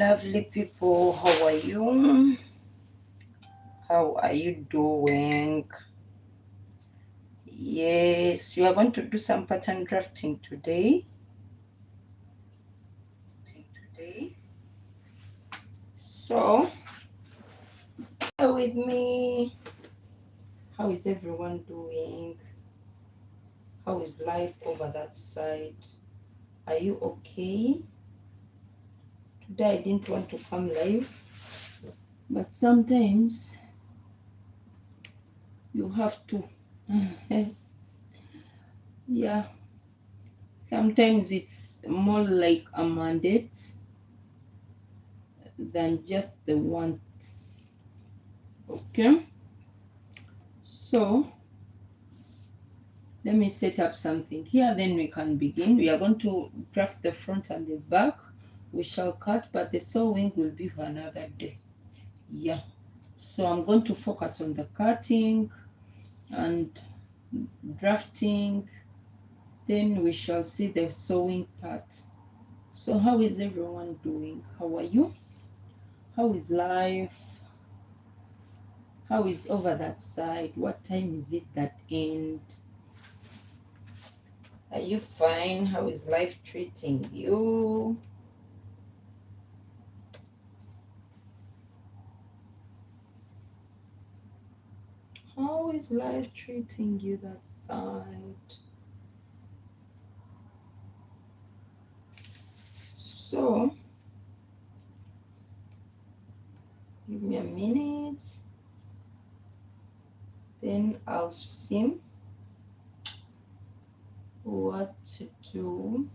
lovely people. How are you? How are you doing? Yes, we are going to do some pattern drafting today. So, stay with me. How is everyone doing? How is life over that side? Are you okay? Today I didn't want to come live, but sometimes you have to. Yeah, sometimes it's more like a mandate than just the want. Okay, so let me set up something here, then we can begin. We are going to draft the front and the back. We shall cut, but the sewing will be for another day. Yeah, so I'm going to focus on the cutting and drafting, then we shall see the sewing part. So how is everyone doing? How are you? How is life? How is over that side? What time is it that end? Are you fine? How is life treating you? How is life treating you that side? So, give me a minute. Then I'll see what to do.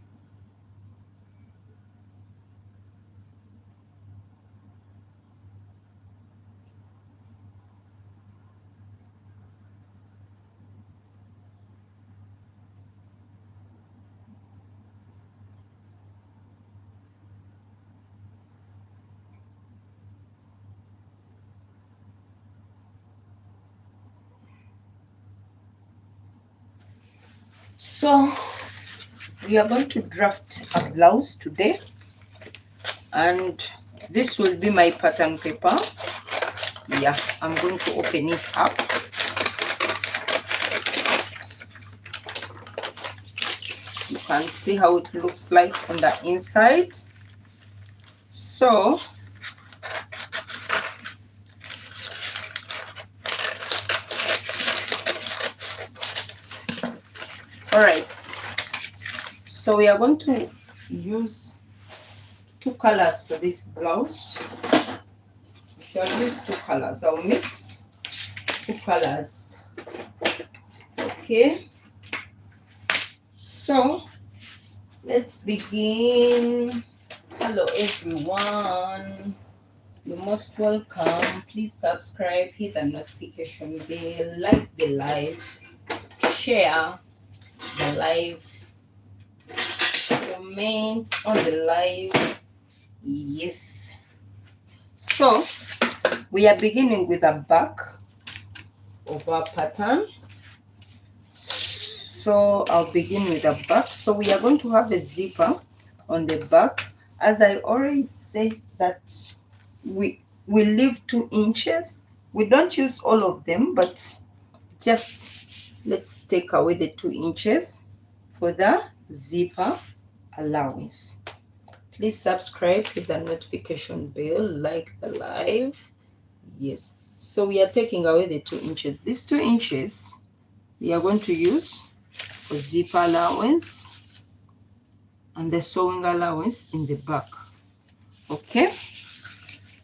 So, we are going to draft a blouse today, and this will be my pattern paper. Yeah, I'm going to open it up. You can see how it looks like on the inside. So, all right, so we are going to use two colors for this blouse. We shall use two colors. I'll mix two colors. Okay, so let's begin. Hello everyone, you're most welcome. Please subscribe, hit the notification bell, like the live, share the live, comment on the live. Yes, so we are beginning with the back of our pattern. So I'll begin with the back. So we are going to have a zipper on the back. As I already said that we leave 2 inches. We don't use all of them, but just let's take away the 2 inches for the zipper allowance. Please subscribe, hit the notification bell, like the live. Yes, so we are taking away the 2 inches. These 2 inches we are going to use for zipper allowance and the sewing allowance in the back. Okay,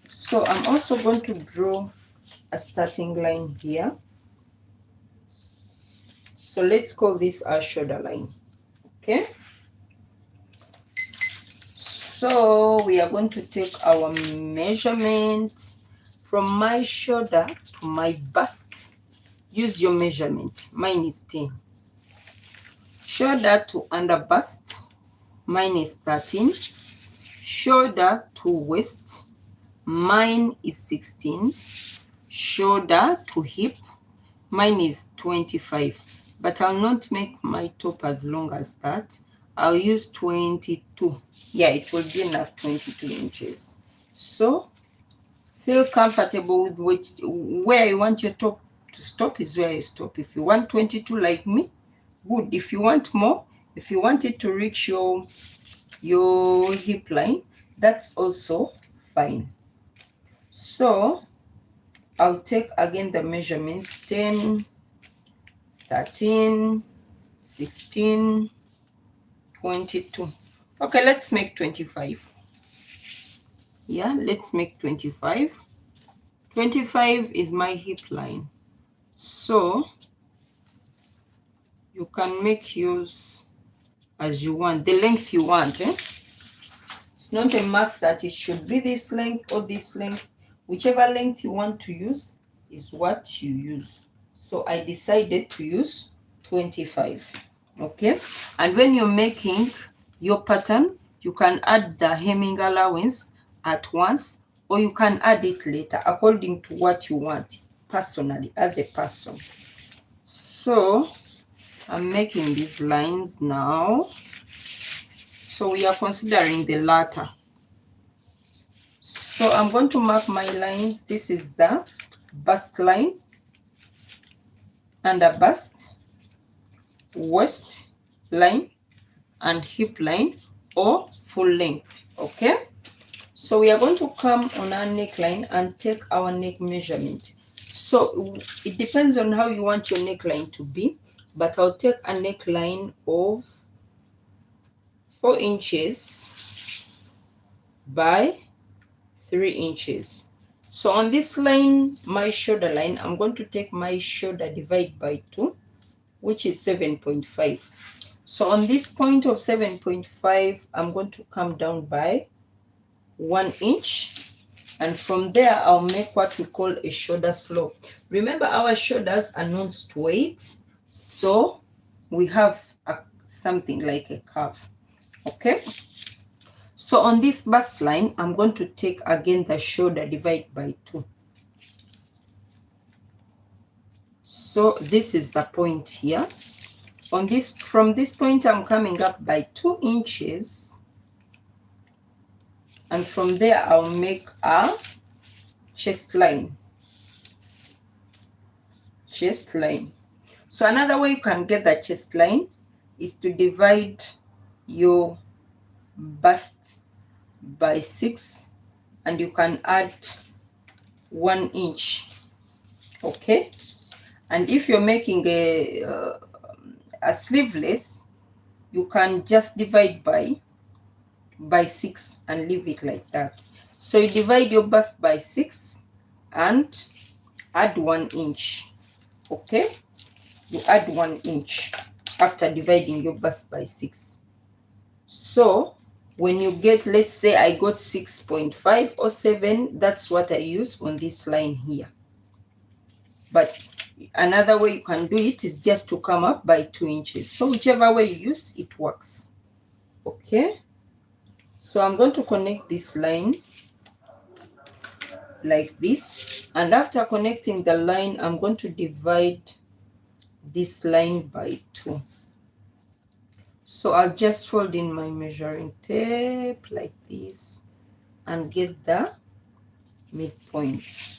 so I'm also going to draw a starting line here. So let's call this our shoulder line. Okay, so we are going to take our measurement from my shoulder to my bust. Use your measurement. Mine is 10. Shoulder to under bust, mine is 13. Shoulder to waist, mine is 16. Shoulder to hip, mine is 25. But I'll not make my top as long as that. I'll use 22. Yeah, it will be enough, 22 inches. So feel comfortable with where you want your top to stop is where you stop. If you want 22 like me, good. If you want more, if you want it to reach your hip line, that's also fine. So I'll take again the measurements 10, 13, 16, 22. Okay, let's make 25. Yeah, let's make 25. 25 is my hip line. So you can make yours as you want, the length you want. It's not a must that it should be this length or this length. Whichever length you want to use is what you use. So I decided to use 25. Okay, and when you're making your pattern, you can add the hemming allowance at once, or you can add it later according to what you want personally as a person. So I'm making these lines now. So we are considering the latter. So I'm going to mark my lines. This is the bust line, under bust, waist line, and hip line, or full length. Okay, so we are going to come on our neckline and take our neck measurement. So it depends on how you want your neckline to be, but I'll take a neckline of 4 inches by 3 inches. So on this line, my shoulder line, I'm going to take my shoulder divide by 2, which is 7.5. So on this point of 7.5, I'm going to come down by 1 inch. And from there, I'll make what we call a shoulder slope. Remember, our shoulders are not straight, so we have something like a curve. Okay. So on this bust line, I'm going to take again the shoulder divide by 2. So this is the point here. On this, from this point, I'm coming up by 2 inches. And from there, I'll make a chest line. Chest line. So another way you can get the chest line is to divide your bust by 6, and you can add 1 inch. Okay, and if you're making a sleeveless, you can just divide by 6 and leave it like that. So you divide your bust by 6 and add 1 inch. Okay, you add 1 inch after dividing your bust by 6. So when you get, let's say I got 6.5 or 7, that's what I use on this line here. But another way you can do it is just to come up by 2 inches. So whichever way you use, it works. Okay, so I'm going to connect this line like this, and after connecting the line, I'm going to divide this line by 2. So I'll just fold in my measuring tape like this and get the midpoint.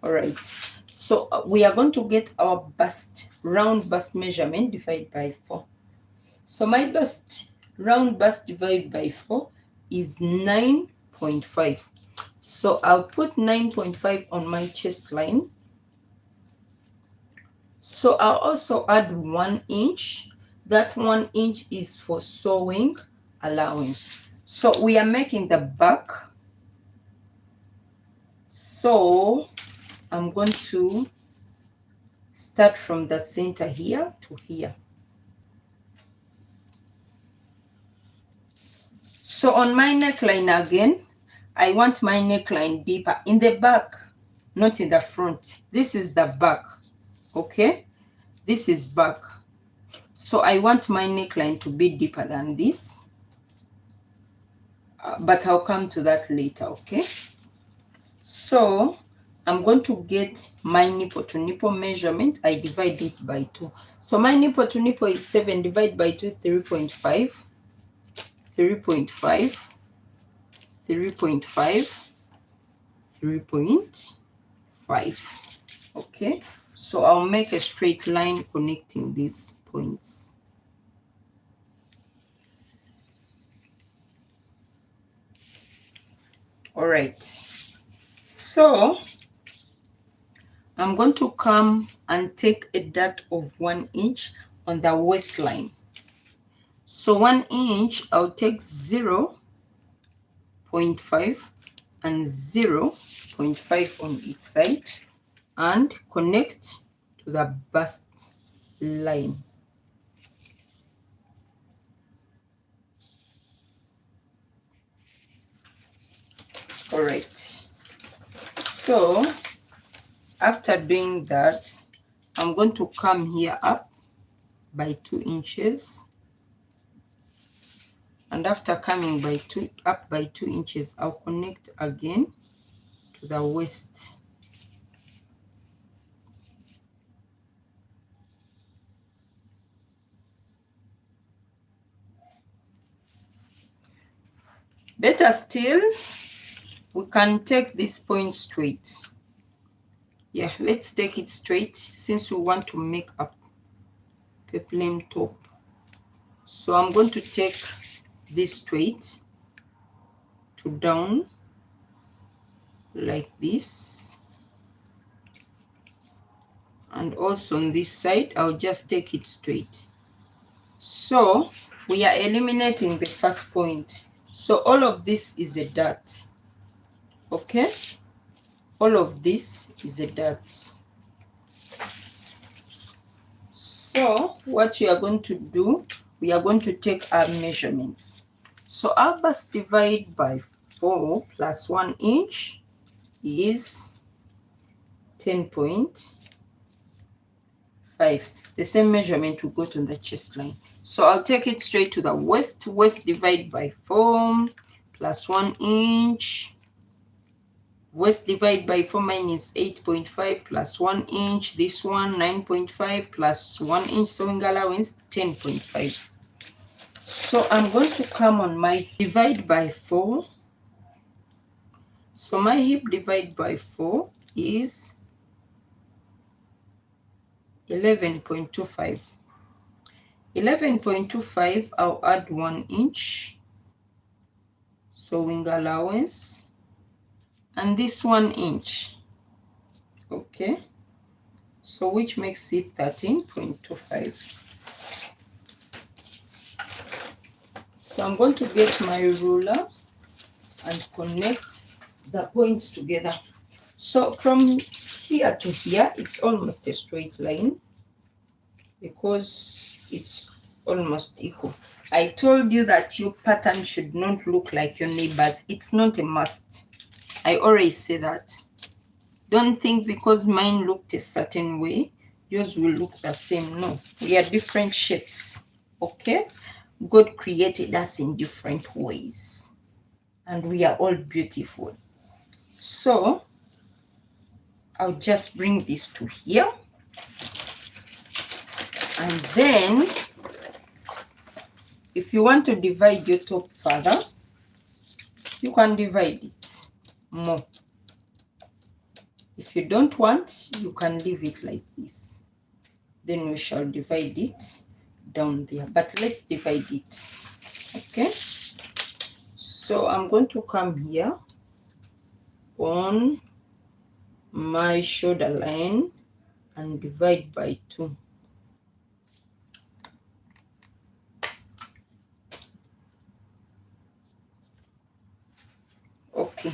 All right, so we are going to get our bust, round bust measurement divided by 4. So my bust, round bust divided by 4 is 9.5. So I'll put 9.5 on my chest line. So I'll also add 1 inch. That 1 inch is for sewing allowance. So we are making the back. So I'm going to start from the center here to here. So on my neckline again, I want my neckline deeper in the back, not in the front. This is the back. Okay, this is back. So I want my neckline to be deeper than this, but I'll come to that later. Okay, so I'm going to get my nipple to nipple measurement. I divide it by 2. So my nipple to nipple is 7 divided by 2, 3.5, 3.5, 3.5, 3.5. Okay, so I'll make a straight line connecting these points. All right, so I'm going to come and take a dart of 1 inch on the waistline. So 1 inch, I'll take 0.5 and 0.5 on each side and connect to the bust line. All right, so after doing that, I'm going to come here up by 2 inches, and after coming up by 2 inches, I'll connect again to the waist. Better still, we can take this point straight. Yeah, let's take it straight since we want to make a peplum top. So I'm going to take this straight to down like this, and also on this side I'll just take it straight. So we are eliminating the first point. So all of this is a dart. Okay, all of this is a dart. So what we are going to do, we are going to take our measurements. So our bust divide by 4 plus 1 inch is 10.5. The same measurement will go to the chest line. So I'll take it straight to the waist. Waist divide by 4 plus 1 inch. Waist divide by 4, mine is 8.5 plus 1 inch. This one 9.5 plus 1 inch sewing allowance 10.5. So I'm going to come on my divide by 4. So my hip divide by 4 is 11.25. 11.25, I'll add 1 inch sewing allowance and this 1 inch. Okay, so which makes it 13.25. So I'm going to get my ruler and connect the points together. So from here to here, it's almost a straight line because it's almost equal. I told you that your pattern should not look like your neighbors. It's not a must. I always say that. Don't think because mine looked a certain way, yours will look the same. No, we are different shapes. Okay, God created us in different ways and we are all beautiful. So I'll just bring this to here, and then if you want to divide your top further, you can divide it more. If you don't want, you can leave it like this. Then we shall divide it down there, but let's divide it. Okay, so I'm going to come here on my shoulder line and divide by 2. Okay,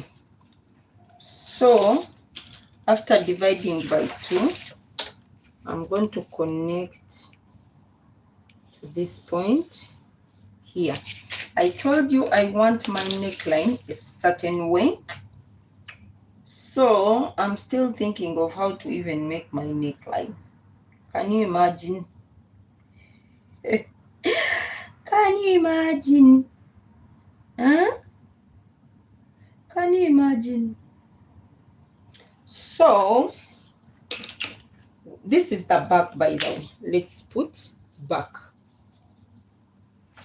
so after dividing by 2, I'm going to connect to this point here. I told you I want my neckline a certain way, so I'm still thinking of how to even make my neckline. Can you imagine? Can you imagine? Huh? Can you imagine? So this is the back, by the way. Let's put back.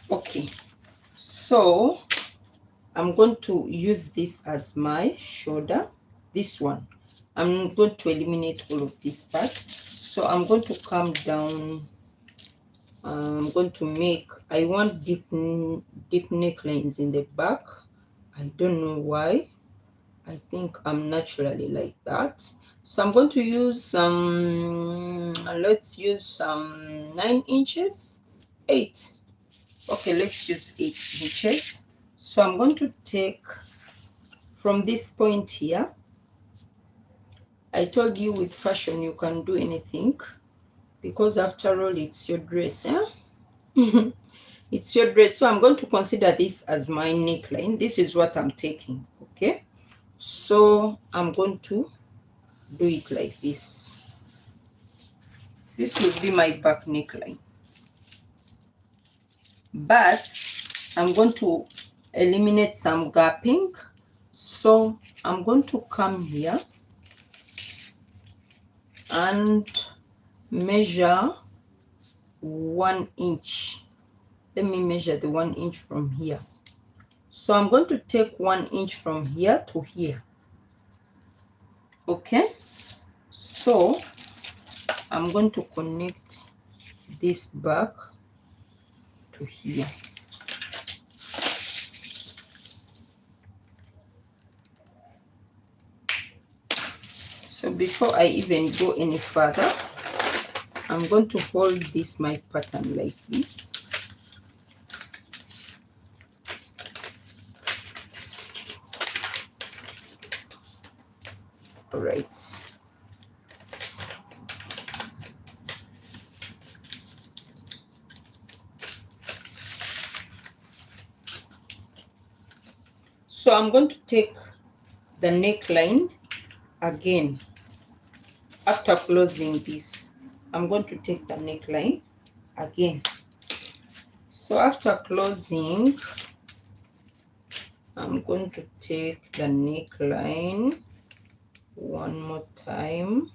Okay, so I'm going to use this as my shoulder. This one, I'm going to eliminate all of this part. So I'm going to come down. I'm going to make, I want deep necklines in the back. I don't know why. I think I'm naturally like that. So I'm going to use some, let's use some 9 inches, 8. Okay, let's use 8 inches. So I'm going to take from this point here. I told you with fashion you can do anything, because after all it's your dress, eh? It's your dress. So I'm going to consider this as my neckline. This is what I'm taking, okay? So I'm going to do it like this. This will be my back neckline, but I'm going to eliminate some gapping. So I'm going to come here and measure 1 inch. Let me measure the 1 inch from here. So I'm going to take 1 inch from here to here. Okay, so I'm going to connect this back to here. So before I even go any further, I'm going to hold this my pattern like this. All right. So I'm going to take the neckline again. After closing this, I'm going to take the neckline again. So after closing, I'm going to take the neckline one more time.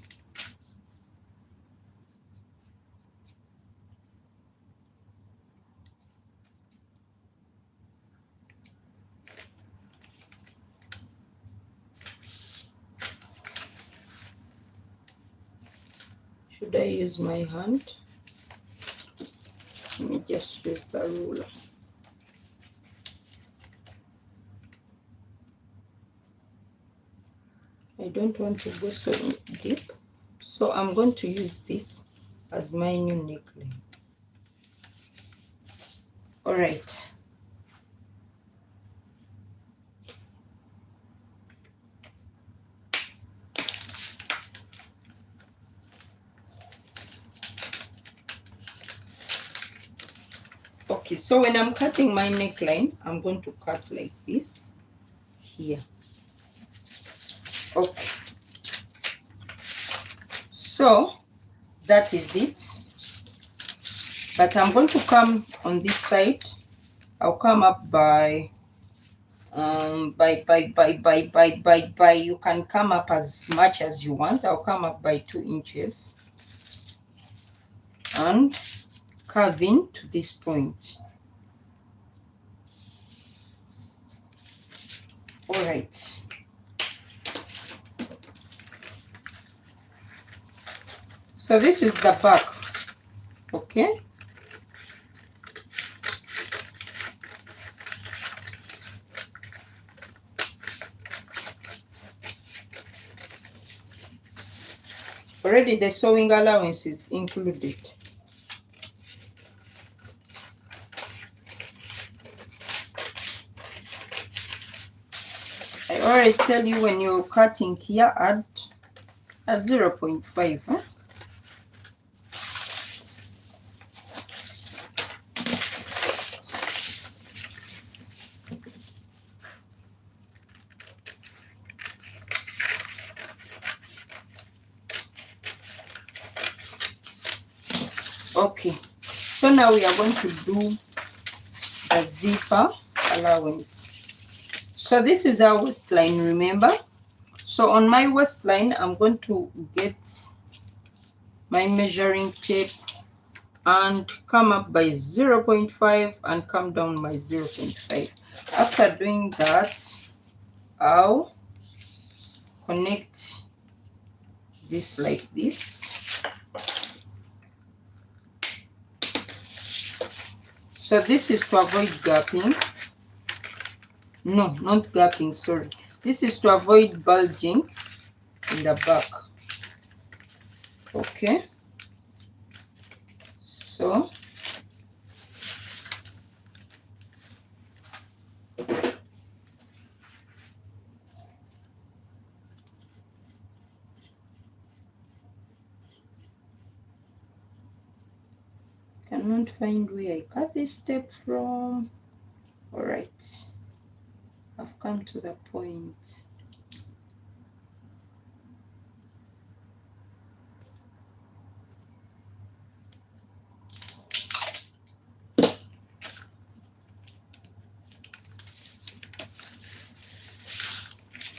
Should I use my hand? Let me just use the ruler. I don't want to go so deep, so I'm going to use this as my new neckline. All right. Okay, so when I'm cutting my neckline, I'm going to cut like this here. Okay, so that is it. But I'm going to come on this side. I'll come up by you can come up as much as you want. I'll come up by 2 inches and curve in to this point. All right. So this is the back, okay? Already the sewing allowance is included. I always tell you when you're cutting here, add a 0.5. Huh? Okay, so now we are going to do a zipper allowance. So this is our waistline, remember? So on my waistline, I'm going to get my measuring tape and come up by 0.5 and come down by 0.5. After doing that, I'll connect this like this. So this is to avoid gapping. No, not gapping, sorry. This is to avoid bulging in the back. Okay. So cannot find where I cut this step from. All right, I've come to the point.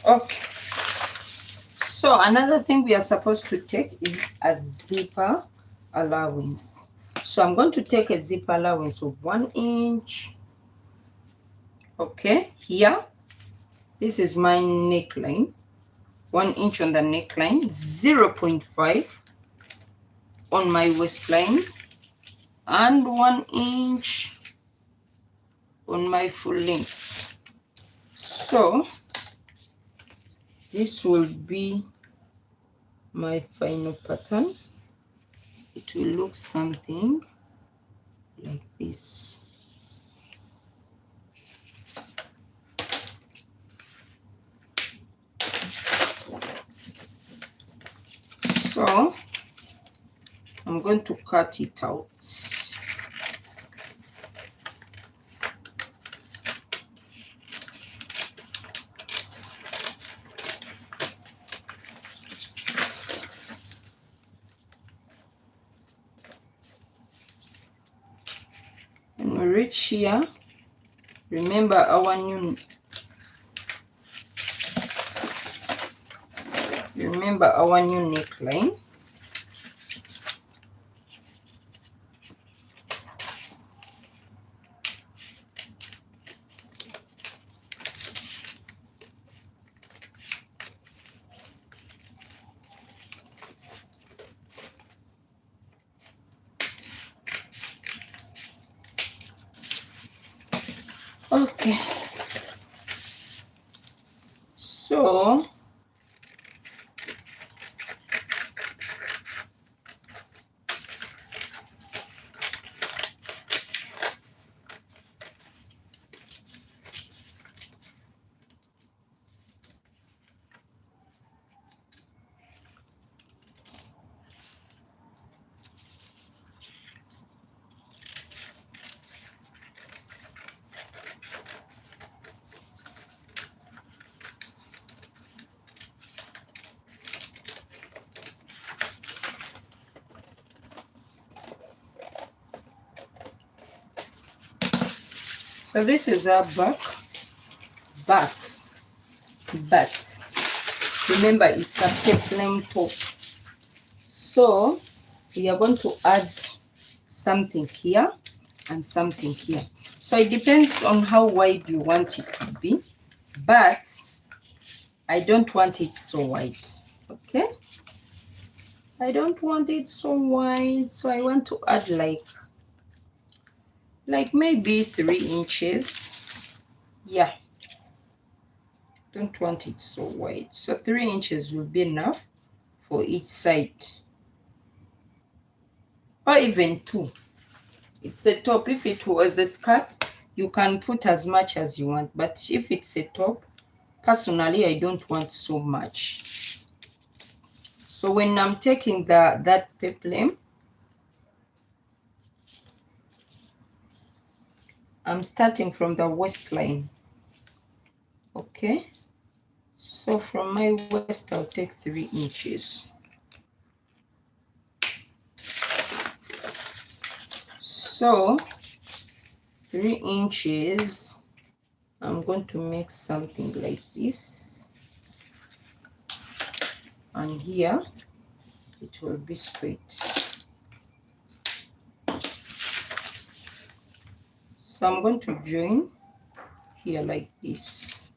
Okay, so another thing we are supposed to take is a zipper allowance. So I'm going to take a zipper allowance of 1 inch. Okay, here, this is my neckline. 1 inch on the neckline, 0.5 on my waistline, and 1 inch on my full length. So this will be my final pattern. It will look something like this. So I'm going to cut it out. When we reach here, remember our new neckline. Okay, so this is our back, but remember it's a peplum top. So we are going to add something here and something here. So it depends on how wide you want it to be, but I don't want it so wide. Okay, I don't want it so wide, so I want to add like maybe 3 inches. Yeah, don't want it so wide, so 3 inches will be enough for each side, or even 2. It's the top. If it was a skirt, you can put as much as you want, but if it's a top, personally I don't want so much. So when I'm taking that peplum, I'm starting from the waistline. Okay, so from my waist I'll take 3 inches. So 3 inches, I'm going to make something like this, and here it will be straight. So I'm going to join here like this.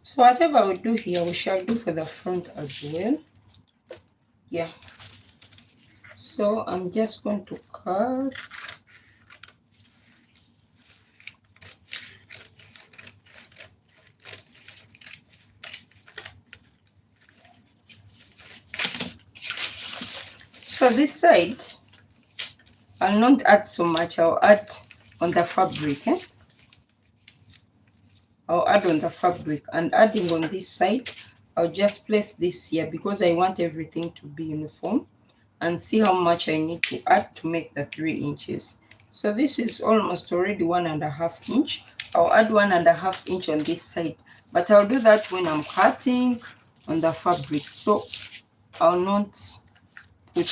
So whatever we do here, we shall do for the front as well. Yeah. So I'm just going to cut. So this side, I'll not add so much. I'll add on the fabric. I'll add on the fabric, and adding on this side, I'll just place this here because I want everything to be uniform, and see how much I need to add to make the 3 inches. So this is almost already 1.5 inch. I'll add 1.5 inch on this side, but I'll do that when I'm cutting on the fabric. So I'll not put.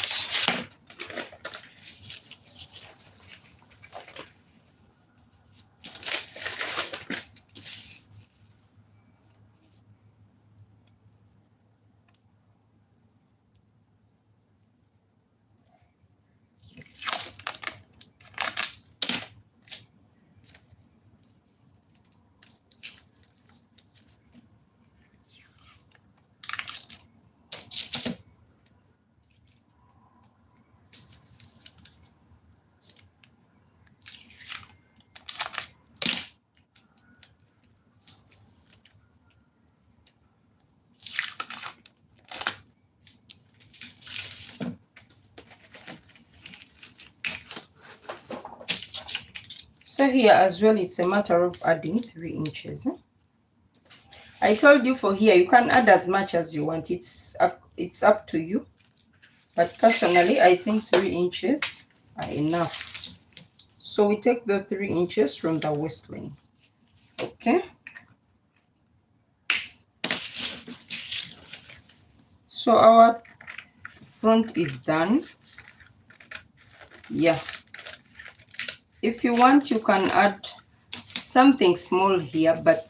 So here as well, it's a matter of adding 3 inches. I told you for here, you can add as much as you want. It's up to you. But personally, I think 3 inches are enough. So we take the 3 inches from the waistline. Okay. So our front is done. Yeah. If you want, you can add something small here, but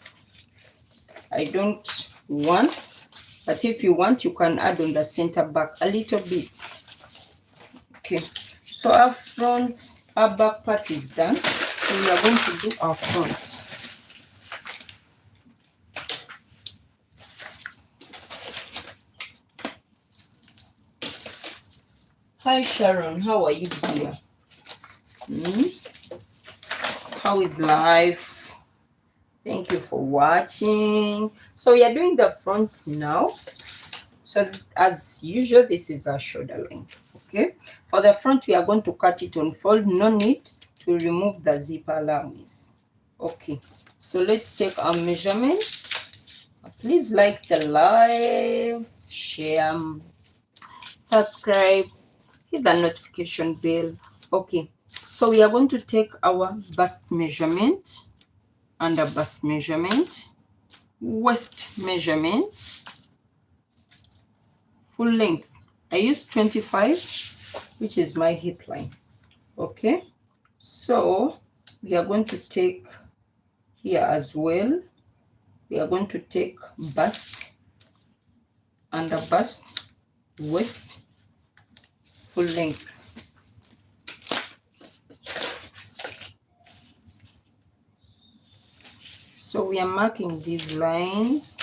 I don't want. But if you want, you can add on the center back a little bit. Okay. So our front, our back part is done. So we are going to do our front. Hi Sharon, how are you dear? How is life? Thank you for watching. So we are doing the front now. So as usual, this is our shoulder line. Okay. For the front, we are going to cut it on fold. No need to remove the zipper allowance. Okay. So let's take our measurements. Please like the live, share, subscribe, hit the notification bell. Okay, so we are going to take our bust measurement, under bust measurement, waist measurement, full length. I use 25, which is my hip line. Okay, so we are going to take here as well. We are going to take bust, under bust, waist, full length. So we are marking these lines.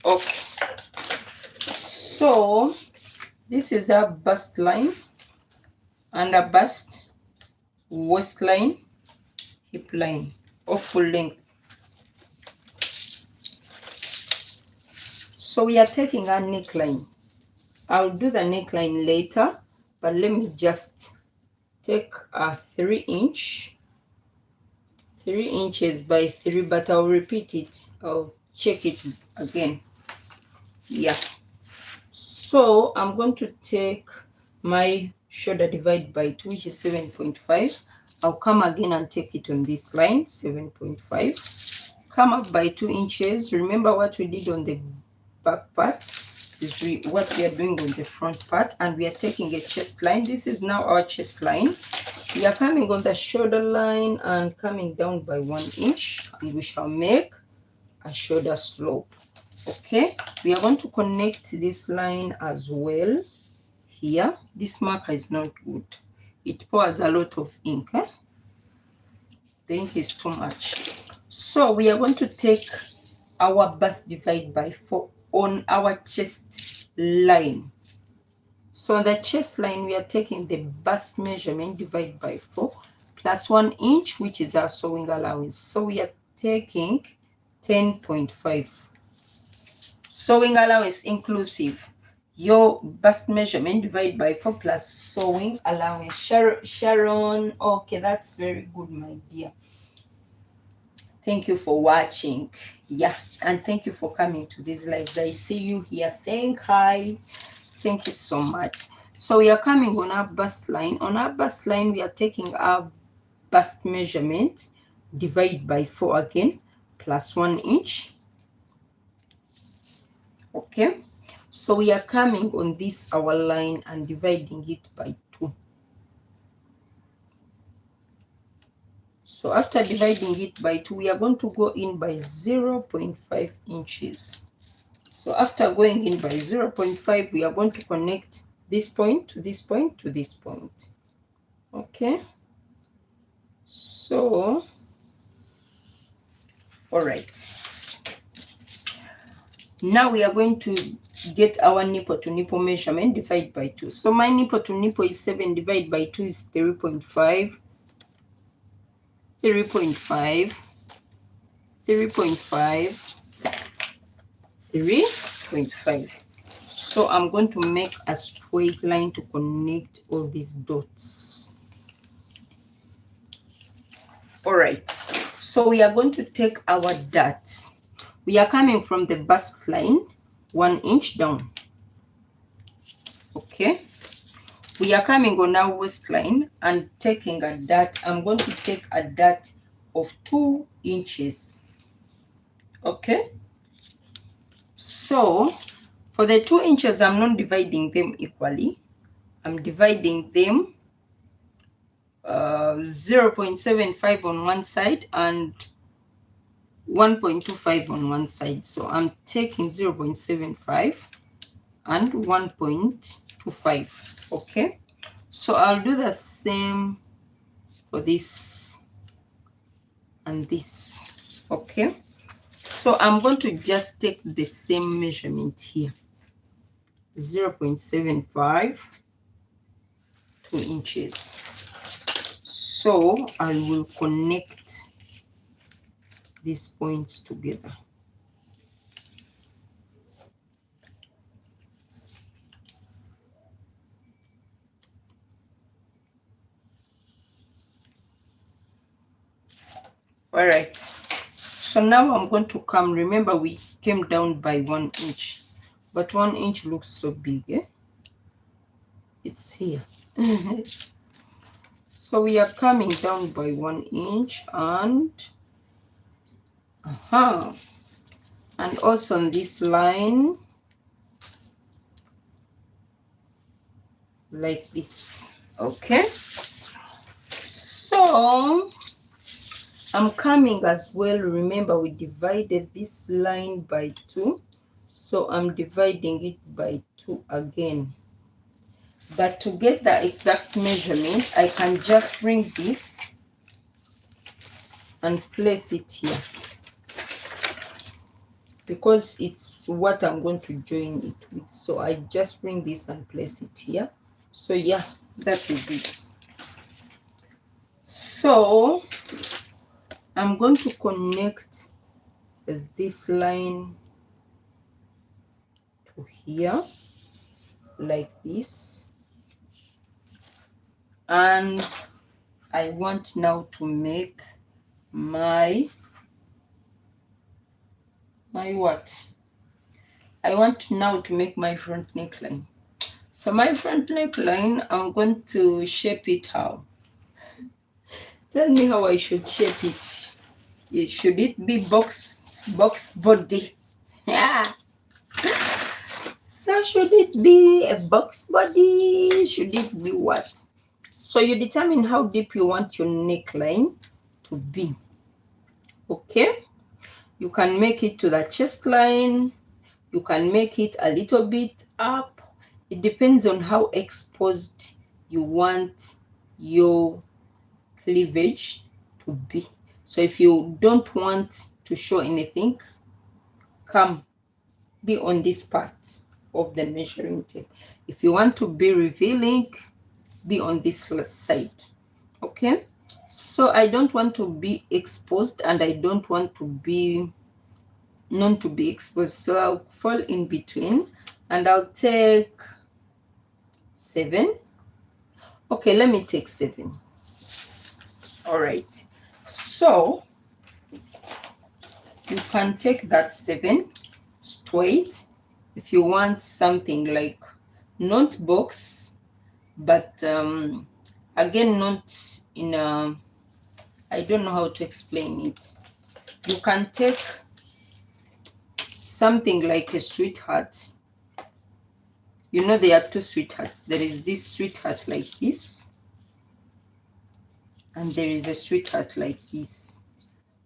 Okay. So this is our bust line, under bust, waistline, hip line of full length. So we are taking our neckline. I'll do the neckline later, but let me just take a 3 inches by 3, but I'll repeat it. I'll check it again. Yeah. So I'm going to take my shoulder divide by 2, which is 7.5. I'll come again and take it on this line, 7.5. Come up by 2 inches. Remember what we did on the back part is what we are doing on the front part, and we are taking a chest line. This is now our chest line. We are coming on the shoulder line and coming down by 1 inch, and we shall make a shoulder slope. Okay, we are going to connect this line as well here. This marker is not good. It pours a lot of ink. The ink is too much. So we are going to take our bust divide by 4 on our chest line. So on the chest line, we are taking the bust measurement divide by 4 plus 1 inch, which is our sewing allowance. So we are taking 10.5. Sewing allowance inclusive. Your bust measurement divide by 4 plus sewing allowance. Sharon, okay, that's very good, my dear. Thank you for watching. Yeah, and thank you for coming to these lives. I see you here saying hi. Thank you so much. So we are coming on our bust line. On our bust line, we are taking our bust measurement, divide by 4 again, plus 1 inch. Okay. So we are coming on this our line and dividing it by 2. So after dividing it by 2, we are going to go in by 0.5 inches. So after going in by 0.5, we are going to connect this point to this point to this point. Okay. So, all right. Now we are going to get our nipple to nipple measurement, divide by 2. So my nipple to nipple is 7, divide by 2 is 3.5. 3.5, 3.5, 3.5. So I'm going to make a straight line to connect all these dots. All right. So we are going to take our darts. We are coming from the bust line 1 inch down. Okay. We are coming on our waistline and taking a dart. I'm going to take a dart of 2 inches. Okay. So for the 2 inches, I'm not dividing them equally. I'm dividing them 0.75 on one side and 1.25 on one side. So I'm taking 0.75 and 1.25. Okay, so I'll do the same for this and this. Okay, so I'm going to just take the same measurement here, 0.75, 2 inches. So I will connect these points together. All right, so now I'm going to come. Remember, we came down by 1 inch, but 1 inch looks so big, eh? It's here. So we are coming down by 1 inch and and also on this line like this. Okay, so I'm coming as well. Remember, we divided this line by 2, so I'm dividing it by 2 again. But to get the exact measurement, I can just bring this and place it here, because it's what I'm going to join it with. So I just bring this and place it here. So yeah, that is it. So I'm going to connect this line to here like this, and I want now to make my what? I want now to make my front neckline. So my front neckline, I'm going to shape it how? Tell me how I should shape it. Should it be box body? Yeah. So should it be a box body? Should it be what? So you determine how deep you want your neckline to be. Okay? You can make it to the chest line. You can make it a little bit up. It depends on how exposed you want your cleavage to be. So if you don't want to show anything, be on this part of the measuring tape. If you want to be revealing, be on this side. Okay, so I don't want to be exposed and I don't want to be not to be exposed, so I'll fall in between and I'll take 7. Okay, let me take 7. All right, so you can take that 7 straight if you want something like not box, but again not in a, I don't know how to explain it. You can take something like a sweetheart. You know, there are 2 sweethearts. There is this sweetheart like this, and there is a sweetheart like this.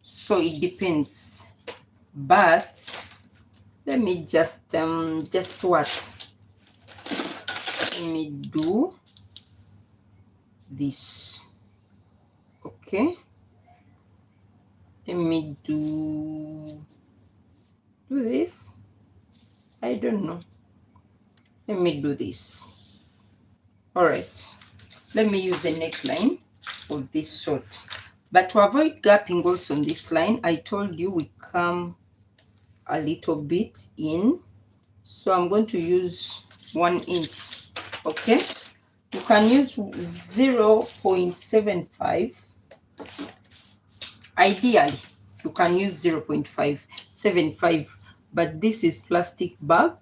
So it depends. But let me just what? Let me do this. Okay. Let me do this. I don't know. Let me do this. All right. Let me use a neckline of this sort. But to avoid gapping also on this line, I told you we come a little bit in. So I'm going to use 1 inch. Okay. You can use 0.75. Ideally, you can use 0.575, but this is plastic bag.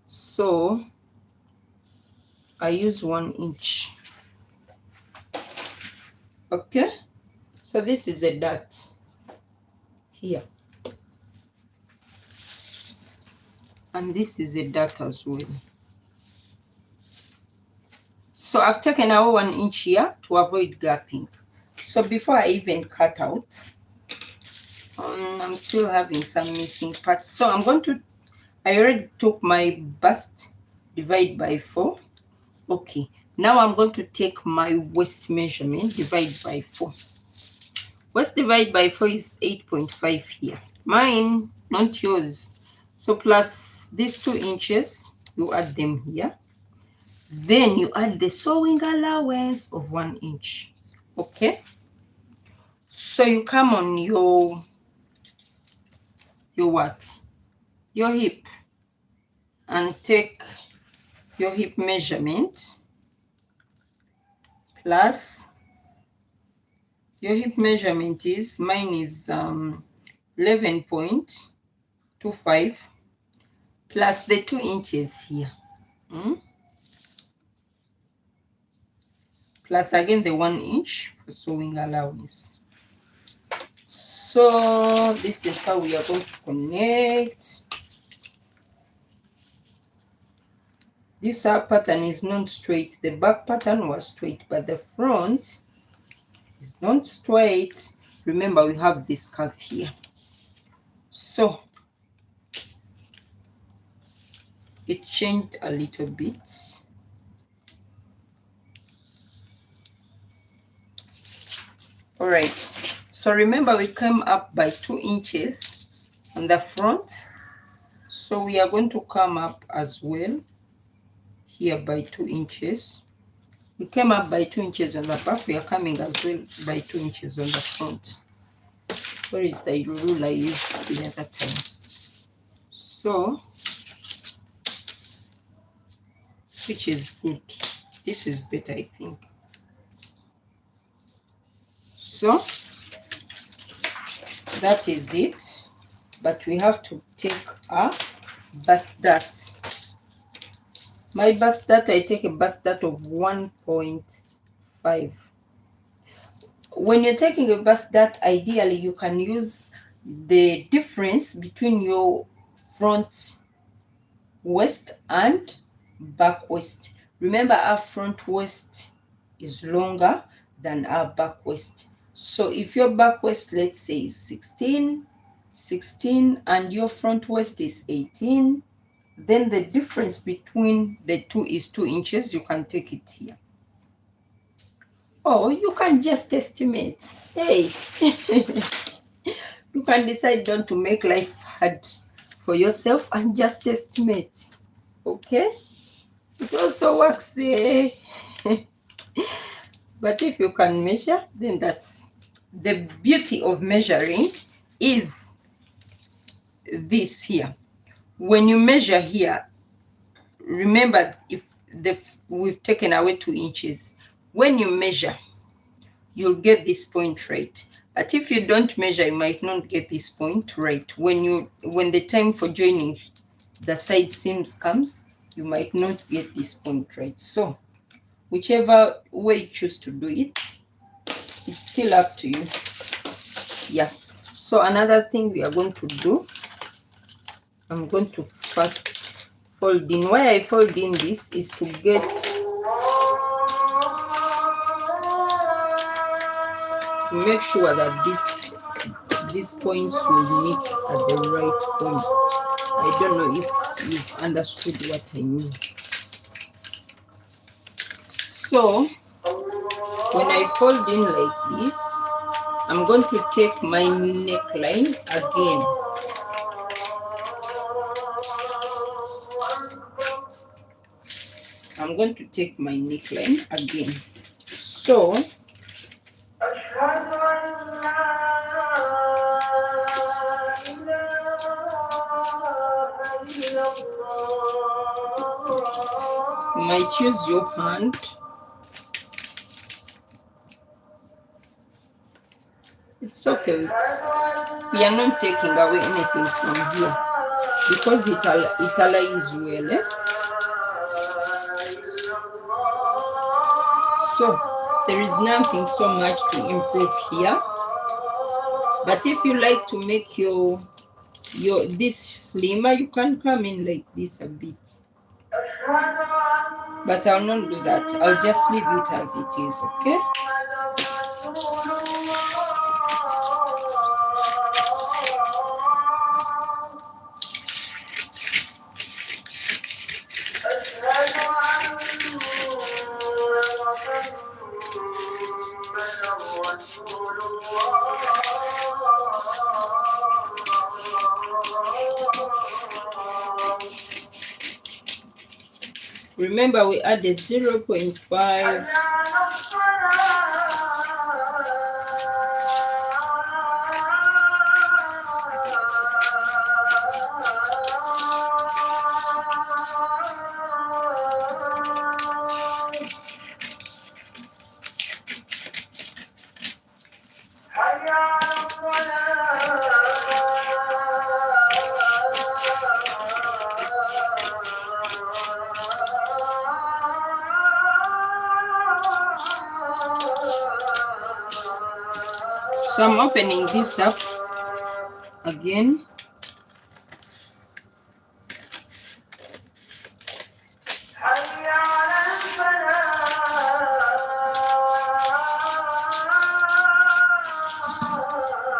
So I use 1 inch. Okay, so this is a dot here, and this is a dot as well. So I've taken our 1 inch here to avoid gapping. So before I even cut out, I'm still having some missing parts. So I'm going to, I already took my bust, divide by 4. Okay, now I'm going to take my waist measurement, divide by 4. Waist divide by 4 is 8.5 here. Mine, not yours. So plus these 2 inches, you add them here. Then you add the sewing allowance of 1 inch. Okay? So you come on your what? Your hip, and take your hip measurement plus your hip measurement is, mine is 11.25 plus the 2 inches here, plus again the 1 inch for sewing allowance. So this is how we are going to connect. This pattern is not straight. The back pattern was straight, but the front is not straight. Remember, we have this curve here. So it changed a little bit. All right. So remember, we came up by 2 inches on the front. So we are going to come up as well here by 2 inches. We came up by 2 inches on the back. We are coming as well by 2 inches on the front. Where is the rule I used the other time? So, which is good. This is better, I think. So, that is it. But we have to take a bust dart. My bust dart, I take a bust dart of 1.5. When you're taking a bust dart, ideally you can use the difference between your front waist and back waist. Remember, our front waist is longer than our back waist. So if your back waist, let's say, is 16 and your front waist is 18, then the difference between the two is 2 inches. You can take it here. Or you can just estimate. Hey, you can decide not to make life hard for yourself and just estimate. Okay? It also works. But if you can measure, then that's the beauty of measuring is this here. When you measure here, remember if we've taken away 2 inches. When you measure, you'll get this point right. But if you don't measure, you might not get this point right. When the time for joining the side seams comes, you might not get this point right. So whichever way you choose to do it, it's still up to you. Yeah. So another thing we are going to do, I'm going to first fold in. Why I fold in this is to make sure that these points will meet at the right point. I don't know if you've understood what I mean. So when I fold in like this, I'm going to take my neckline again. I'm going to take my neckline again. So you might use your hand. It's okay. We are not taking away anything from here because it aligns well. So there is nothing so much to improve here. But if you like to make your this slimmer, you can come in like this a bit. But I'll not do that. I'll just leave it as it is, okay? Remember, we added 0.5. So I'm opening this up again.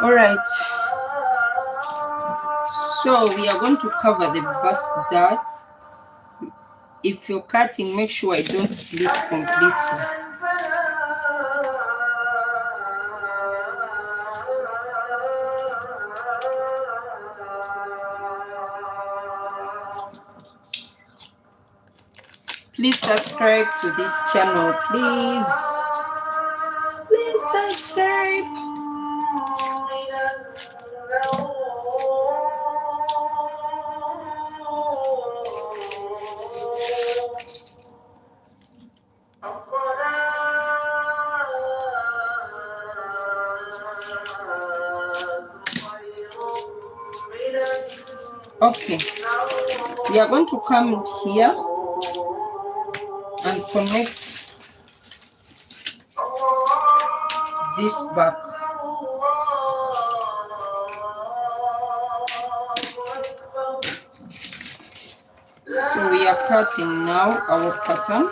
All right. So we are going to cover the bust dart. If you're cutting, make sure I don't split completely. Please subscribe to this channel, please. Please subscribe. Okay, we are going to come here and connect this back. So we are cutting now our pattern.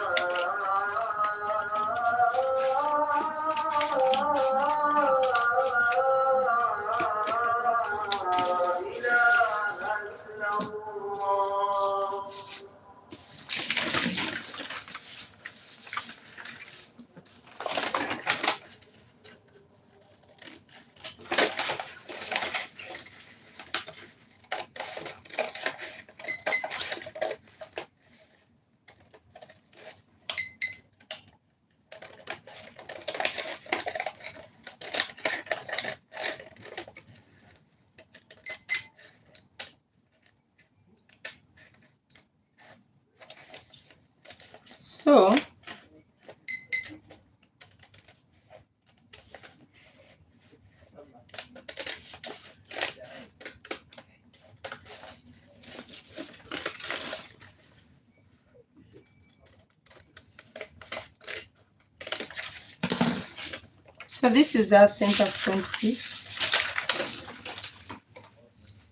So this is our center front piece.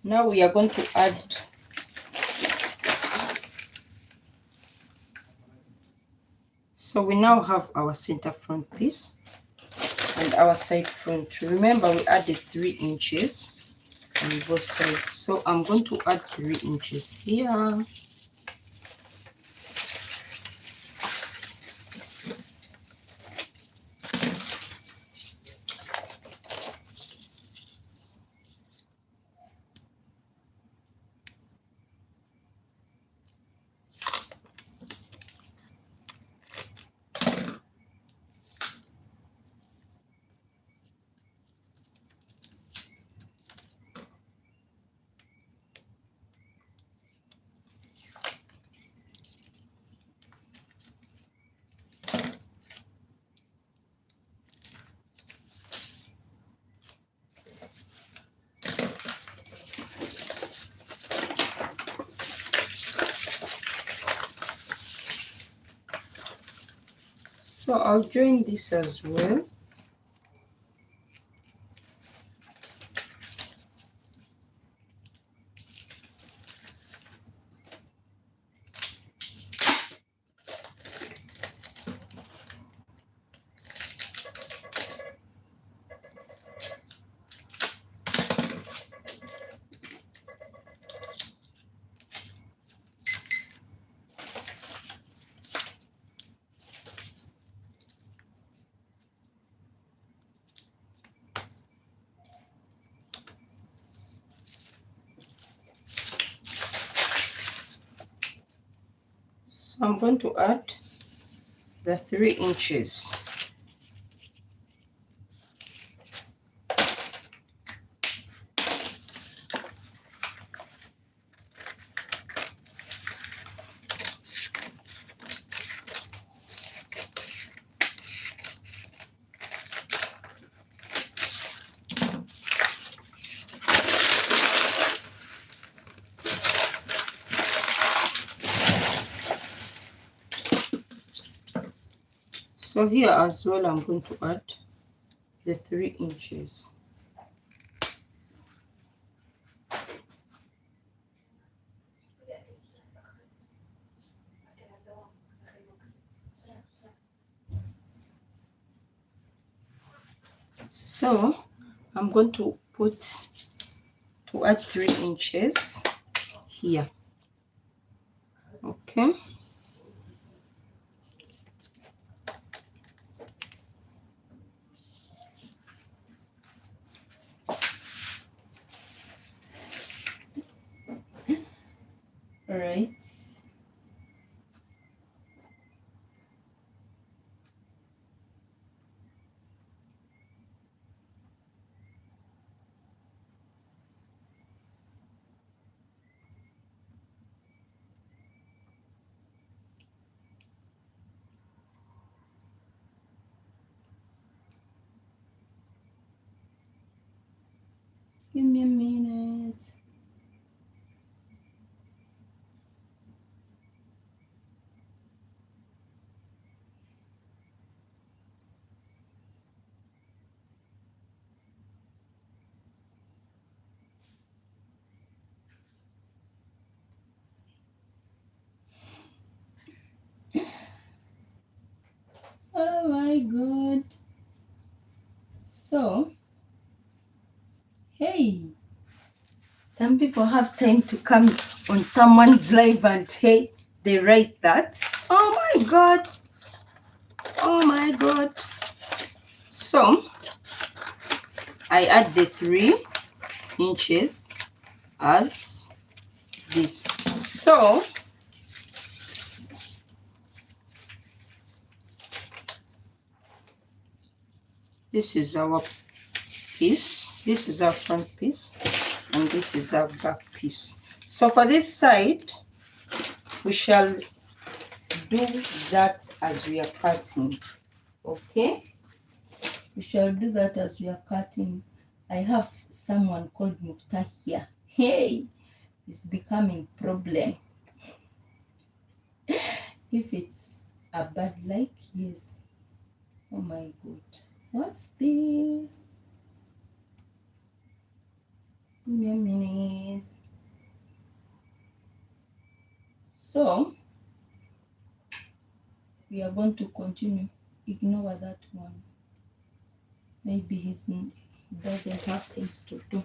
Now we are going to add so we now have our center front piece and our side front. Remember, we added 3 inches on both sides, so I'm going to add 3 inches here. So I'll join this as well. So I'm going to add the 3 inches. So here as well, I'm going to add the 3 inches. So I'm going to add 3 inches here. Okay. All right. Give me a minute. Oh my god. So, hey, some people have time to come on someone's live and hey, they write that. Oh my god. Oh my god. So, I add the 3 inches as this. So, this is our piece. This is our front piece. And this is our back piece. So for this side, we shall do that as we are cutting. Okay? We shall do that as we are cutting. I have someone called Mukta here. Hey, it's becoming problem. If it's a bad like, yes. Oh my god. What's this? Give me a minute. So, we are going to continue. Ignore that one. Maybe he doesn't have things to do.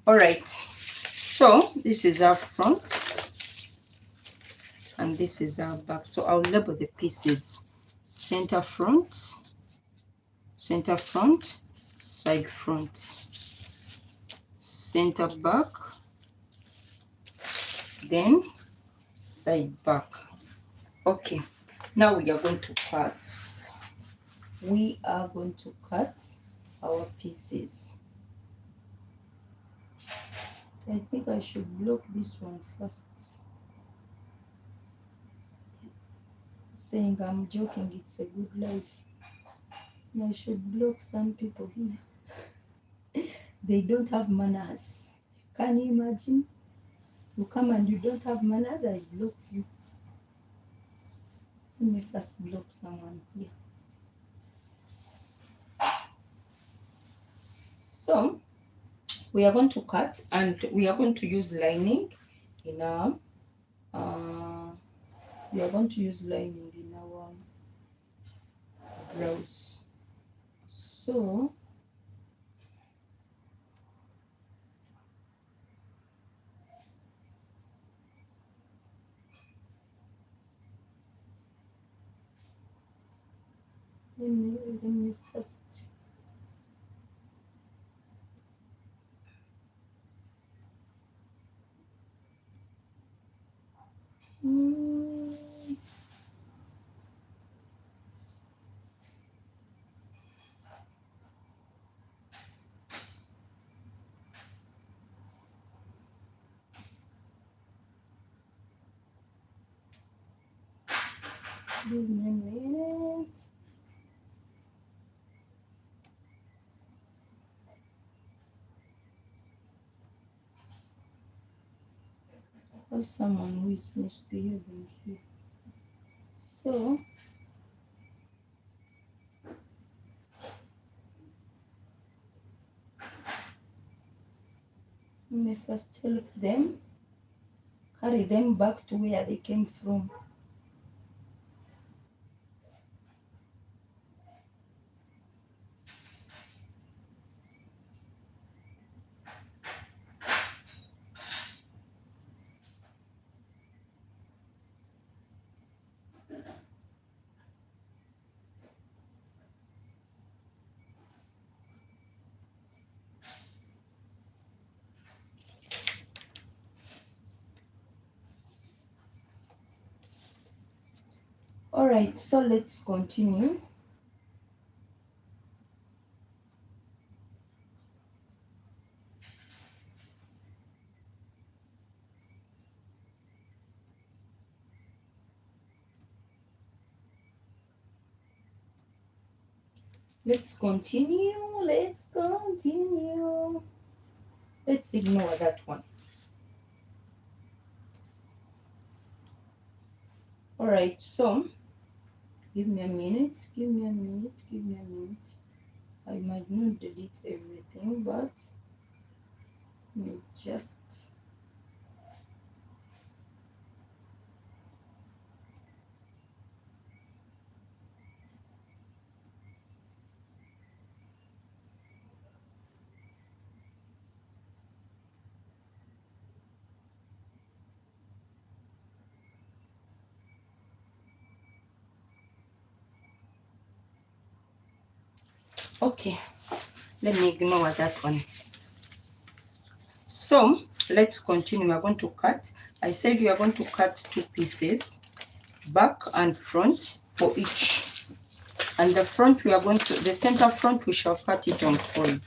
All right. So, this is our front. And this is our back. So, I'll label the pieces. Center front, side front, center back, then side back. Okay, now we are going to cut. We are going to cut our pieces. I think I should block this one first. Saying I'm joking, it's a good life. I should block some people here. They don't have manners. Can you imagine? You come and you don't have manners, I block you. Let me first block someone here. So we are going to cut and we are going to use lining in our we are going to use lining in our blouse. So let me first give me a minute. Or someone who is misbehaving here. So let me first help them, carry them back to where they came from. All right, so let's continue. Let's continue. Let's continue. Let's ignore that one. All right, so give me a minute, give me a minute, give me a minute. I might not delete everything, but let me just okay, let me ignore that one. So let's continue. We are going to cut. I said we are going to cut 2 pieces, back and front for each. And the front we are going to, the center front we shall cut it on fold.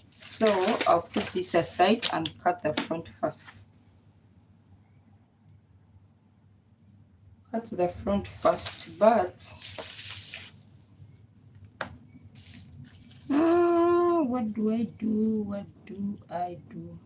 So I'll put this aside and cut the front first. Cut the front first, but what do I do? What do I do?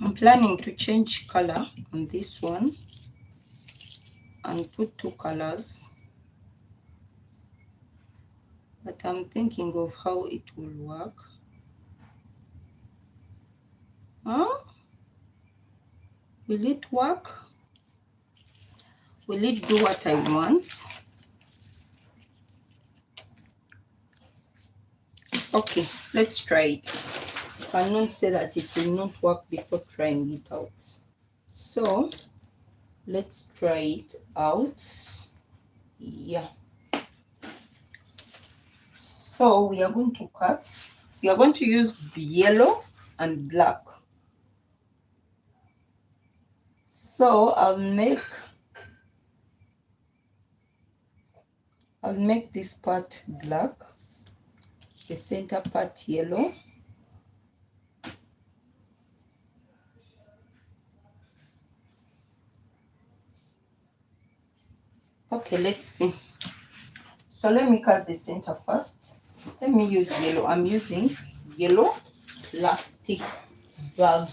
I'm planning to change color on this one and put 2 colors, but I'm thinking of how it will work. Will it work? Will it do what I want? Okay, let's try it. I cannot say that it will not work before trying it out. So let's try it out. Yeah. So we are going to cut. We are going to use yellow and black. So I'll make this part black, the center part yellow. Okay, let's see. So let me cut the center first. Let me use yellow. I'm using yellow plastic bag.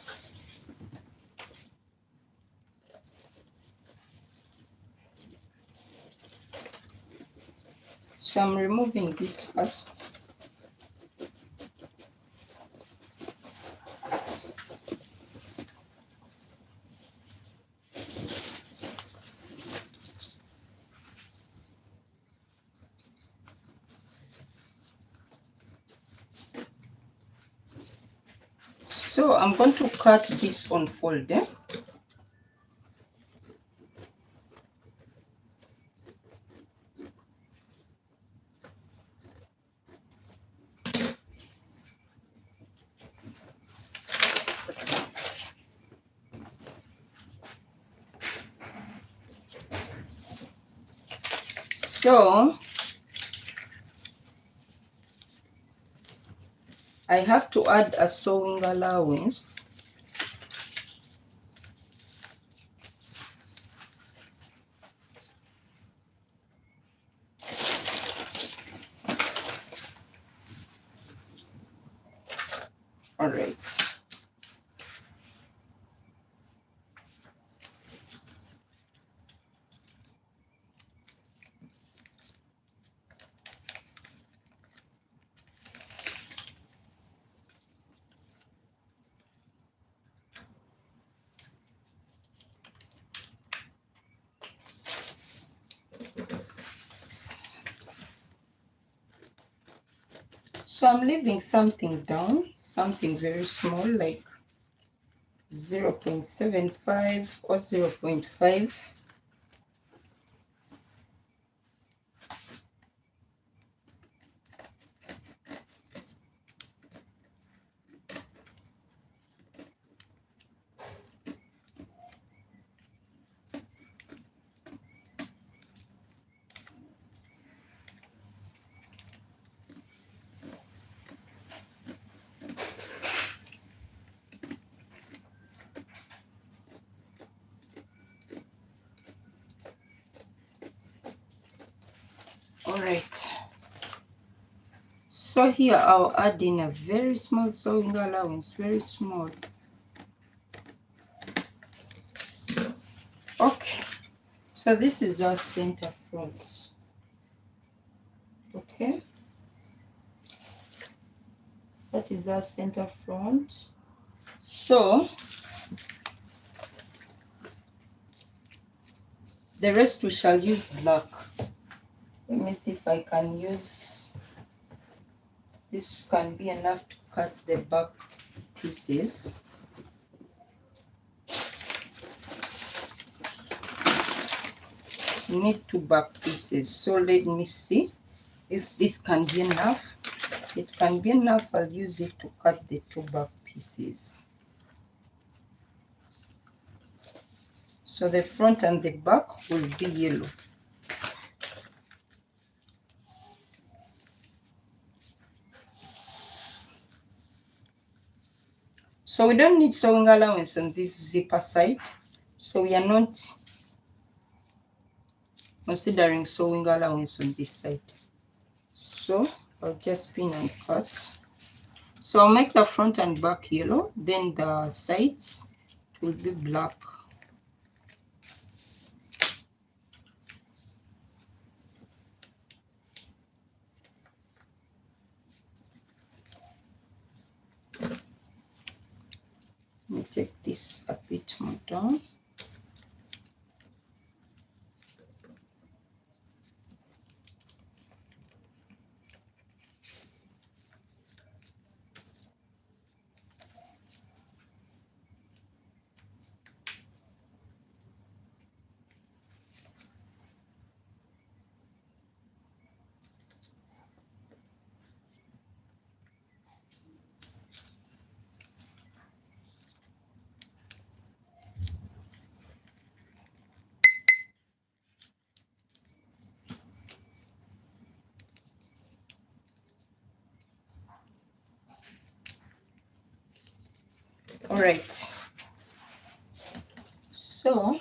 So I'm removing this first. So I'm going to cut this on fold. So I have to add a sewing allowance. All right. So I'm leaving something down, something very small, like 0.75 or 0.5. All right. So here I'll add in a very small sewing allowance, very small. Okay. So this is our center front. Okay. That is our center front. So the rest we shall use black. Let me see if I can use, this can be enough to cut the back pieces. You need 2 back pieces, so let me see if this can be enough. It can be enough. I'll use it to cut the 2 back pieces. So the front and the back will be yellow. So we don't need sewing allowance on this zipper side, so we are not considering sewing allowance on this side. So I'll just pin and cut. So I'll make the front and back yellow, then the sides will be black. Let me take this a bit more down. All right. So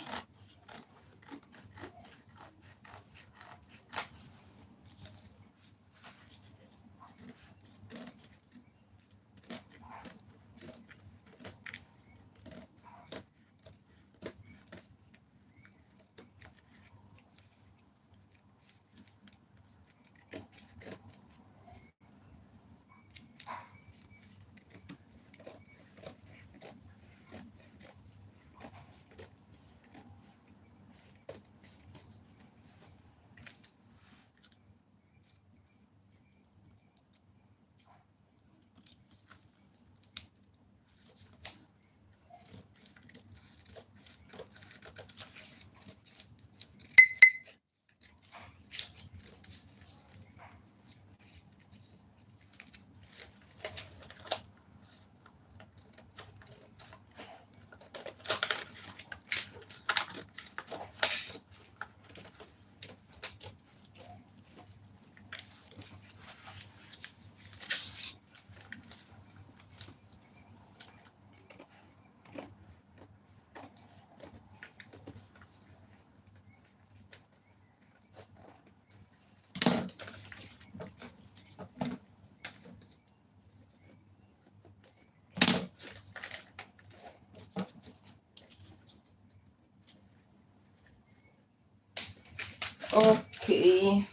okay.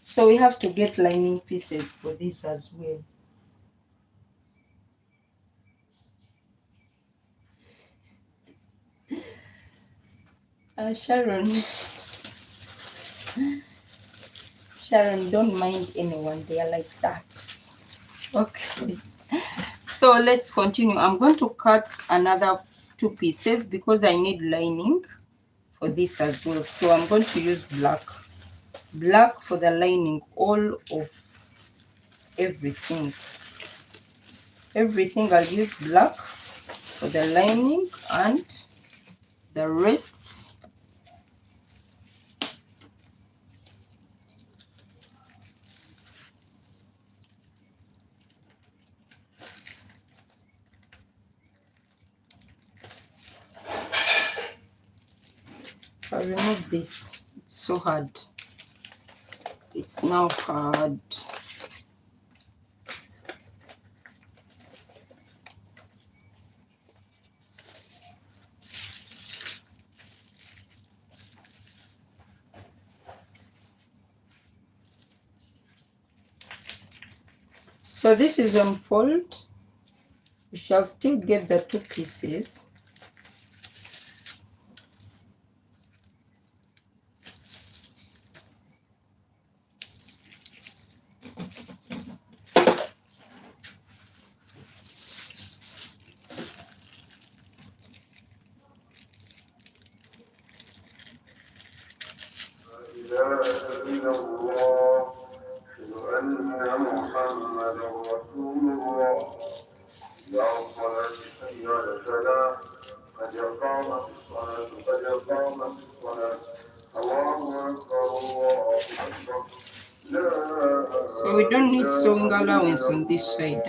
So we have to get lining pieces for this as well. Sharon, don't mind anyone. They are like that. Okay. So let's continue. I'm going to cut another 2 pieces because I need lining for this as well. So I'm going to use black for the lining, all of everything. I'll use black for the lining, and the rest I'll remove this. It's so hard. It's now hard. So this is on fold. We shall still get the 2 pieces. So we don't need sewing allowance on this side.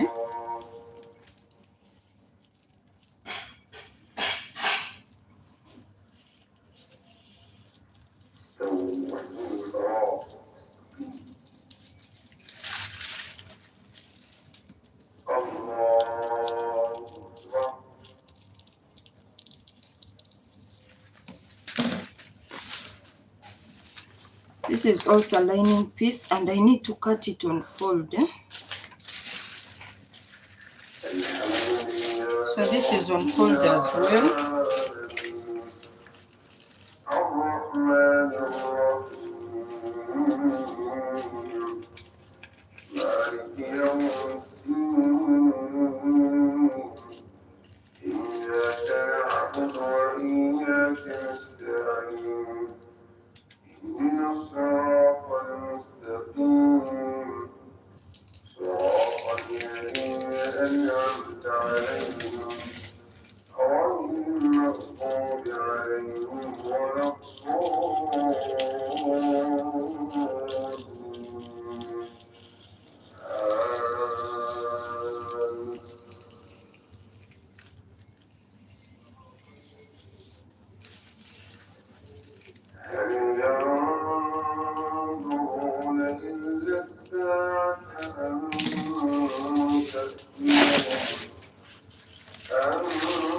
This is also a lining piece, and I need to cut it on fold. So this is on fold as well.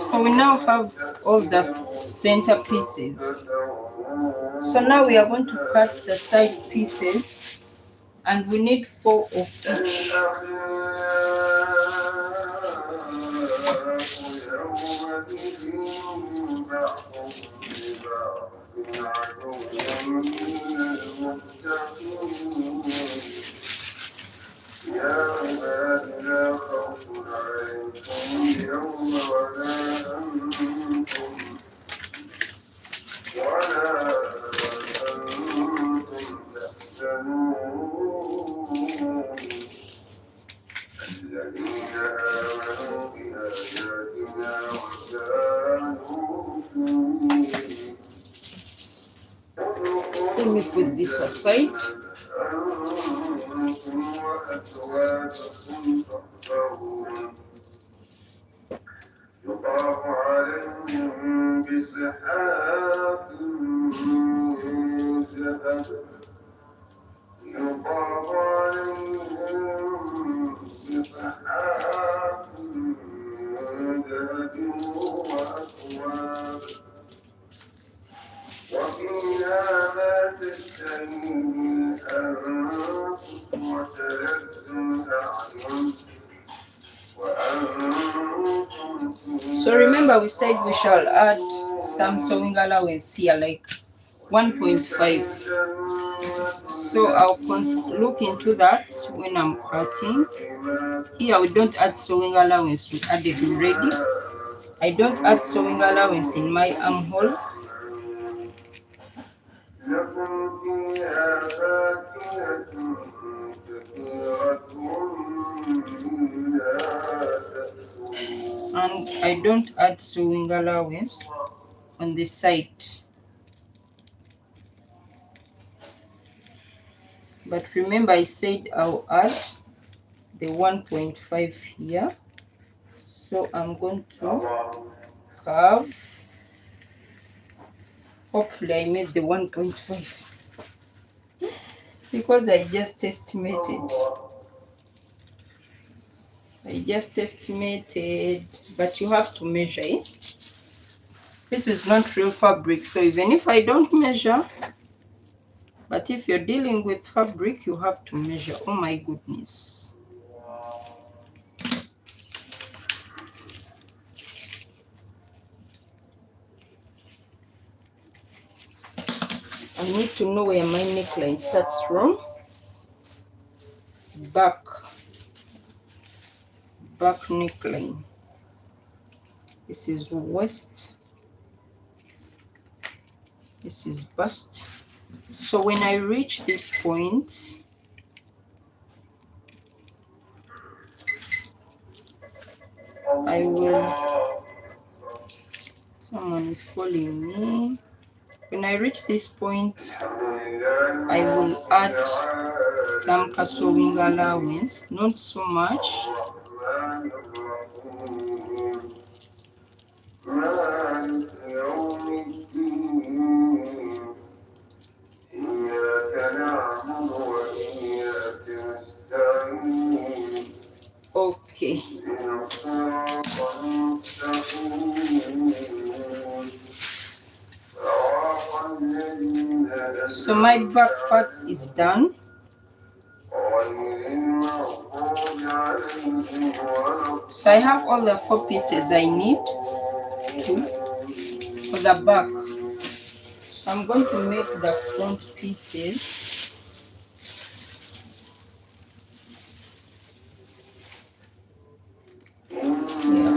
So we now have all the center pieces. So now we are going to cut the side pieces, and we need 4 of each. Let me put this aside. So remember, we said we shall add some sewing allowance here, like 1.5. So I'll look into that when I'm cutting. Here we don't add sewing allowance, we added already. I don't add sewing allowance in my armholes. And I don't add sewing allowance on the side. But remember, I said I'll add the 1.5 here. So I'm going to curve. Hopefully I made the 1.5. because I just estimated. But you have to measure it. This is not real fabric, so even if I don't measure, but if you're dealing with fabric, you have to measure. Oh my goodness. I need to know where my neckline starts from. Back neckline. This is waist. This is bust. So when I reach this point, I will, someone is calling me. When I reach this point, I will add some sewing allowance, not so much. Okay. So my back part is done. So I have all the 4 pieces I need for the back. So I'm going to make the front pieces. Yeah.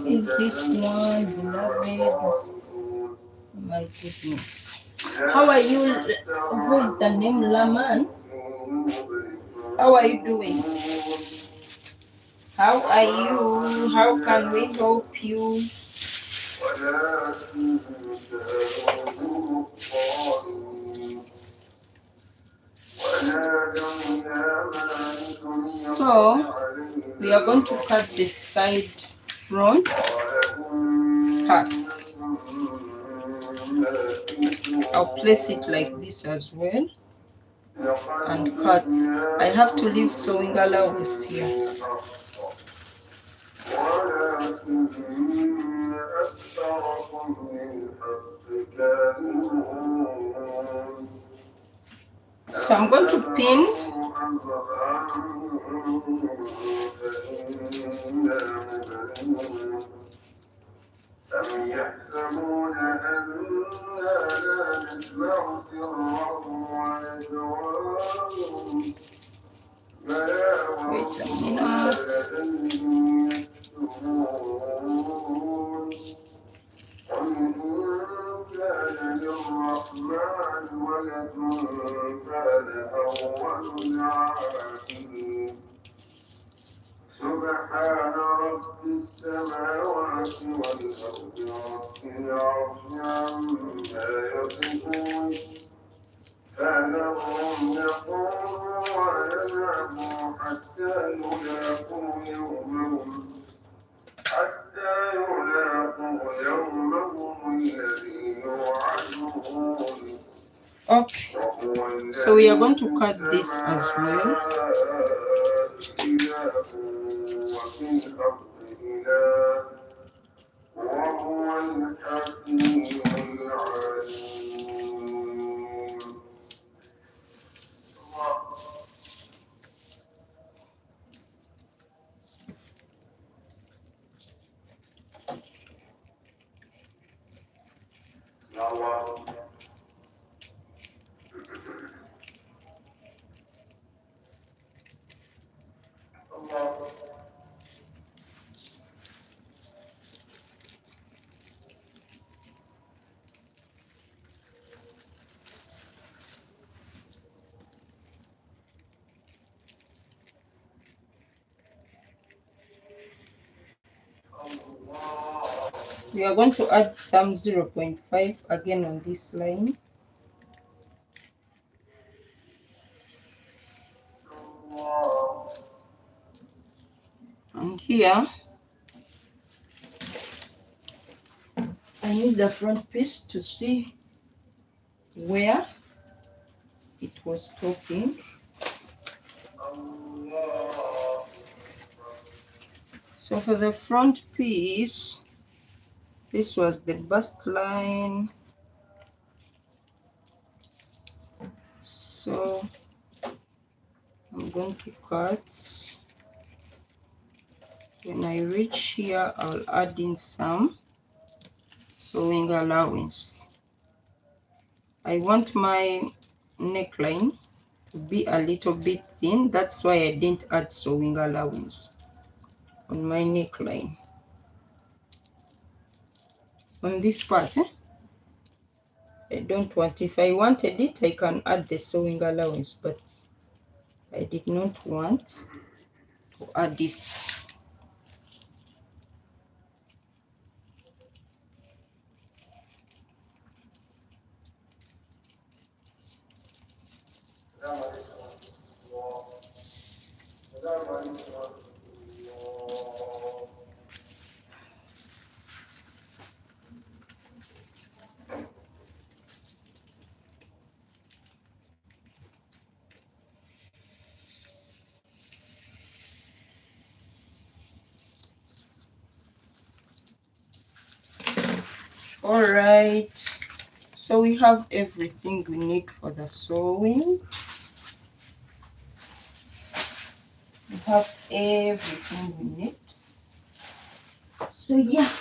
Is this one, beloved? Oh my goodness. How are you? Who is the name? Laman? How are you doing? How are you? How can we help you? So we are going to cut this side front parts. I'll place it like this as well and cut. I have to leave sewing allowance here. So I'm going to pin. Wait a minute. سبحان رب السماوات والأرض رب العرش عما يصفون فذرهم يقولوا ويلعبوا حتى يلاقوا يومهم الذي يوعدون. Okay, so we are going to cut this as well. We are going to add some 0.5 again on this line. And here, I need the front piece to see where it was stopping. So for the front piece, this was the bust line. So I'm going to cut. When I reach here, I'll add in some sewing allowance. I want my neckline to be a little bit thin. That's why I didn't add sewing allowance on my neckline. On this part, I don't want. If I wanted it, I can add the sewing allowance, but I did not want to add it. All right, so we have everything we need for the sewing. We have everything we need. So yeah.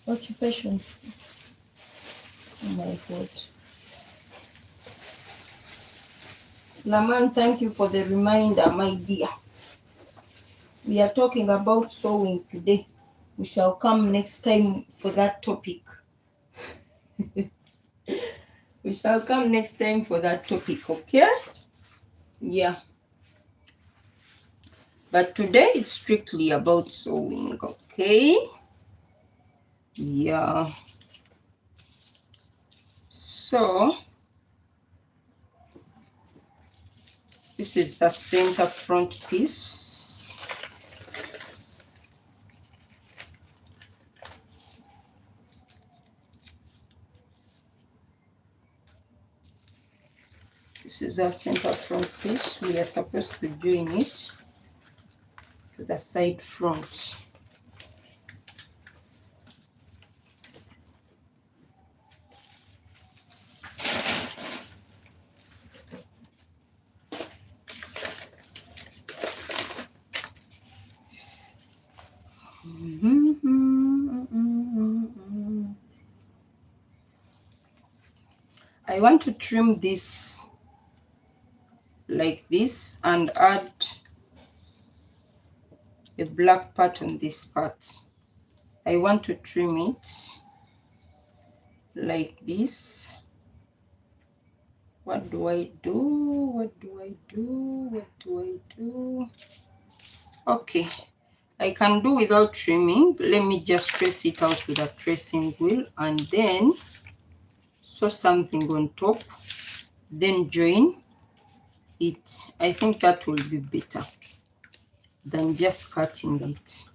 Occupations. Oh my God. Laman, thank you for the reminder, my dear. We are talking about sewing today. We shall come next time for that topic. We shall come next time for that topic, okay? Yeah. But today it's strictly about sewing, okay? Yeah. So this is the center front piece. This is our center front piece. We are supposed to join it to the side front. I want to trim this like this and add a black part on this part. I want to trim it like this. What do I do? What do I do? What do I do? Okay, I can do without trimming. Let me just trace it out with a tracing wheel and then sew something on top, then join it. I think that will be better than just cutting it.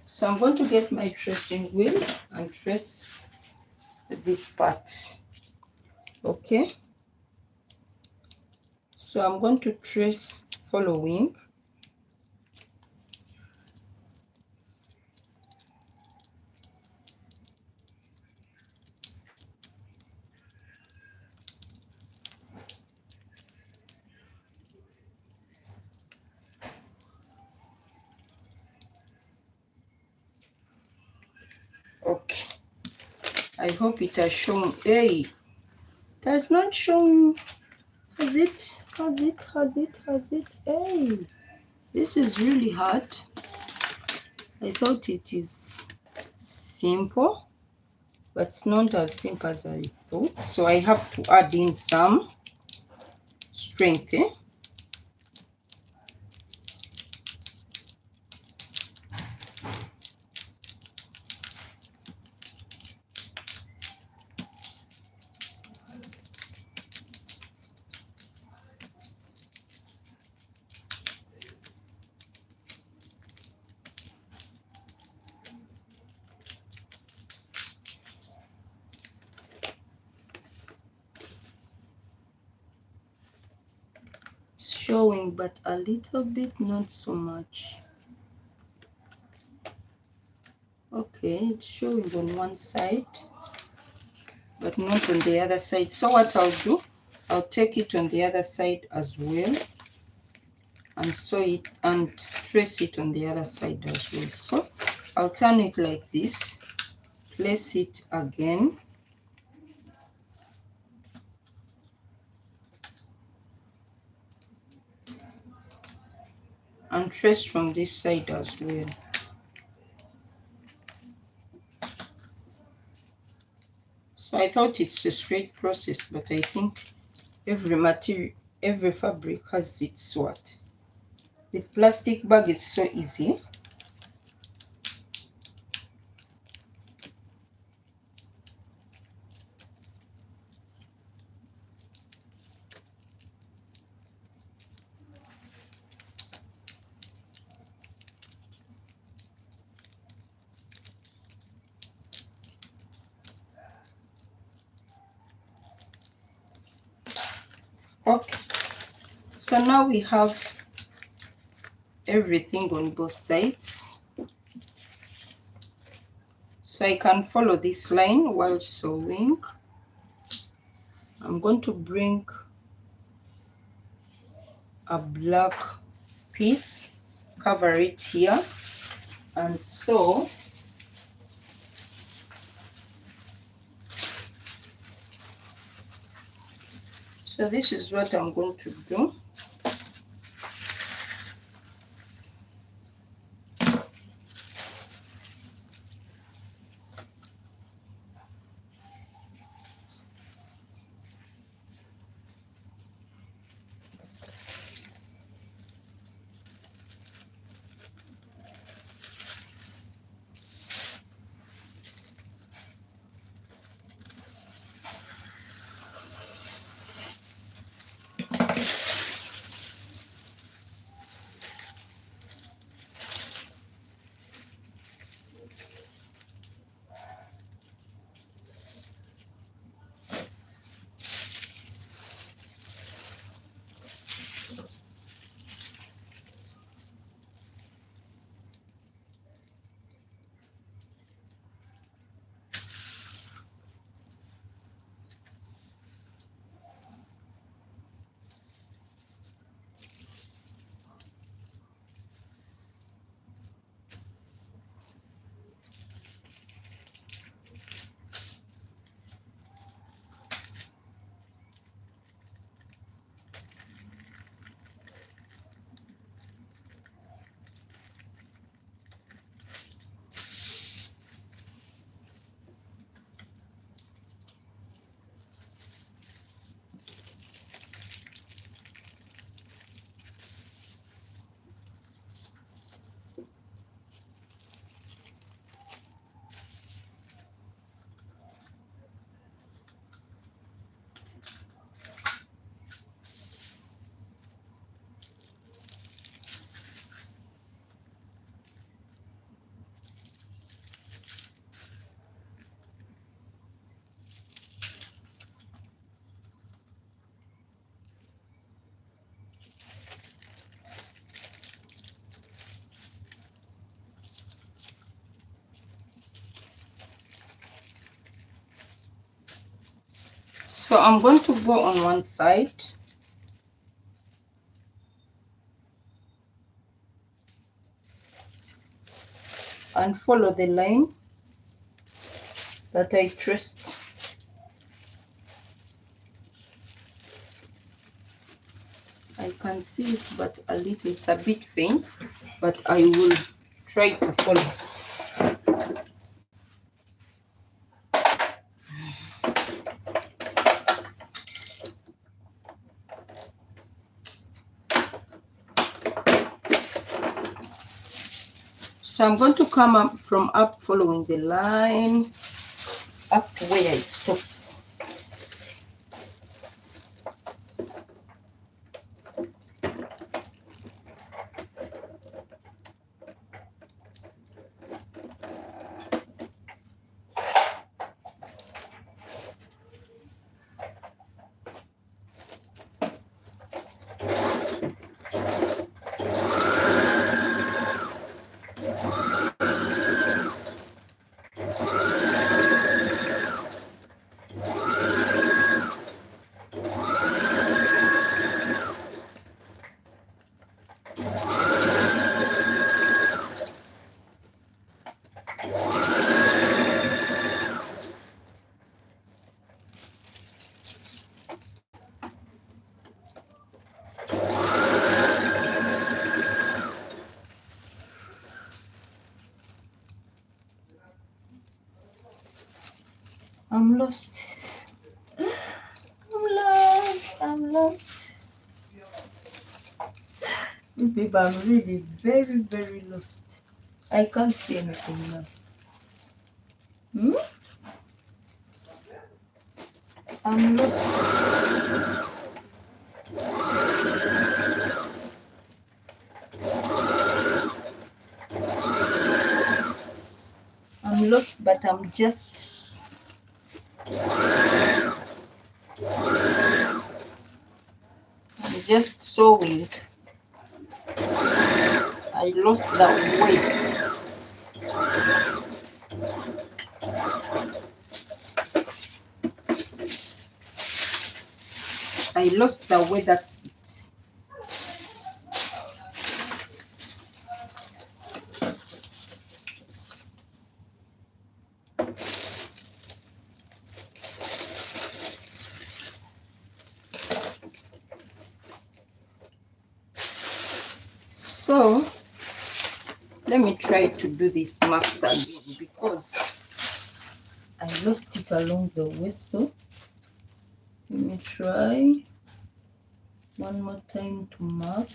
So I'm going to get my tracing wheel and trace this part. Okay. So I'm going to trace following. Okay. I hope it has shown. Hey, it has not shown. Has it? Has it? Has it? Has it? Hey, this is really hard. I thought it is simple, but it's not as simple as I thought. So I have to add in some strength. showing, but a little bit, not so much. Okay, it's showing on one side, but not on the other side. So what I'll do, I'll take it on the other side as well and sew it and trace it on the other side as well. So I'll turn it like this, place it again, and trace from this side as well. So I thought it's a straight process, but I think every material, every fabric has its what. With plastic bag, it's so easy. Okay, so now we have everything on both sides. So I can follow this line while sewing. I'm going to bring a black piece, cover it here, and sew. So this is what I'm going to do. So I'm going to go on one side and follow the line that I traced. I can see it, but a little, it's a bit faint, but I will try to follow. So I'm going to come up from up following the line up to where it stops. lost. I'm lost. I'm lost. People, I'm really very, very lost. I can't see anything now. I'm lost. I'm lost, but I'm just sewing. I lost the way. I lost the way, that's it. So let me try to do this marks again because I lost it along the way. So let me try one more time to mark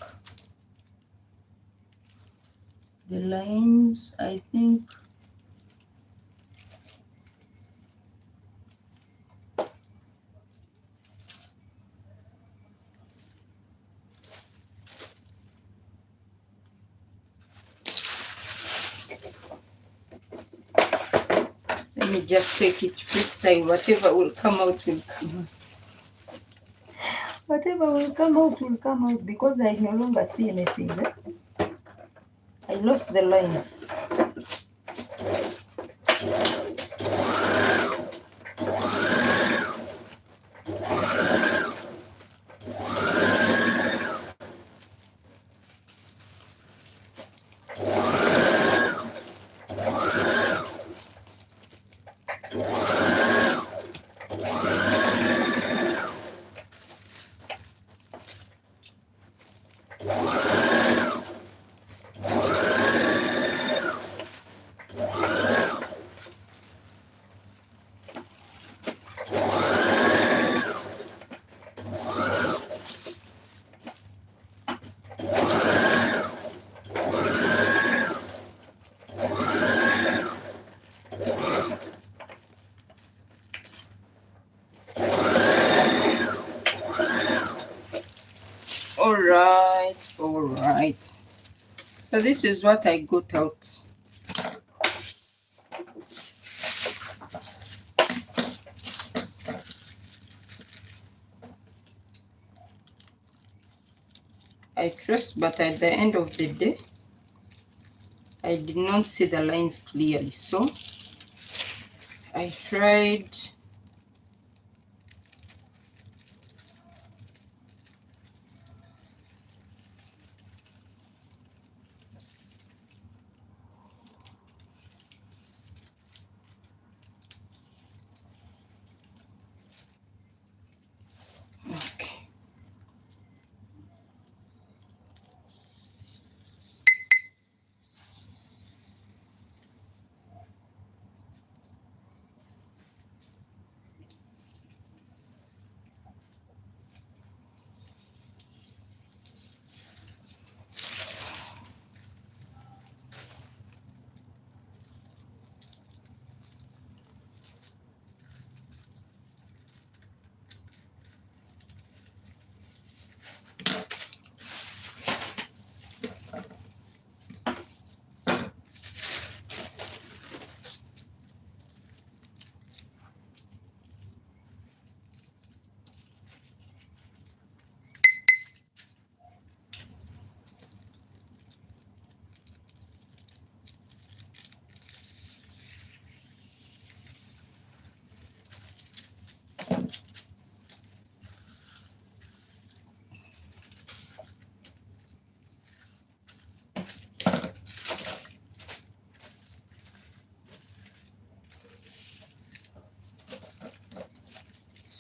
the lines. I think let me just take it freestyle. Whatever will come out will come out. Whatever will come out because I no longer see anything. I lost the lines. All right. So this is what I got out. I traced, but at the end of the day, I did not see the lines clearly. So I tried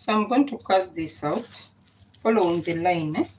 So I'm going to cut this out, following the line.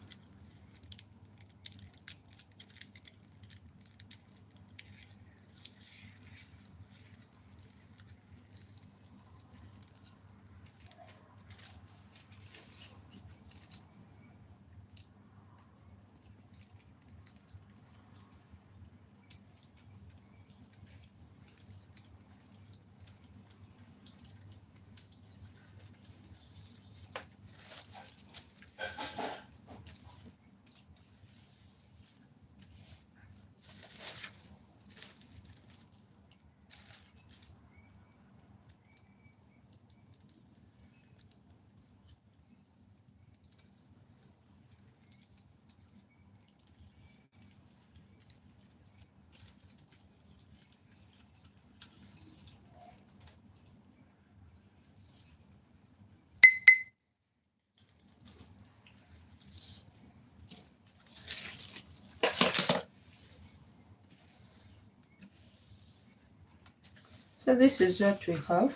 So this is what we have.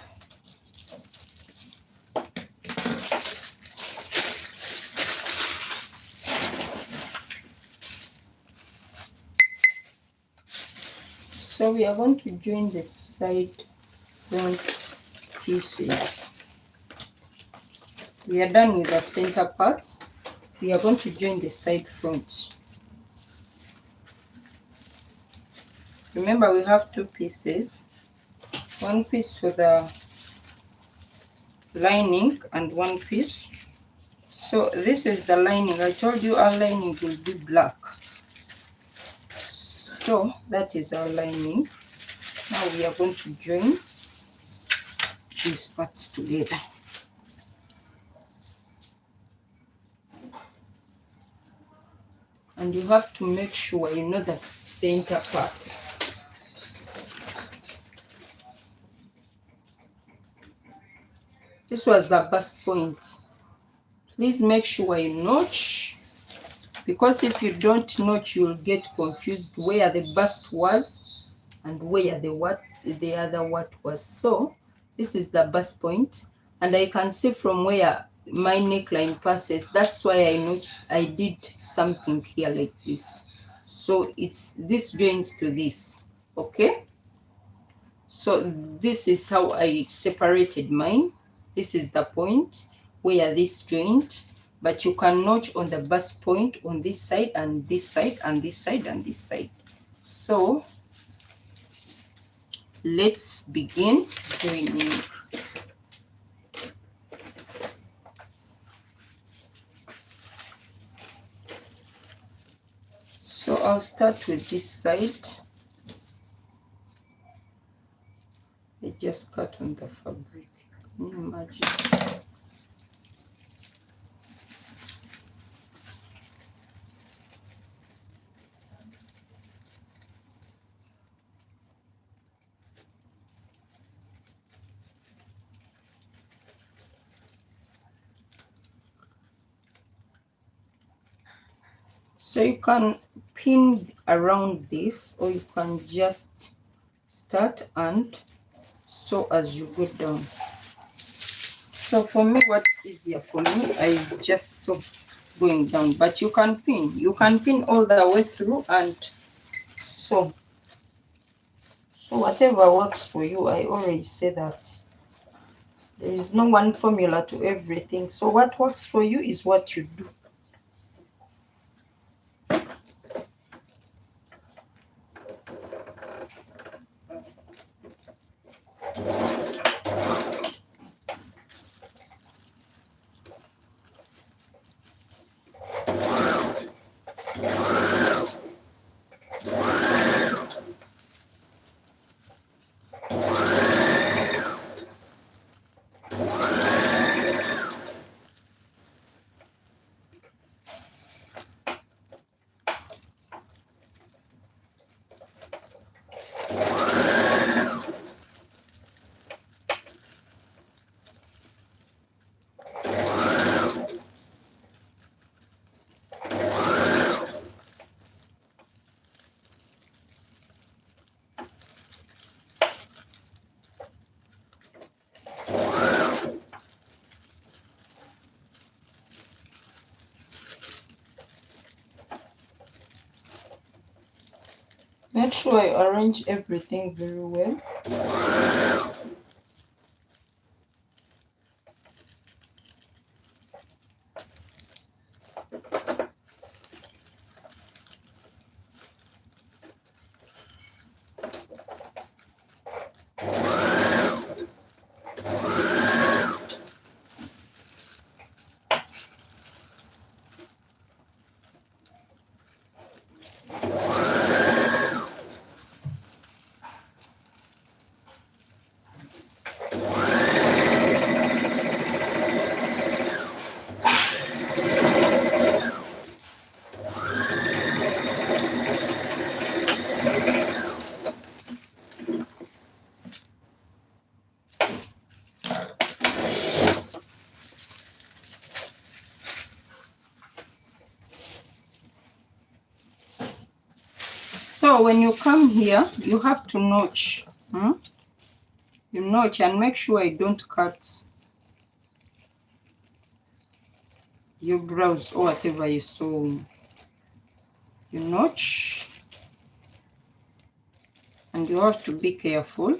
So we are going to join the side front pieces. We are done with the center part. We are going to join the side front. Remember, we have two pieces, one piece for the lining and one piece. So this is the lining. I told you our lining will be black. So that is our lining. Now we are going to join these parts together. And you have to make sure you know the center parts. This was the bust point. Please make sure you notch, because if you don't notch, you'll get confused where the bust was and where the other what was. So this is the bust point, and I can see from where my neckline passes. That's why I did something here like this. So it's this joins to this. Okay, so this is how I separated mine. This is the point where this joint, but you can notch on the bust point on this side and this side and this side and this side. So let's begin joining. So I'll start with this side. I just cut on the fabric. Can you imagine? So you can pin around this, or you can just start and sew as you go down. So for me, what's easier for me, I just sew going down, but you can pin all the way through and sew. So whatever works for you. I always say that there is no one formula to everything. So what works for you is what you do. Make sure I arrange everything very well. So when you come here, you have to notch. you notch and make sure I don't cut your blouse or whatever you're sewing. You notch, and you have to be careful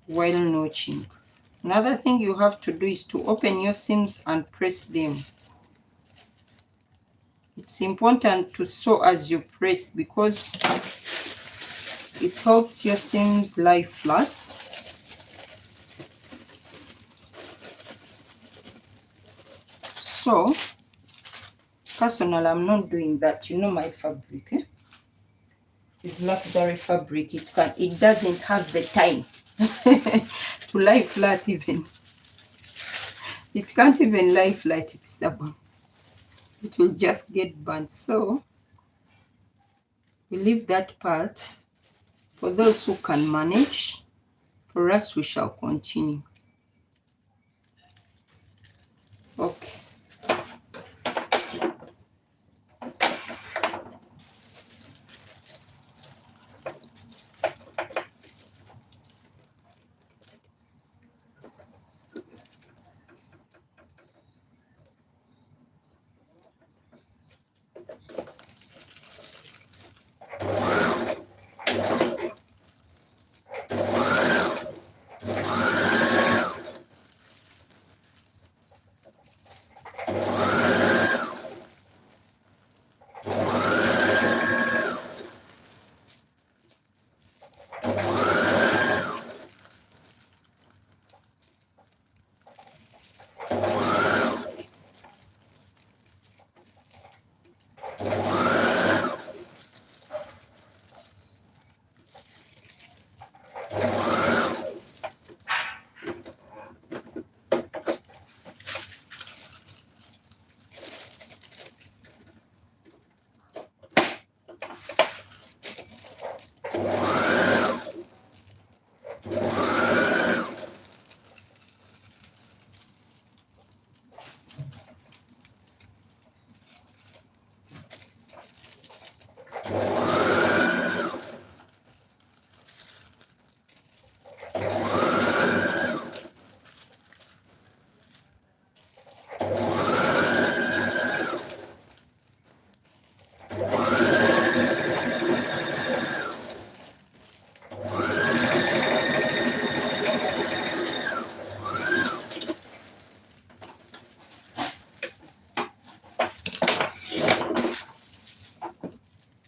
while notching. Another thing you have to do is to open your seams and press them. It's important to sew as you press because it helps your seams lie flat. So personally, I'm not doing that. You know my fabric, eh? It's luxury fabric. It doesn't have the time to lie flat even. It can't even lie flat, it's stubborn. It will just get burnt. So we leave that part for those who can manage. For us, we shall continue. Okay.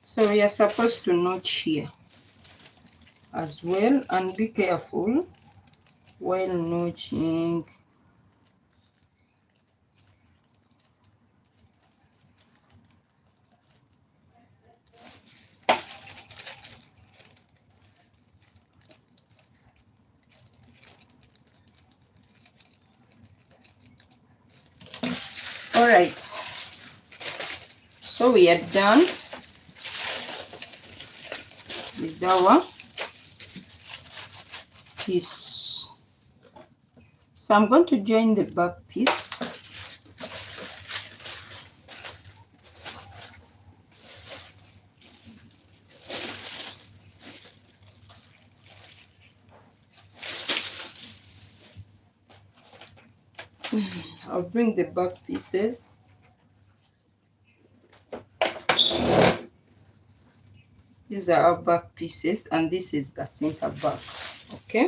So we are supposed to notch here as well, and be careful while notching. All right, so we are done with our piece. So I'm going to join the back piece. I'll bring the back pieces. These are our back pieces, and this is the center back. Okay,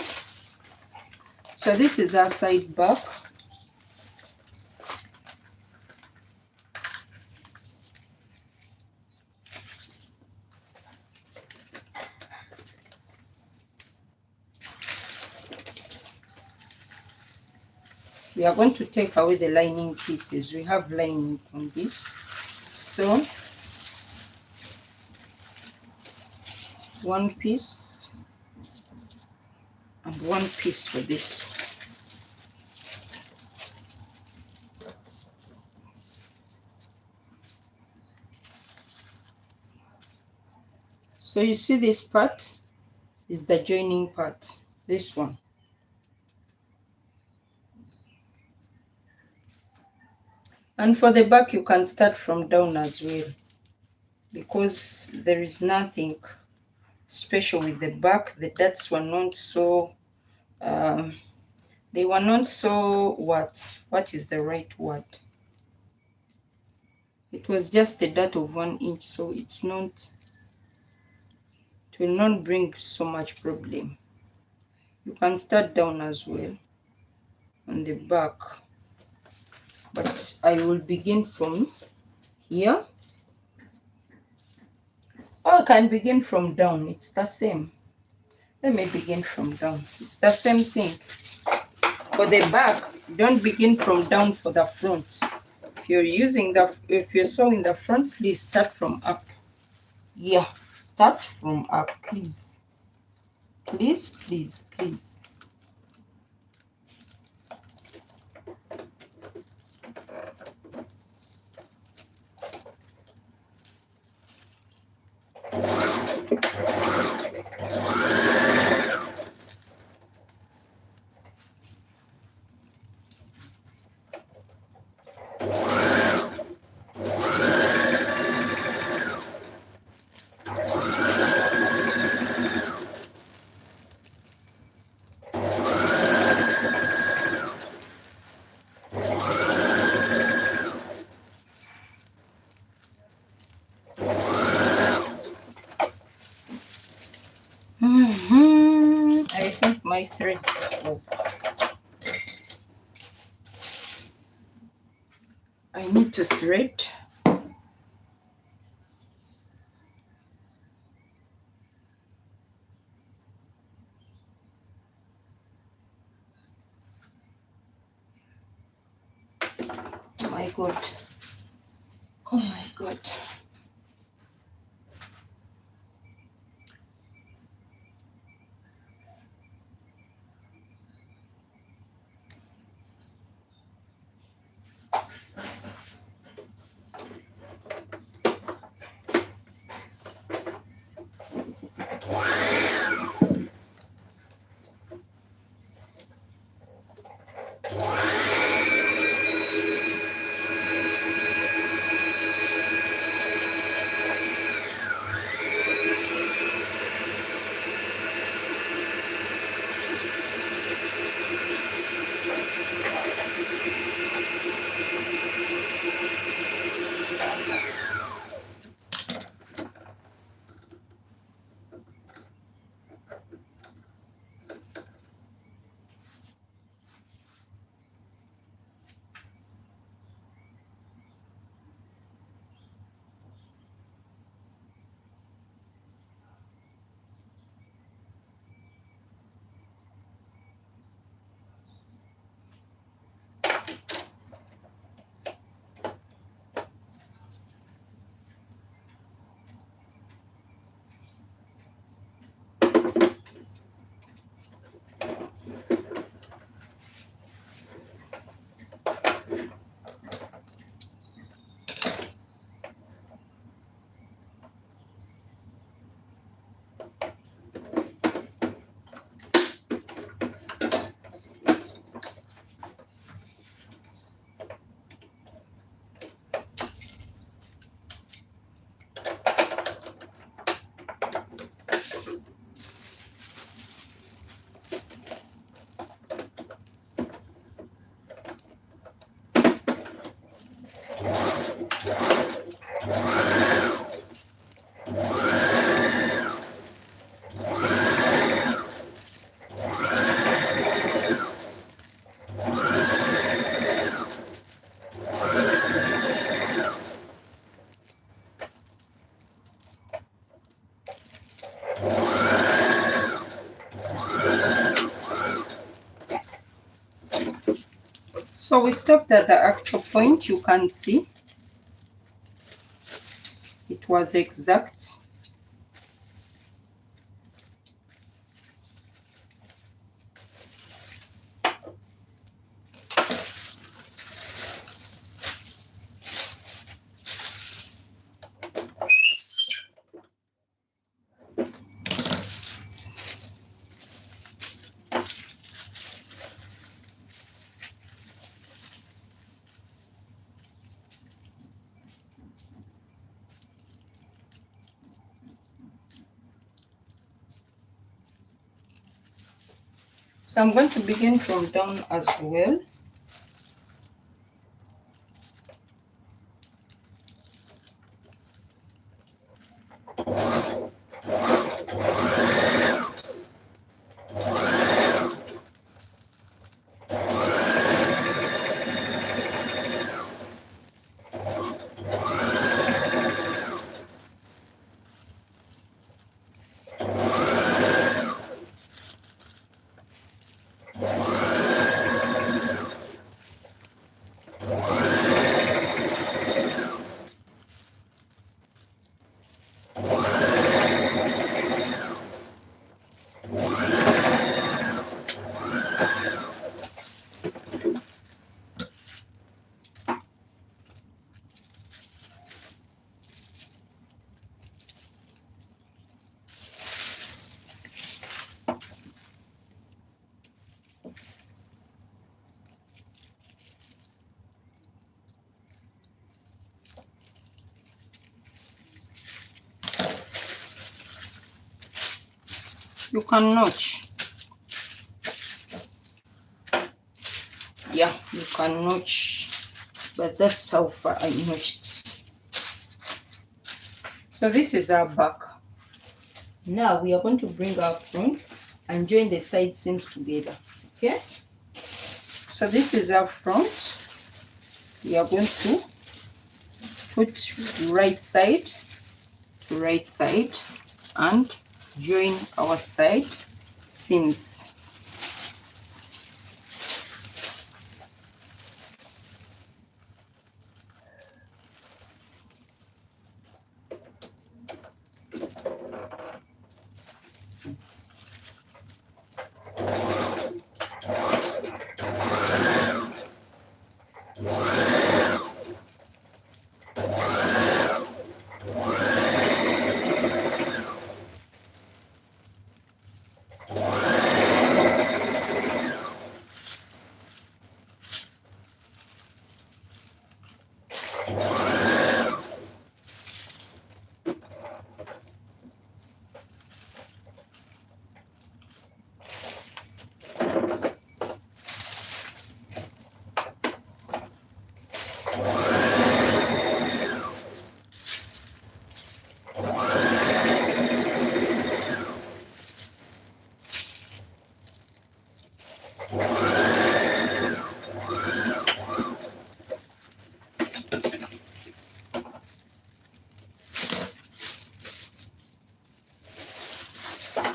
so this is our side back. We are going to take away the lining pieces. We have lining on this, so one piece and one piece for this. So you see this part is the joining part, this one. And for the back, you can start from down as well, because there is nothing special with the back. The darts were not so they were not so what is the right word? It was just a dot of 1 inch, so it will not bring so much problem. You can start down as well on the back, but I will begin from here. Or I can begin from down, it's the same. Let me begin from down, it's the same thing. For the back, don't begin from down for the front. If you're sewing the front, please start from up. Yeah, start from up, please. Please, please, please. I think my threads are over. I need to thread. Oh my god. Oh my god. So we stopped at the actual point. You can see it was exact. So I'm going to begin from down as well. You can notch. Yeah, you can notch, but that's how far I notched. So this is our back. Now we are going to bring our front and join the side seams together. Okay, so this is our front. We are going to put right side to right side and join our side seams.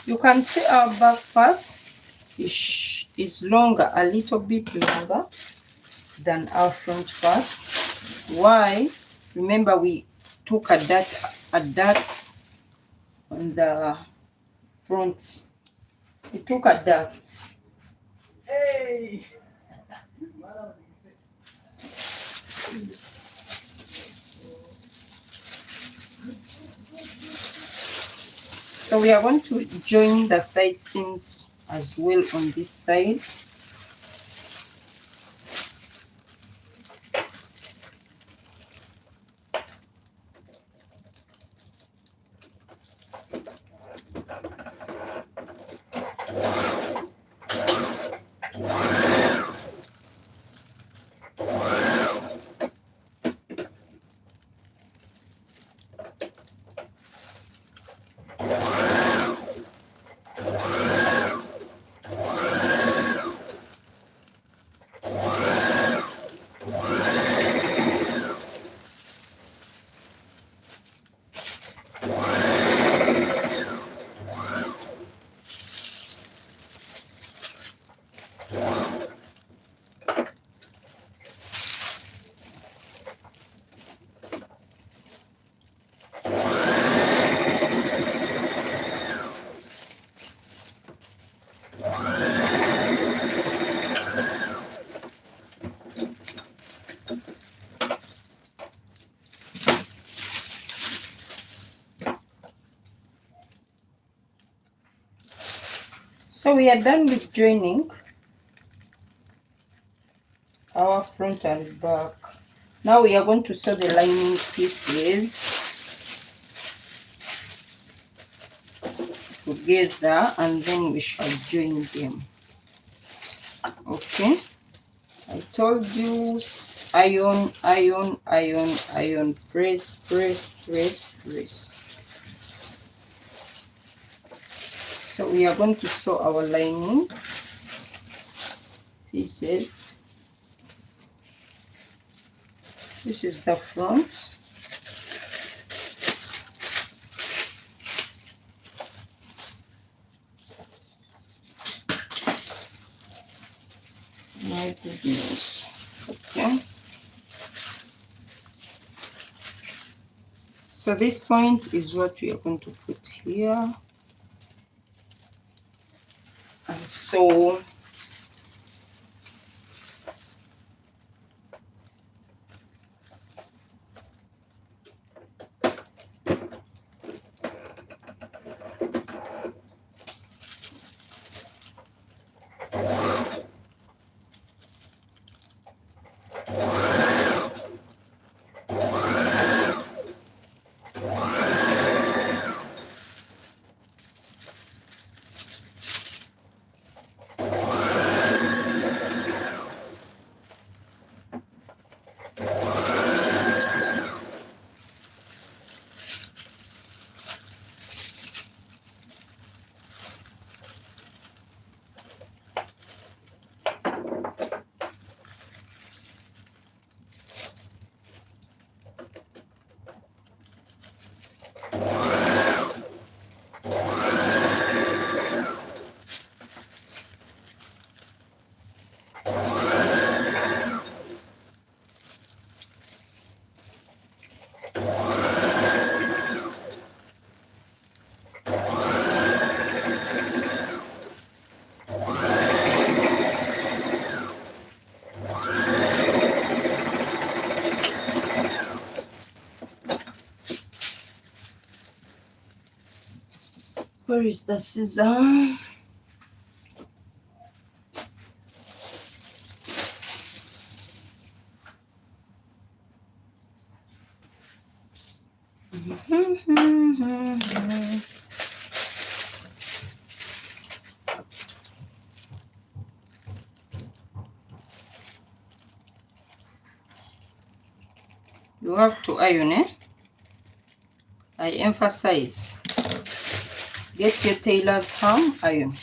You can see our back part is longer, a little bit longer than our front part. Why? Remember we took a dart on the front. We took a dart. Hey! So we are going to join the side seams as well on this side. So we are done with joining our front and back. Now we are going to sew the lining pieces together and then we shall join them. Okay, I told you, iron, iron, iron, iron, press, press, press, press. So we are going to sew our lining pieces. This is the front. My goodness. Okay. So this point is what we are going to put here. And so where is the scissor? You have to iron, eh? I emphasize. Get your tailor's ham, iron.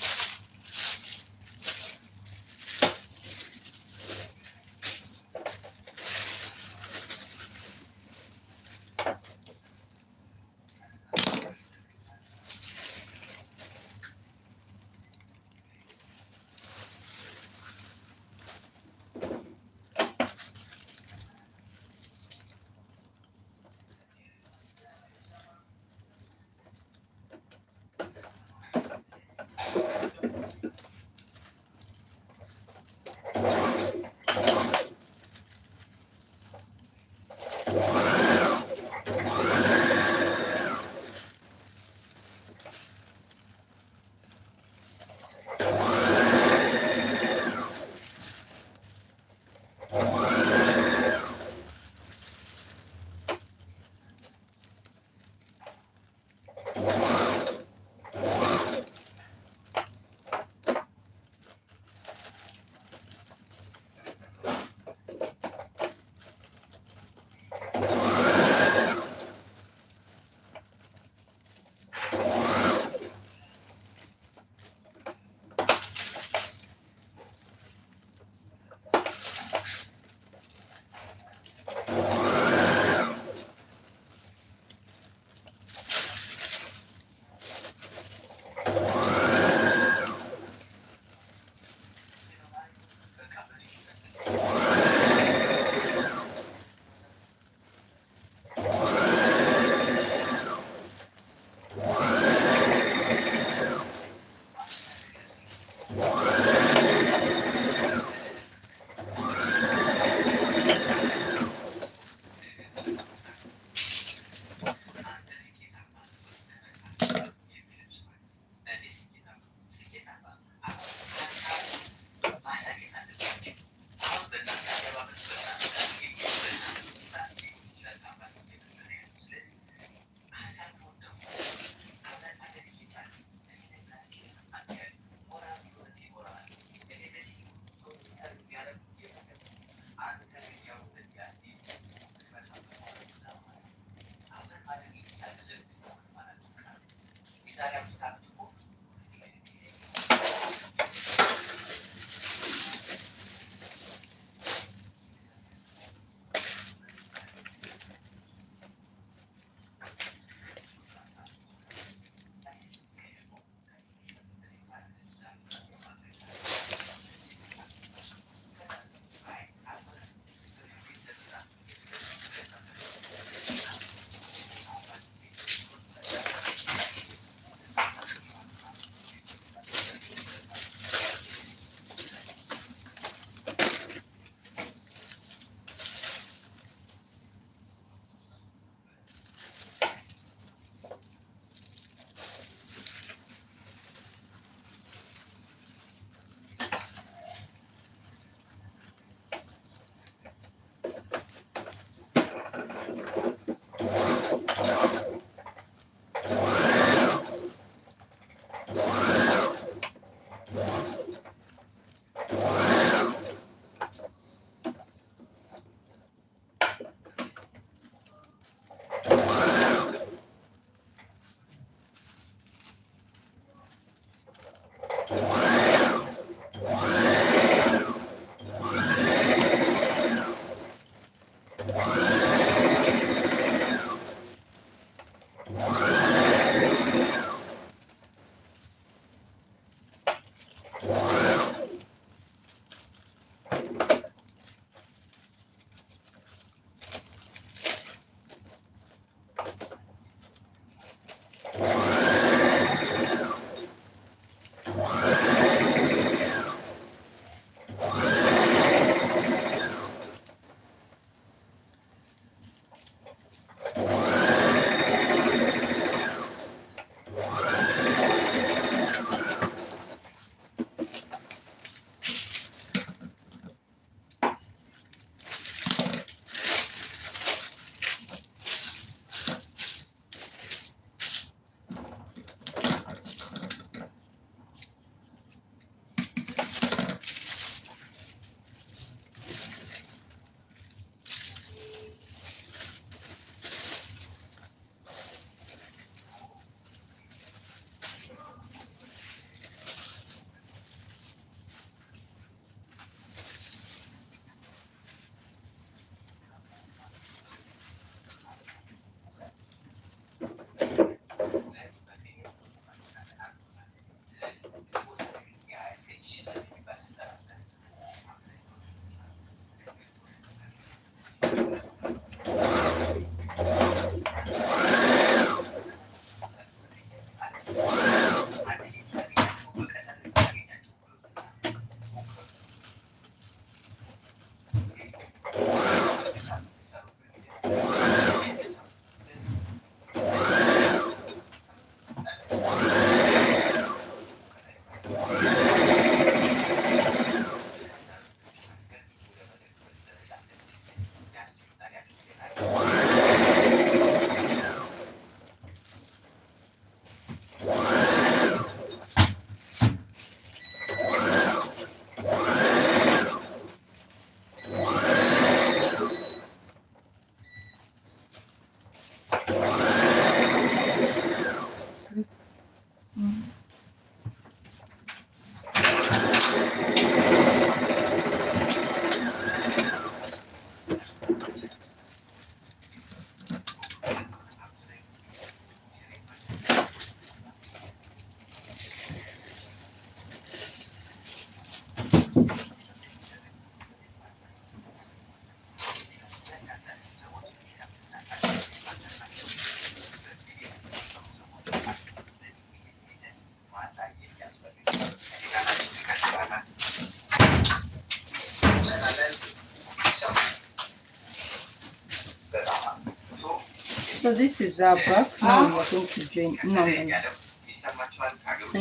So this is our back. Now we are going to join. No,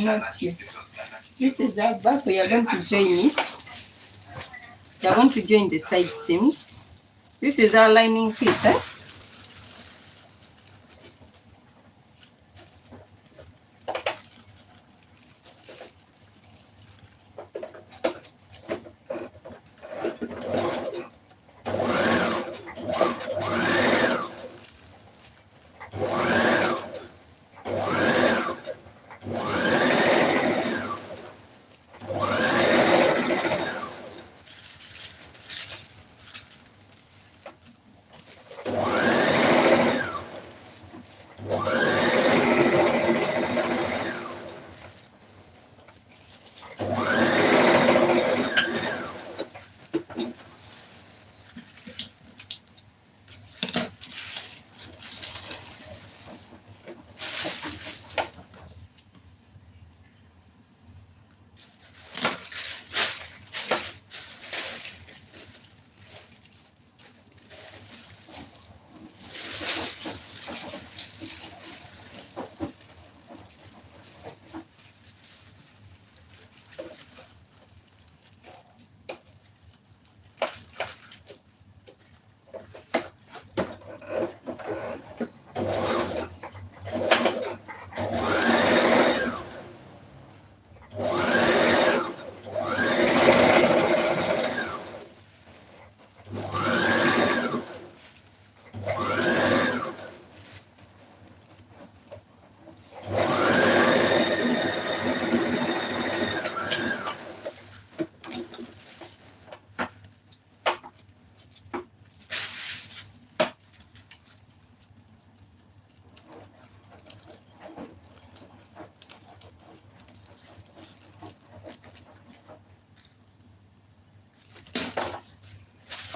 not here. This is our back. We are going to join it. We are going to join the side seams. This is our lining piece, eh?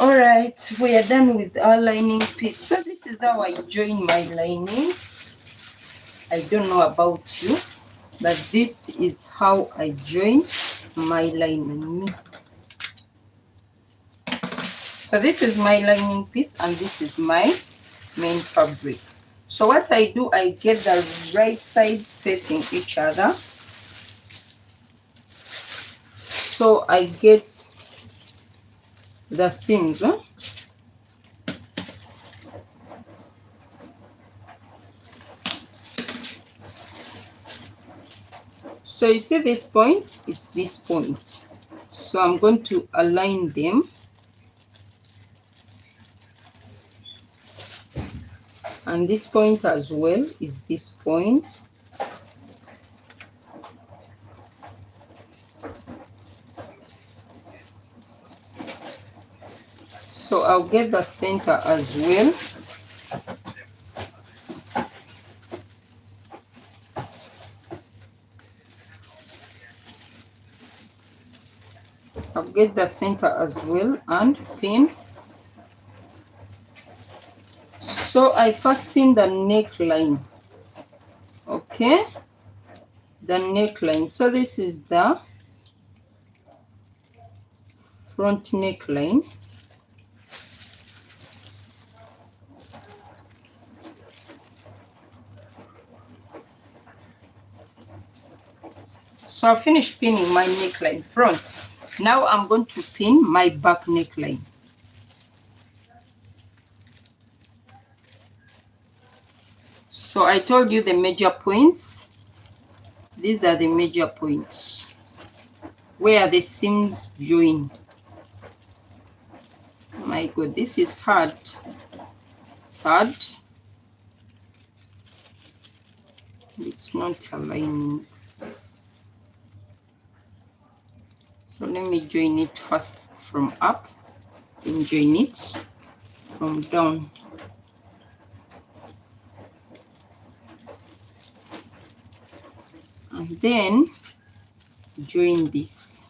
All right, we are done with our lining piece. So this is how I join my lining. I don't know about you, but this is how I join my lining. So this is my lining piece and this is my main fabric. So what I do, I get the right sides facing each other. So I get the seams. So you see this point is this point. So I'm going to align them. And this point as well is this point. So I'll get the center as well. I'll get the center as well and pin. So I first pin the neckline. Okay, the neckline. So this is the front neckline. So I finished pinning my neckline front. Now I'm going to pin my back neckline. So I told you the major points. These are the major points where the seams join. My God, this is hard. It's hard. It's not aligning. So let me join it first from up, then join it from down. And then join this.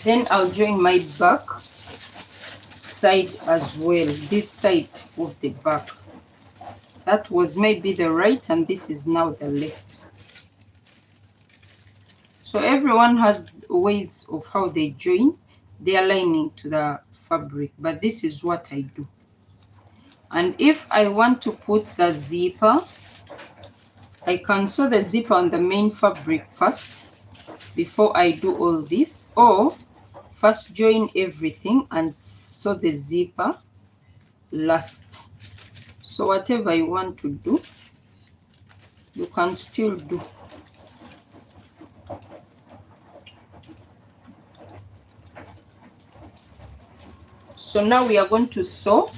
Then I'll join my back side as well, this side of the back. That was maybe the right and this is now the left. So everyone has ways of how they join their lining to the fabric, but this is what I do. And if I want to put the zipper, I can sew the zipper on the main fabric first before I do all this, or first join everything and sew the zipper last. So whatever you want to do, you can still do. So now we are going to sew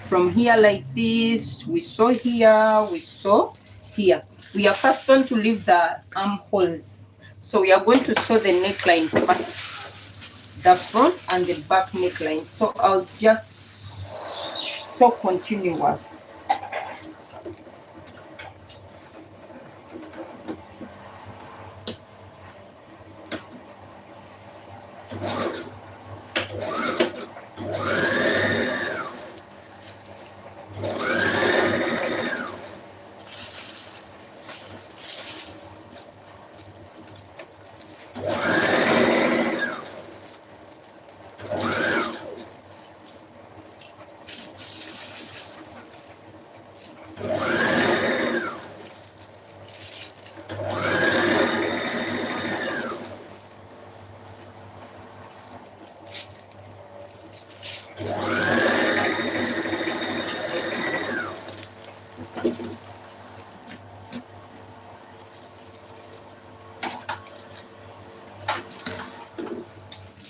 from here like this. We sew here, we sew here. We are first going to leave the armholes. So we are going to sew the neckline first, the front and the back neckline. So I'll just sew continuous.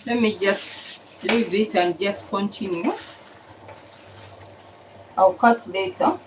Let me just leave it and just continue. I'll cut later.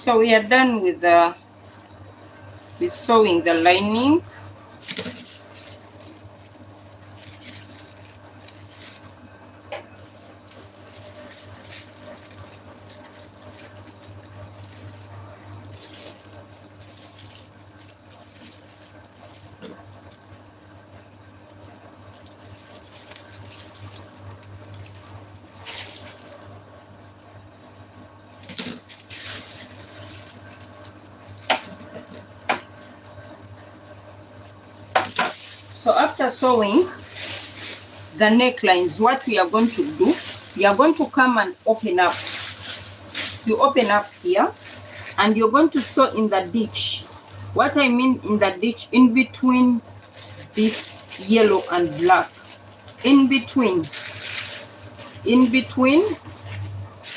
So we are done with sewing the lining. So after sewing the necklines, what we are going to do, we are going to come and open up. You open up here and you're going to sew in the ditch. What I mean in the ditch, in between this yellow and black, in between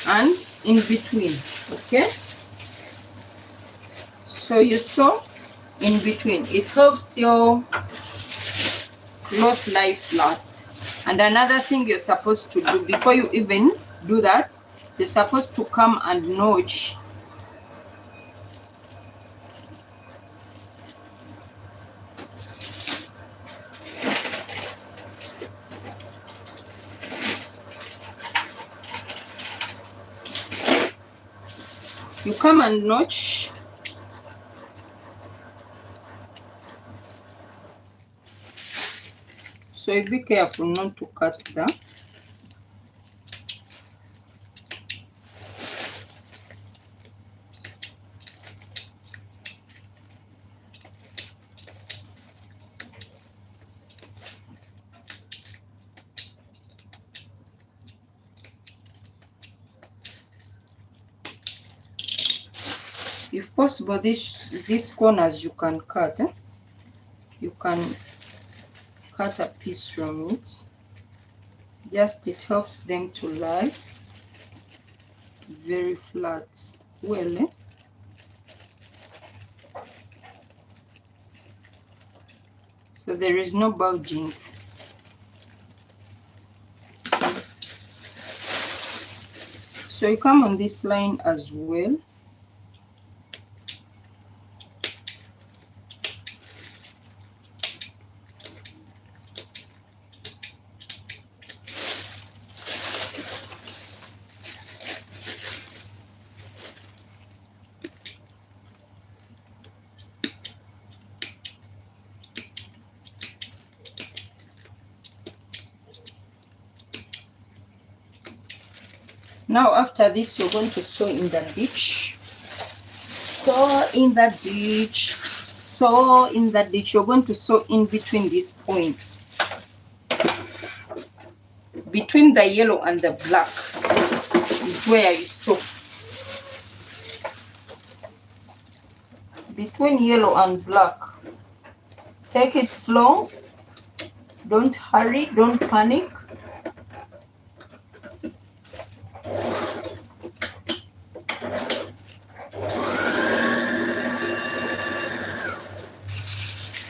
and in between. Okay, so you sew in between. It helps your cloth lie flat. And another thing you're supposed to do before you even do that, you're supposed to come and notch you come and notch so you be careful not to cut that. If possible, these corners you can cut. You can cut a piece from it. Just it helps them to lie very flat. Well, so there is no bulging. So you come on this line as well. Now after this, you're going to sew in the ditch. Sew in the ditch. Sew in the ditch. You're going to sew in between these points. Between the yellow and the black is where you sew. Between yellow and black. Take it slow. Don't hurry. Don't panic.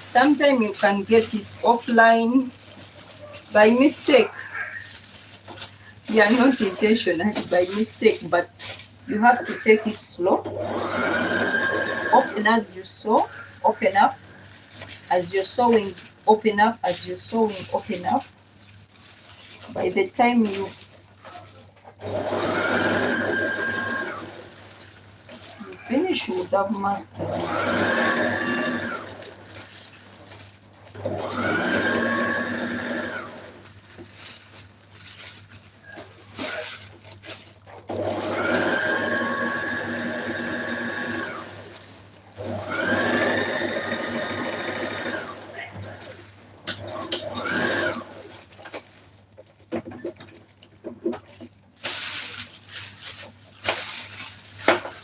Sometimes you can get it offline by mistake. Yeah, not intentionally, by mistake, but You have to take it slow. Open as you sew, open up as you're sewing, open up as you're sewing, open up. By the time you finish, you would have mastered it.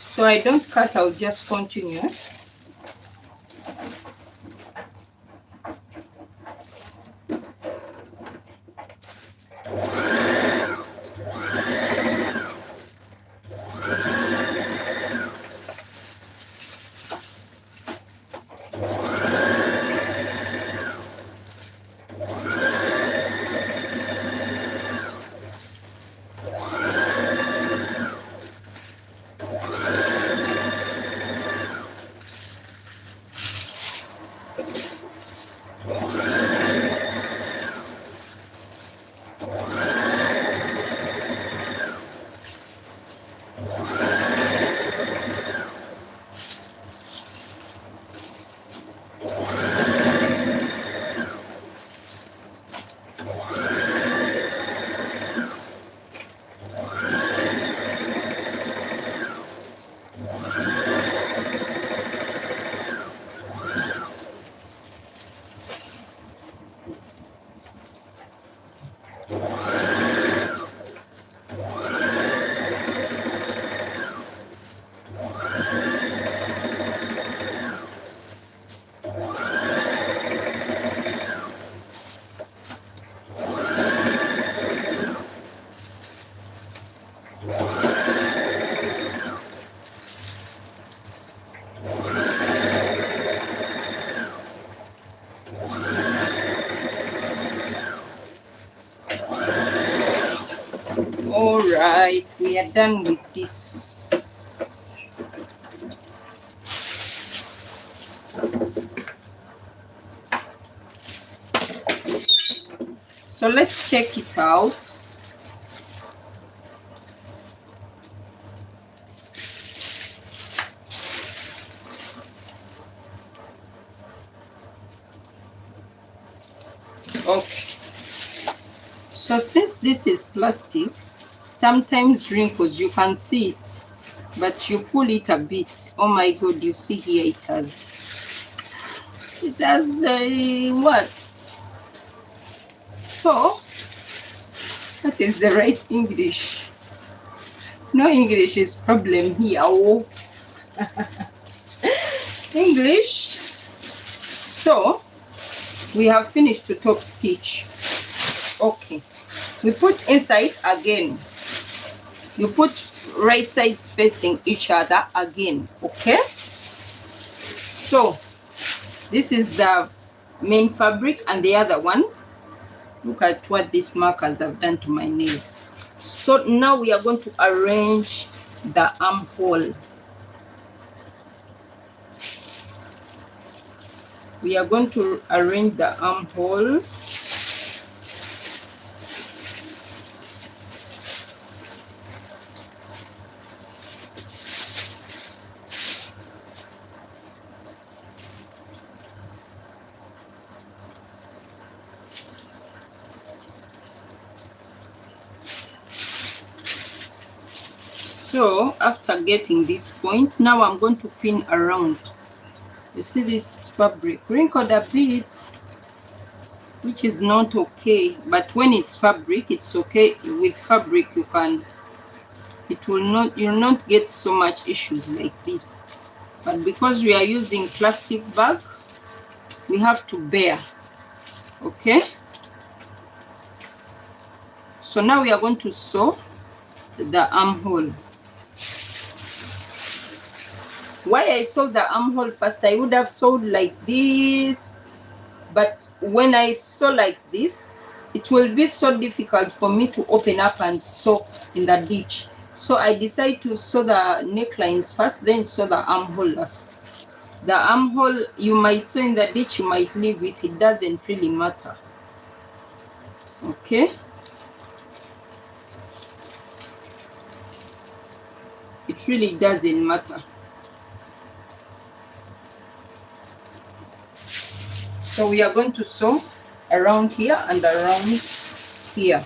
So I don't cut, I'll just continue. All right, we are done with this. So let's take it out. Okay. So since this is plastic, sometimes wrinkles, you can see it, but you pull it a bit. Oh my God, you see here it has what? So that is the right English. No English is problem here. Oh. English. So we have finished the top stitch. Okay, we put inside again. You put right sides facing each other again. Okay, so this is the main fabric, and the other one, look at what these markers have done to my nails. So now we are going to arrange the armhole. We are going to arrange the armhole. So after getting this point, now I'm going to pin around. You see this fabric wrinkled a bit, which is not okay, but when it's fabric, it's okay. With fabric, you'll not get so much issues like this. But because we are using plastic bag, we have to bear. Okay, so now we are going to sew the armhole. Why I sewed the armhole first, I would have sewed like this, but when I sew like this, it will be so difficult for me to open up and sew in the ditch. So I decide to sew the necklines first, then sew the armhole last. The armhole, you might sew in the ditch, you might leave it. It doesn't really matter. Okay. It really doesn't matter. So we are going to sew around here and around here.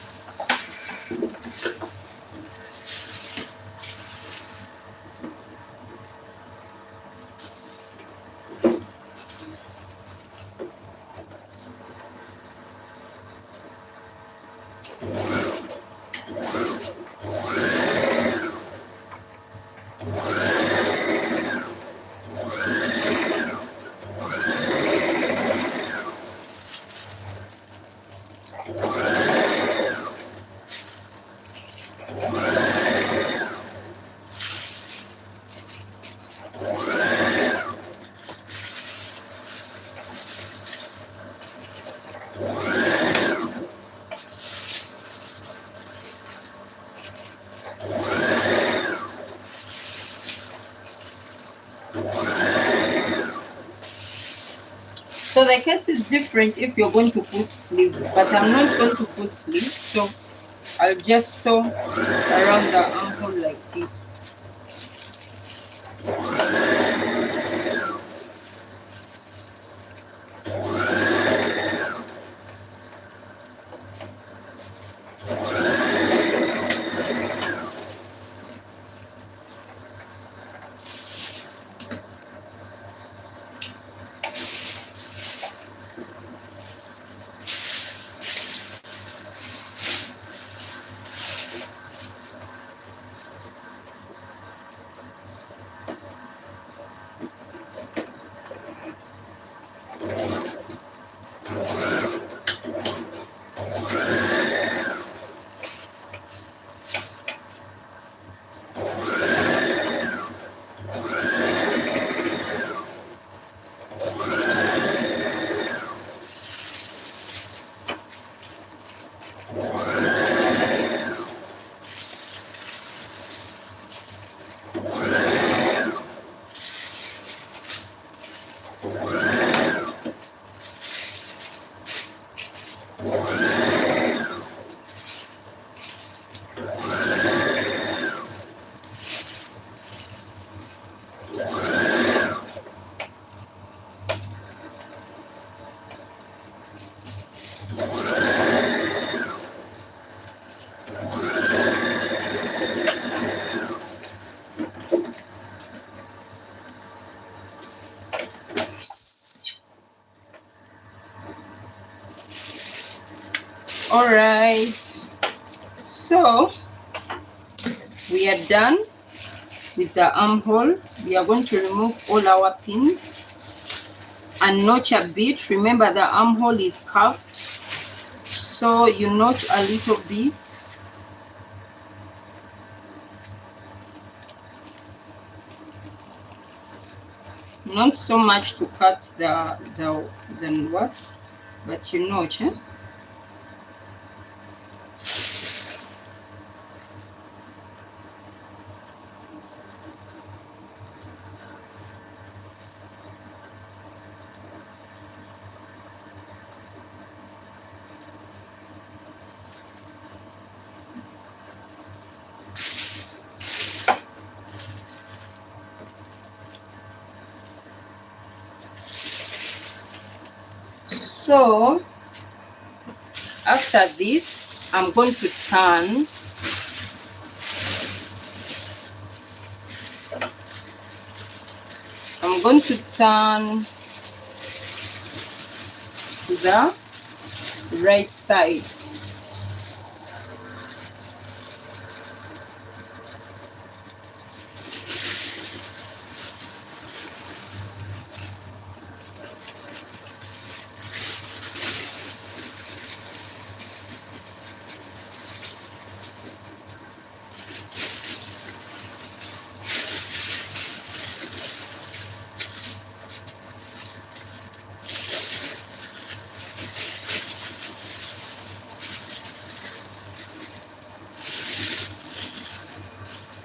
So the case is different if you're going to put sleeves, but I'm not going to put sleeves, so I'll just sew around the armhole like this. All right, so we are done with the armhole. We are going to remove all our pins and notch a bit. Remember, the armhole is curved, so you notch a little bit. Not so much to cut the what, but you notch, eh? So after this, I'm going to turn to the right side.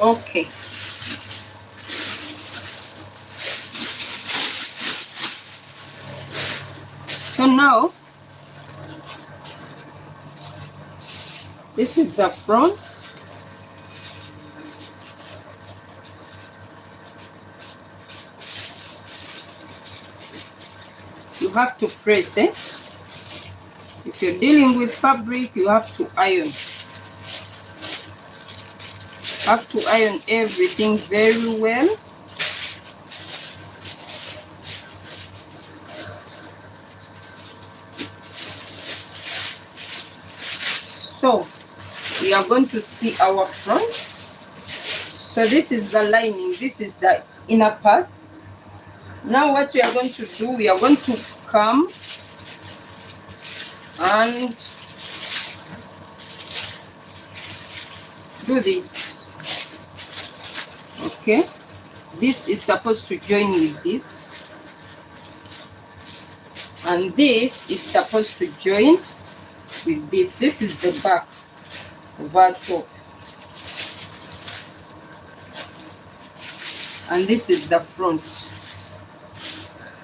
Okay. So now, this is the front. You have to press it. If you're dealing with fabric, you have to iron. Have to iron everything very well. So we are going to see our front. So this is the lining, this is the inner part. Now what we are going to do, we are going to come and do this. Okay, this is supposed to join with this, and this is supposed to join with this. This is the back of our top, and this is the front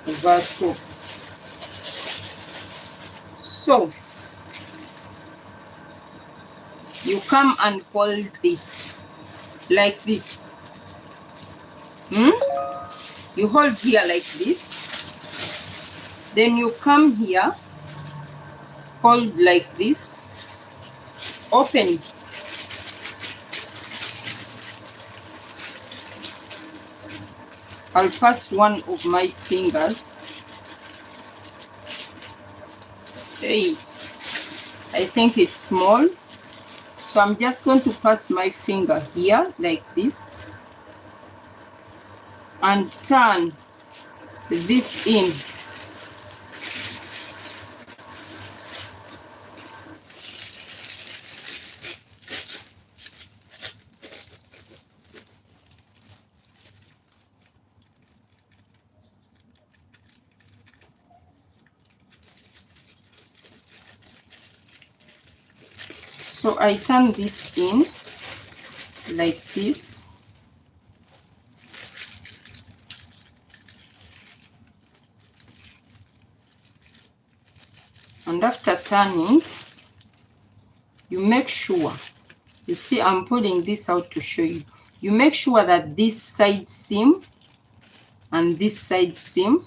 of our top. So you come and hold this like this. You hold here like this, then you come here, hold like this, open. I'll pass one of my fingers. Hey, I think it's small, so I'm just going to pass my finger here like this and turn this in. So I turn this in like this. And after turning, you make sure, you see I'm pulling this out to show you. You make sure that this side seam and this side seam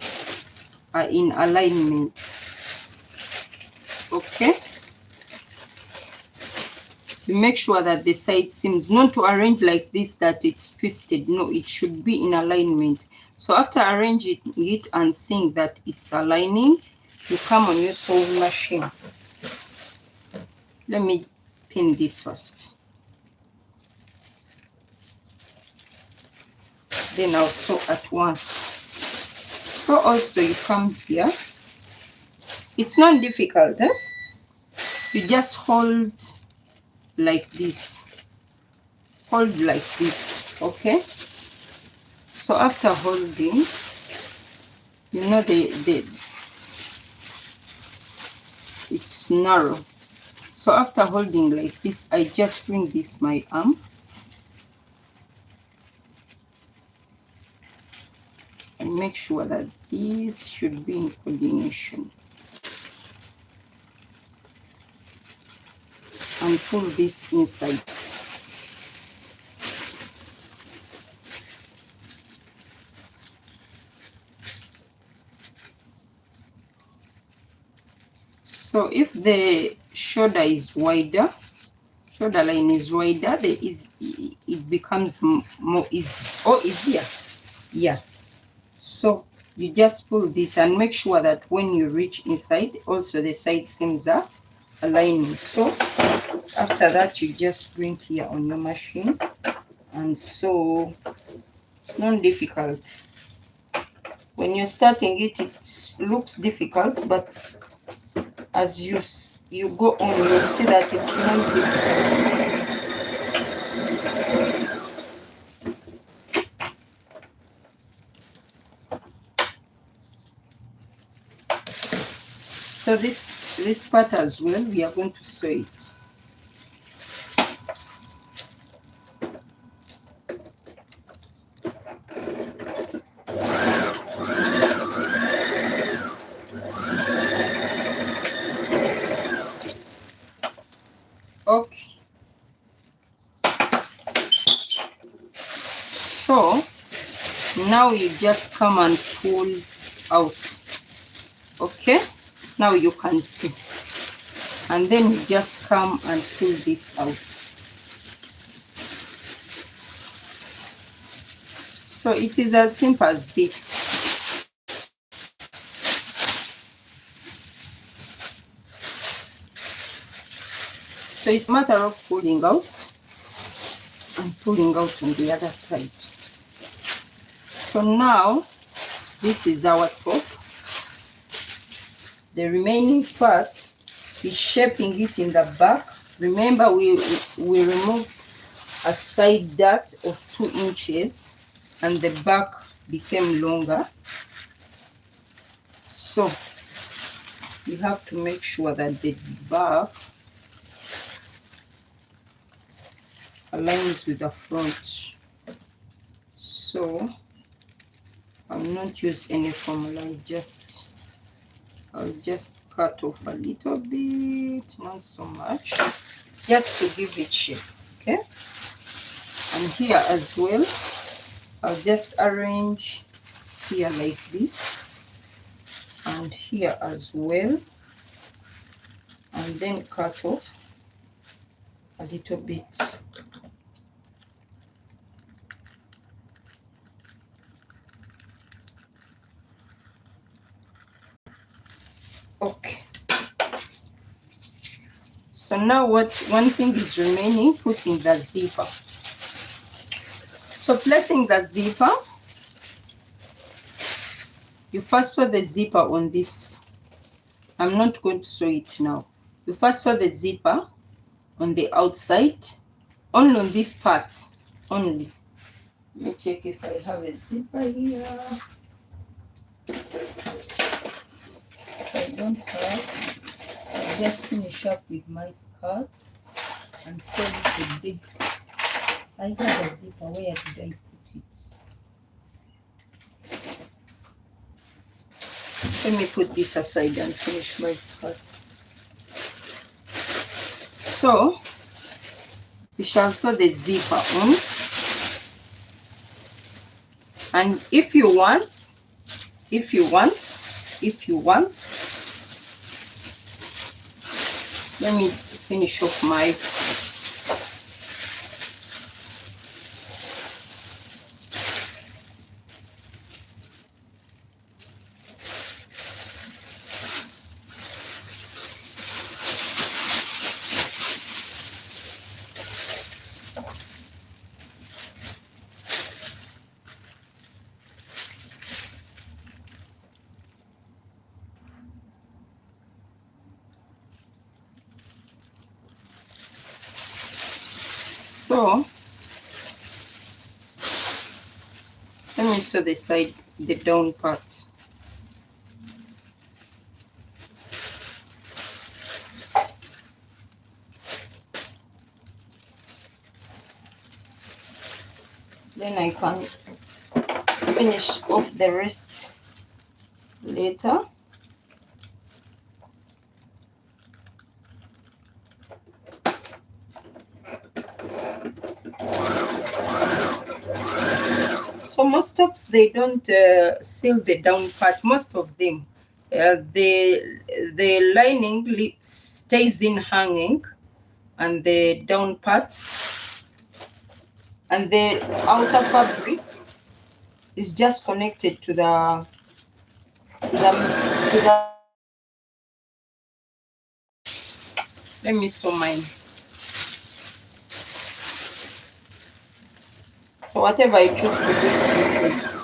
are in alignment. Okay? You make sure that the side seams, not to arrange like this that it's twisted. No, it should be in alignment. So after arranging it and seeing that it's aligning, you come on your sewing machine. Let me pin this first. Then I'll sew at once. So also you come here. It's not difficult, eh? You just hold like this. Hold like this, okay? So after holding, you know it's narrow. So after holding like this, I just bring this my arm. And make sure that these should be in coordination. And pull this inside. So if the shoulder is wider, shoulder line is wider, it becomes more easy or easier. Yeah. So you just pull this and make sure that when you reach inside, also the side seams are aligning. So after that, you just bring here on your machine, and so it's not difficult. When you're starting it, it looks difficult, but as you go on, you'll see that it's not difficult. So this part as well, we are going to sew it. Now you just come and pull out. Okay, now you can see, and then you just come and pull this out. So it is as simple as this. So it's a matter of pulling out and pulling out on the other side. So now this is our top. The remaining part is shaping it in the back. Remember, we removed a side dart of 2 inches and the back became longer. So you have to make sure that the back aligns with the front. So I'll not use any formula, I'll just cut off a little bit, not so much, just to give it shape. Okay, and here as well, I'll just arrange here like this, and here as well, and then cut off a little bit. Okay, so now one thing is remaining, putting the zipper. So placing the zipper, you first sew the zipper on this. I'm not going to sew it now. You first sew the zipper on the outside, only on this part, only. Let me check if I have a zipper here. If I don't have, I'll just finish up with my skirt and call it a day. I have a zipper, where did I put it? Let me put this aside and finish my skirt. So we shall sew the zipper on, and if you want, let me finish off my so let me sew the side, the down part. Then I can finish off the rest later. So most tops, they don't seal the down part. Most of them, the lining stays in hanging, and the down part and the outer fabric is just connected to the let me sew mine. So whatever I choose to do is your choice.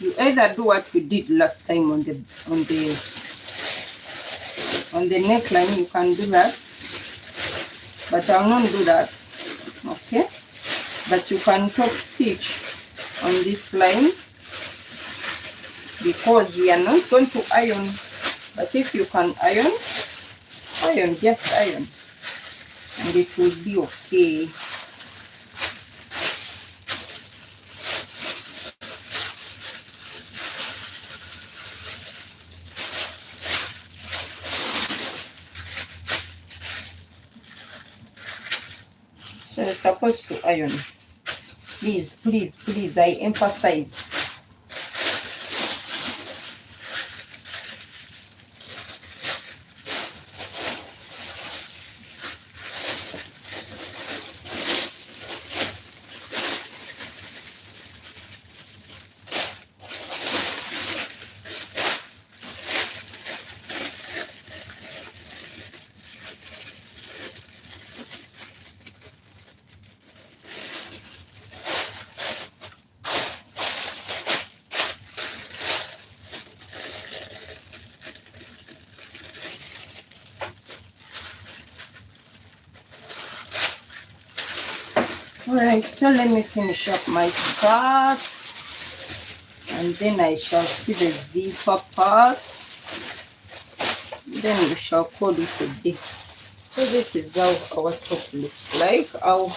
You either do what we did last time on the neckline, you can do that, but I'll not do that, okay? But you can top stitch on this line because we are not going to iron, but if you can iron, just iron, and it will be okay. So you're supposed to iron. Please, please, please, I emphasize. Alright, so let me finish up my skirt, and then I shall see the zipper part, then we shall call it a day. So this is how our top looks like. I'll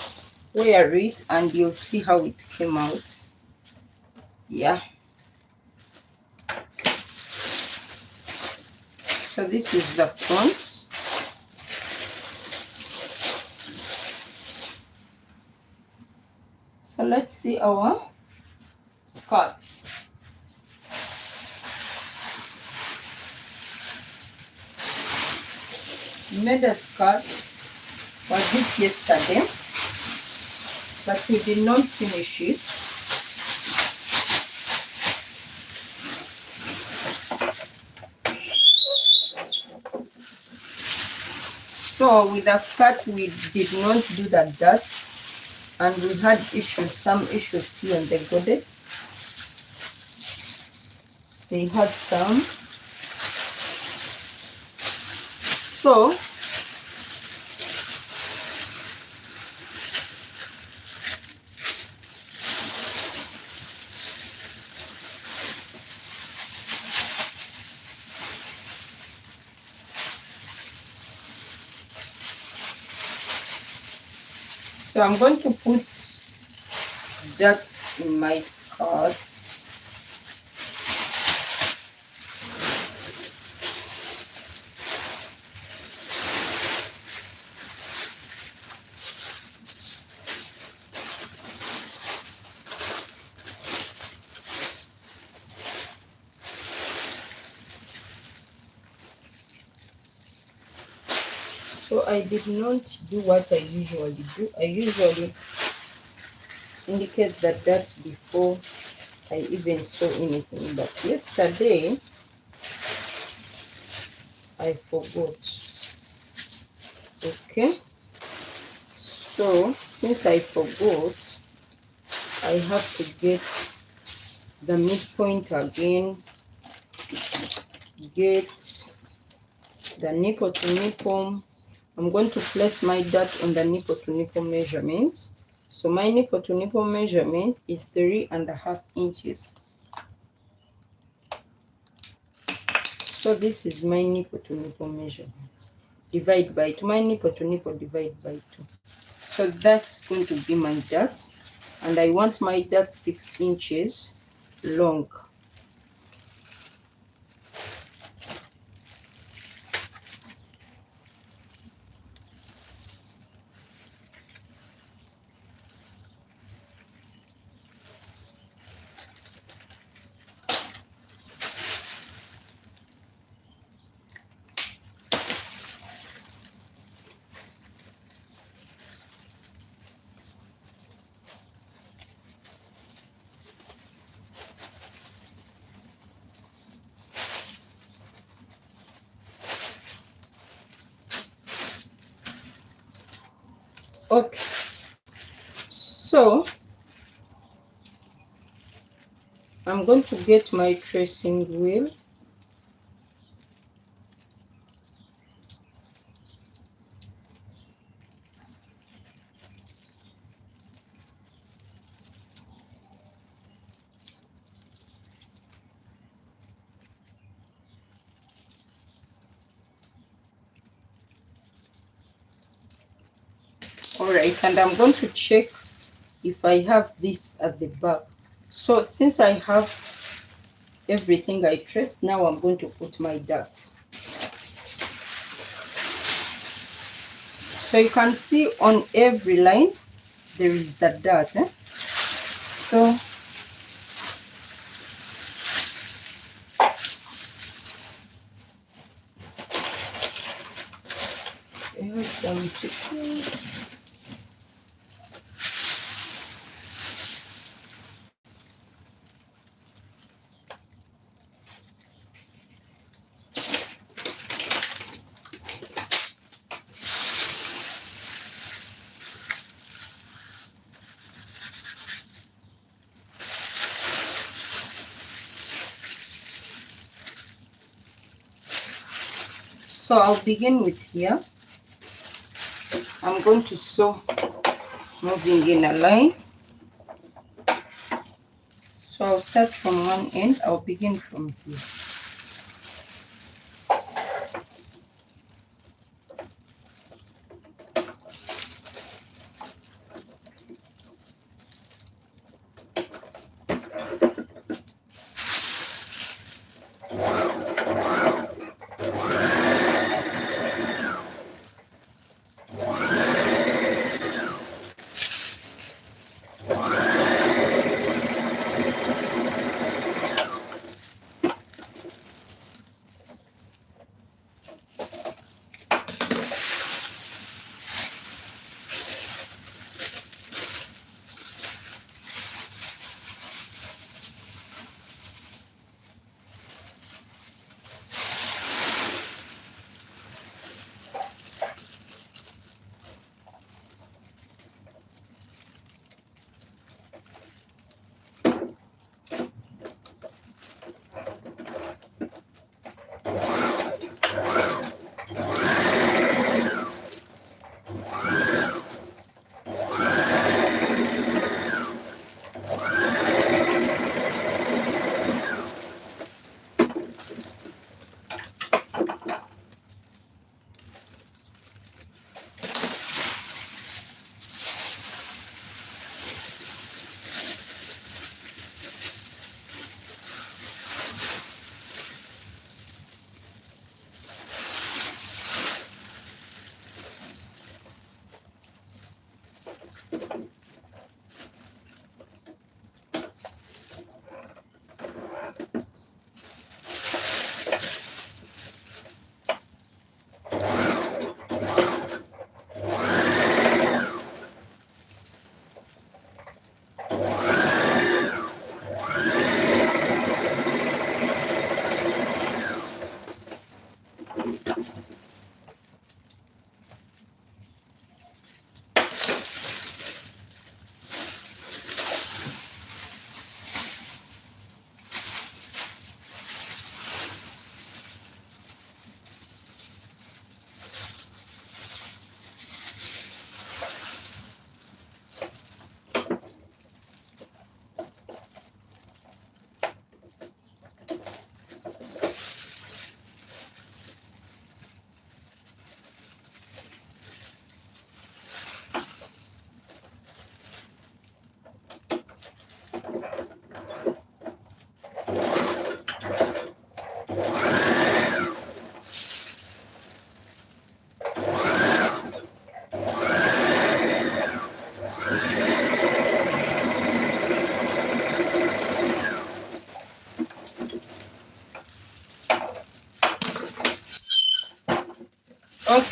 wear it and you'll see how it came out. Yeah. So this is the front. So let's see our skirts. We made a skirt for this yesterday, but we did not finish it. So with the skirt we did not do the dots, and we had some issues here on the goddess. They had some. So I'm going to put dots in my skirt. So I did not do what I usually do. I usually indicate the dots before I even saw anything, but yesterday I forgot. Okay, so since I forgot, I have to get the midpoint again, get the nipple to nipple. I'm going to place my dot on the nipple to nipple measurement. So my nipple to nipple measurement is 3.5 inches. So this is my nipple to nipple measurement. divide by 2, my nipple to nipple divide by 2. So that's going to be my dart, and I want my dart 6 inches long. Okay, so I'm going to get my tracing wheel. All right, and I'm going to check if I have this at the back. So since I have everything I traced, now I'm going to put my darts. So you can see on every line there is the dart. So I have some tissue. So I'll begin with here. I'm going to sew moving in a line. So I'll start from one end. I'll begin from here.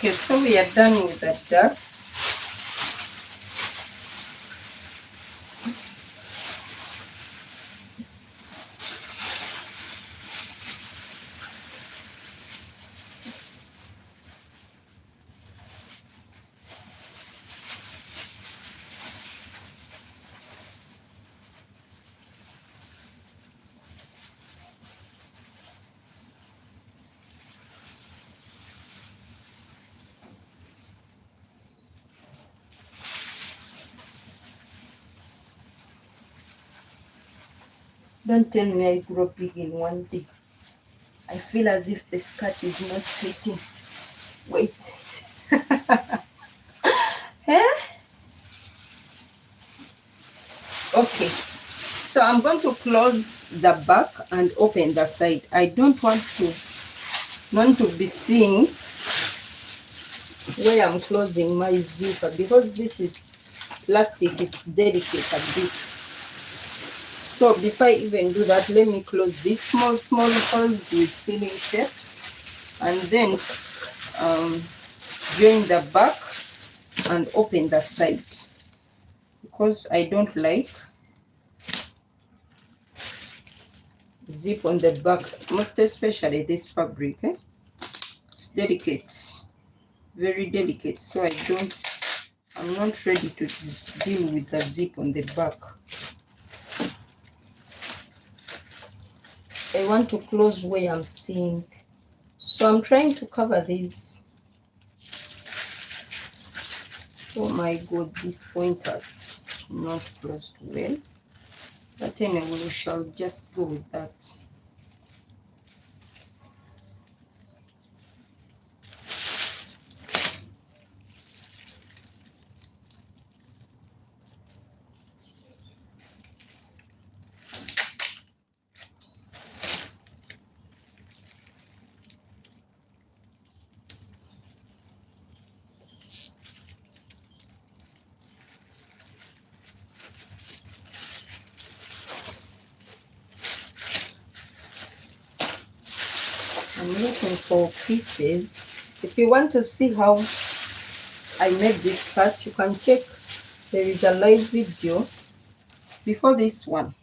Okay, so we are done with the dots. Don't tell me I grow big in one day. I feel as if the skirt is not fitting. Wait. Eh? Okay. So I'm going to close the back and open the side. I don't want to be seeing where I'm closing my zipper because this is plastic. It's delicate a bit. So before I even do that, let me close these small holes with sealing tape and then join the back and open the side because I don't like zip on the back, most especially this fabric. It's delicate, very delicate, so I'm not ready to deal with the zip on the back. I want to close where I'm seeing, so I'm trying to cover this. Oh my god, this point has not closed well, but anyway, we shall just go with that. I'm looking for pieces. If you want to see how I made this cut, you can check. There is a live video before this one.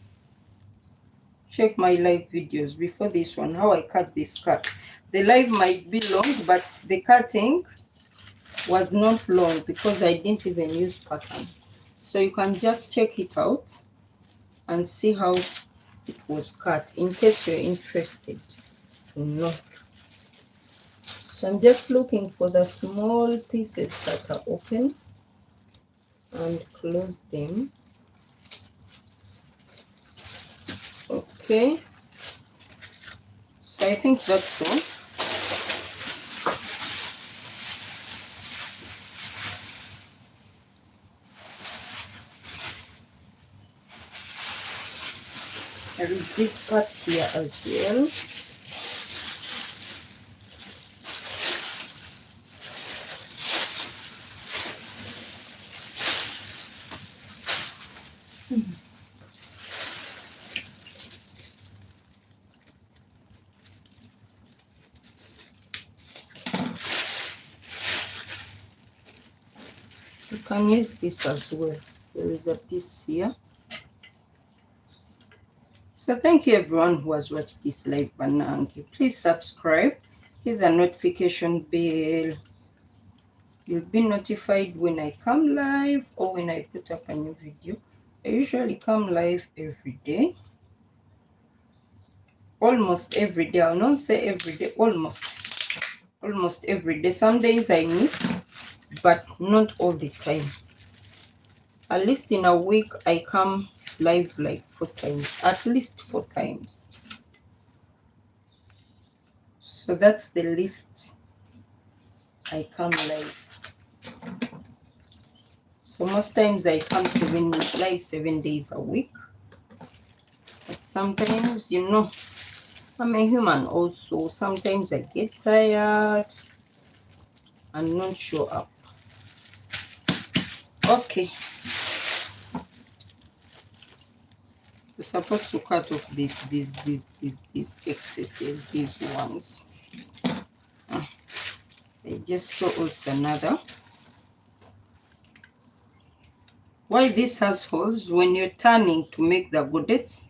Check my live videos before this one, how I cut this cut. The live might be long, but the cutting was not long because I didn't even use pattern. So you can just check it out and see how it was cut in case you're interested to know. So I'm just looking for the small pieces that are open and close them. Okay, so I think that's all. There is this part here as well. You can use this as well. There is a piece here. So thank you everyone who has watched this live banangi. Please subscribe, hit the notification bell. You'll be notified when I come live or when I put up a new video. I usually come live every day. Almost every day. I'll not say every day, almost every day. Some days I miss, but not all the time. At least in a week I come live like 4 times, at least 4 times. So that's the least I come live. So most times I come live 7 days a week. But sometimes, you know, I'm a human also. Sometimes I get tired and not show up. Okay. You're supposed to cut off these excesses, these ones. I just saw also another. Why this has holes? When you're turning to make the godets,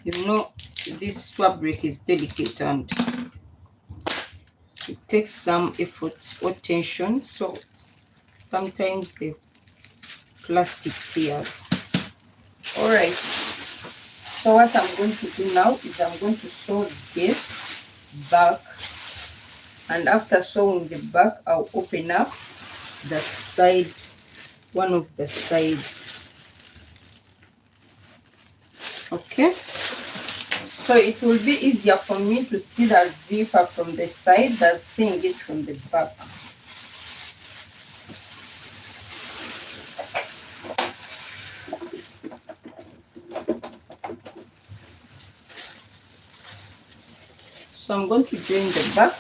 you know this fabric is delicate and it takes some effort or tension, so sometimes the plastic tears. All right, so what I'm going to do now is I'm going to sew this back, and after sewing the back, I'll open up the side, one of the sides. Okay, so it will be easier for me to see the zipper from the side than seeing it from the back. So I'm going to join the back.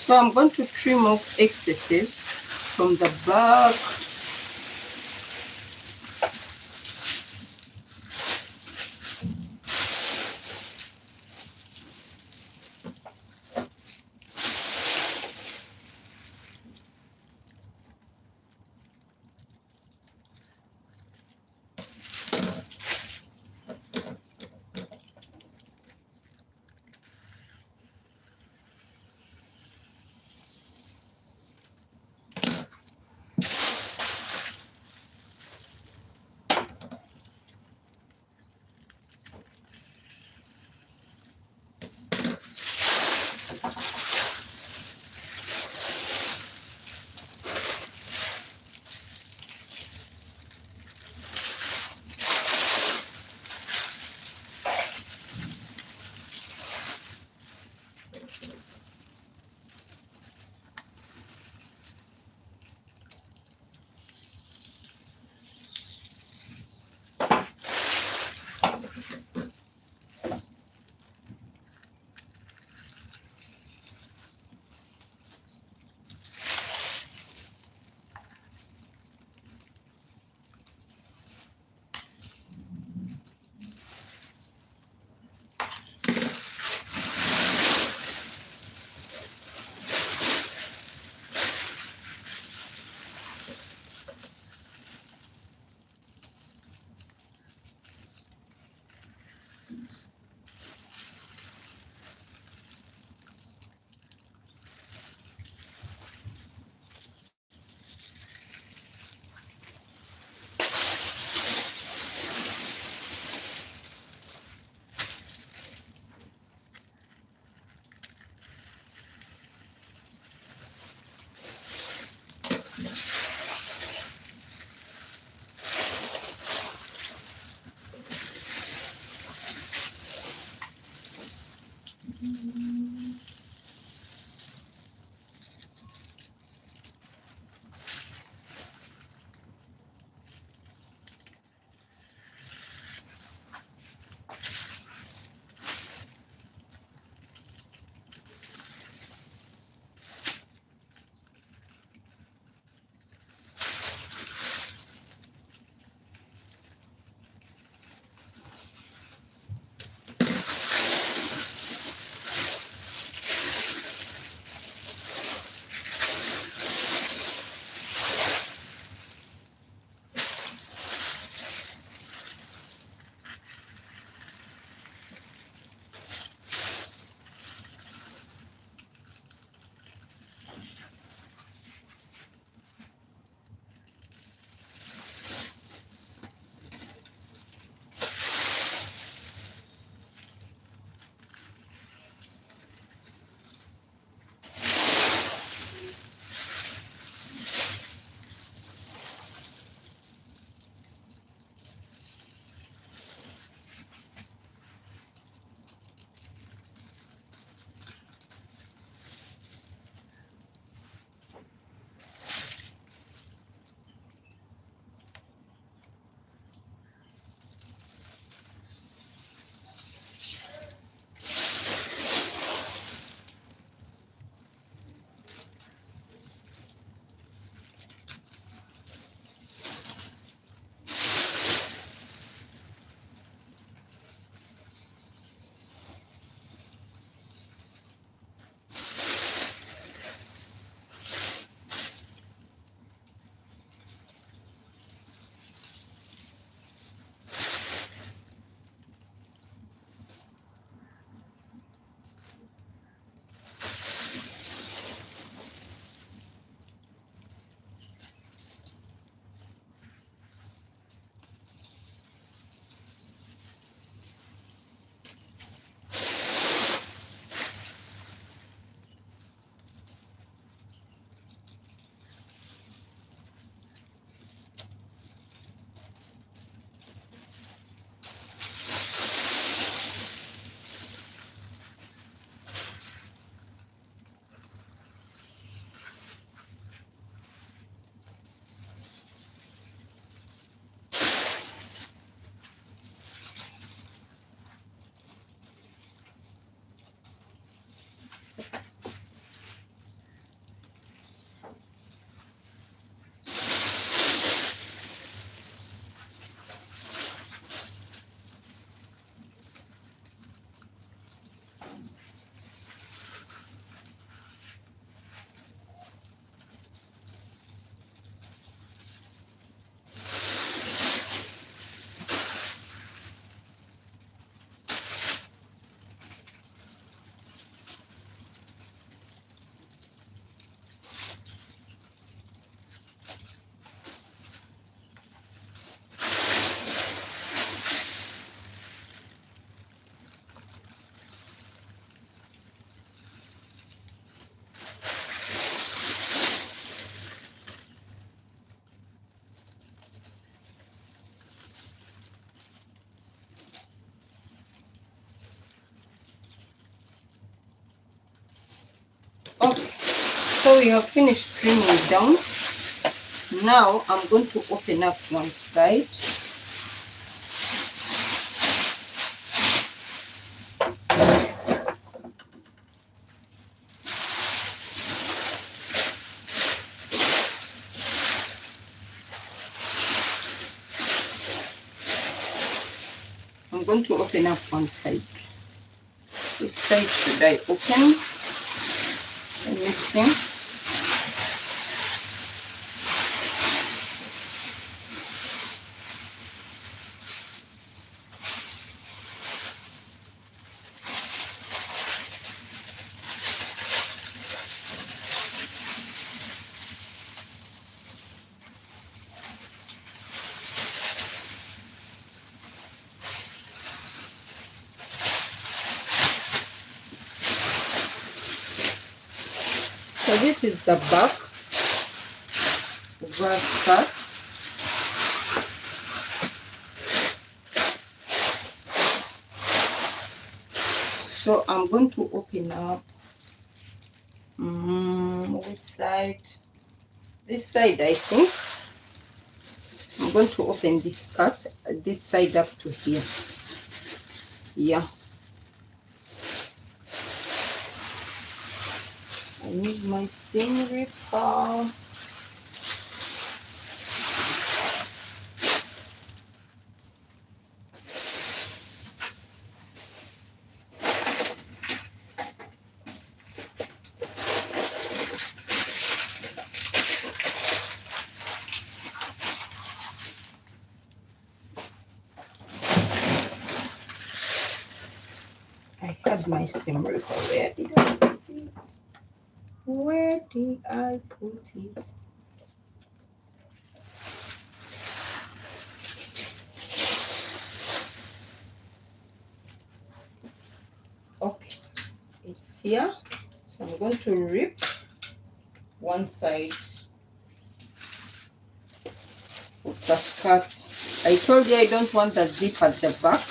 So I'm going to trim off excesses from the back. Okay, so we have finished trimming it down. Now I'm going to open up one side. I'm going to open up one side. Which side should I open? Let me see. So this is the back of our skirt. So I'm going to open up which side? This side, I think. I'm going to open this skirt, this side up to here. Yeah. I need my seam ripper. I had my seam ripper. Where did I put it? Where did I put it? Okay, it's here. So I'm going to rip one side of the skirt. I told you I don't want the zip at the back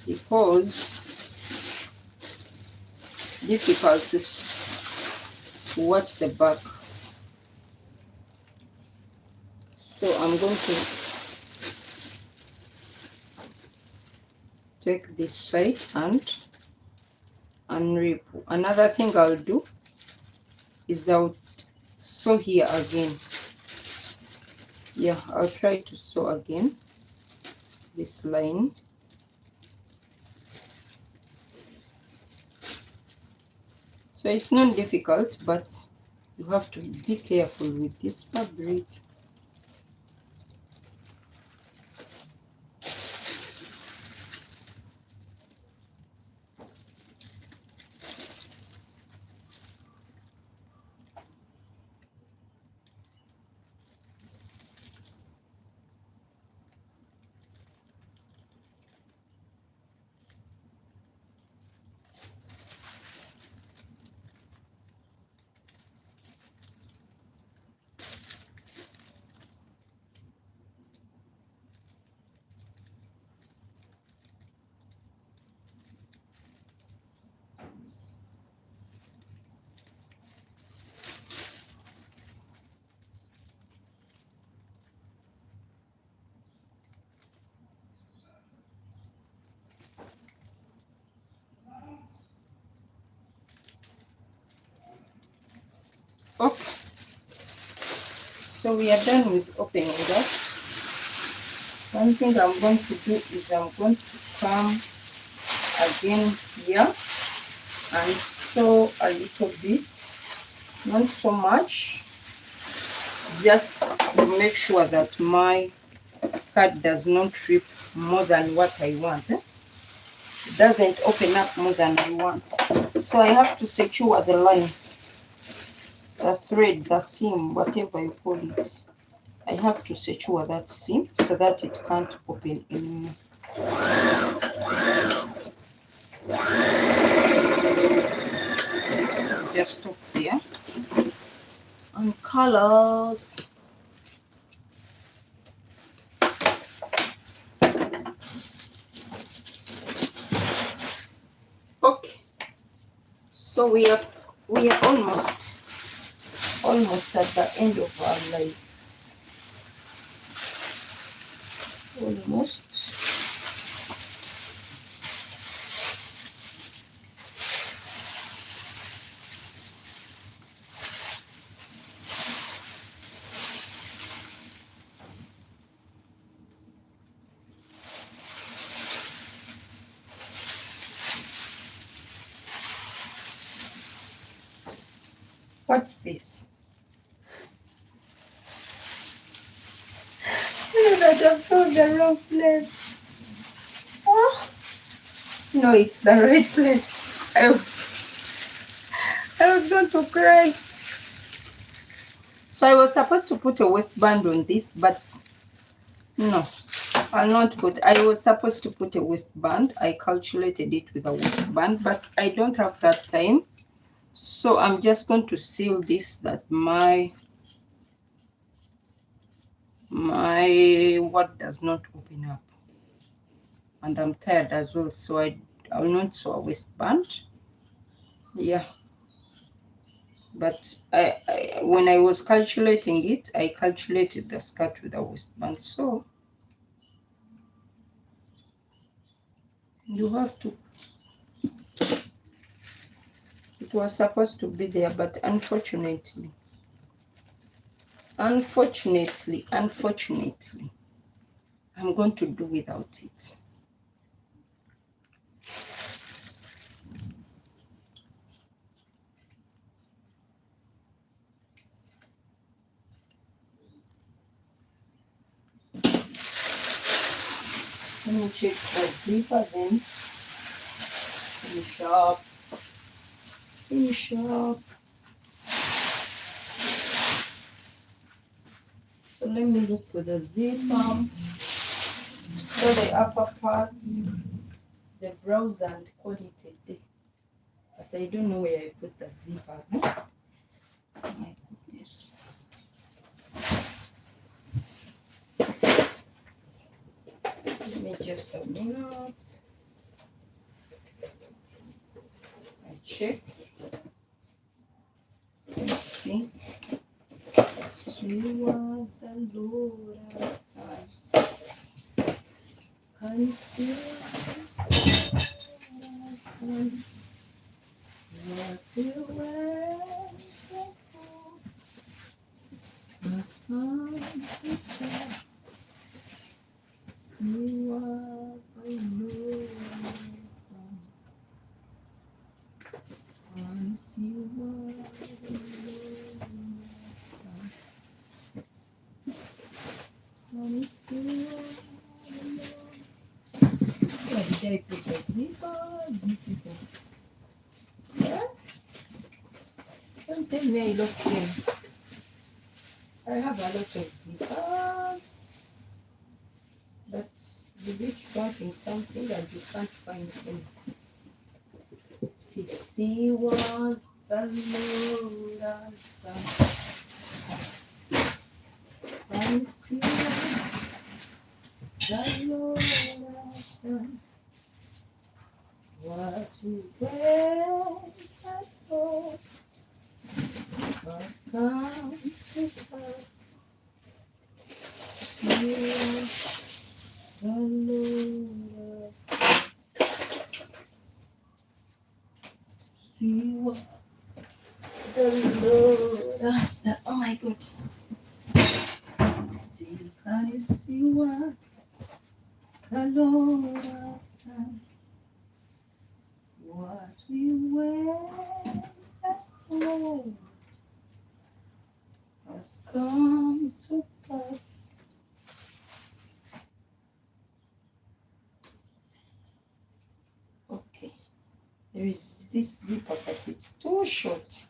because it's difficult to watch the back. So I'm going to take this side and rip. Another thing I'll do is I'll sew here again. Yeah, I'll try to sew again this line. So it's not difficult, but you have to be careful with this fabric. Okay, so we are done with opening that. One thing I'm going to do is I'm going to come again here and sew a little bit, not so much, just to make sure that my skirt does not rip more than what I want. It doesn't open up more than I want. So I have to secure the line, the thread, the seam, whatever you call it. I have to secure that seam so that it can't open anymore. Just stop there. And colors. Okay. So we are almost at the end of our life. Almost. What's this? That I've sold the wrong place. Oh. No, it's the right place. I was going to cry. So I was supposed to put a waistband on this, but no, I'll not put. I was supposed to put a waistband. I calculated it with a waistband, but I don't have that time. So I'm just going to seal this that my what does not open up. And I'm tired as well, so I will not sew a waistband. Yeah, but when I was calculating it, I calculated the skirt with a waistband. So you have to, it was supposed to be there, but unfortunately, I'm going to do without it. Let me check the zipper, then finish up. So let me look for the zipper. So the upper parts, the blouse and call it a day. But I don't know where I put the zippers. My goodness. Give me just a minute. I check. Let's see. See what the Lord has done. Can you see what you waiting for has come to pass. See what the Lord has done. Can you see what the Lord has done? Can you see what the Lord? Where did I put the zipper? Yeah? Don't tell me I lost them. I have a lot of zippers, but you reach wanting something and you can't find them. To see what the Lord has done. And see what the Lord has done. What you waited for must come to pass. See what the Lord has done. See what the Lord has done. Oh my God. Can you see what the Lord has done? What we waited for has come to pass. Okay, there is this zipper, but it's too short.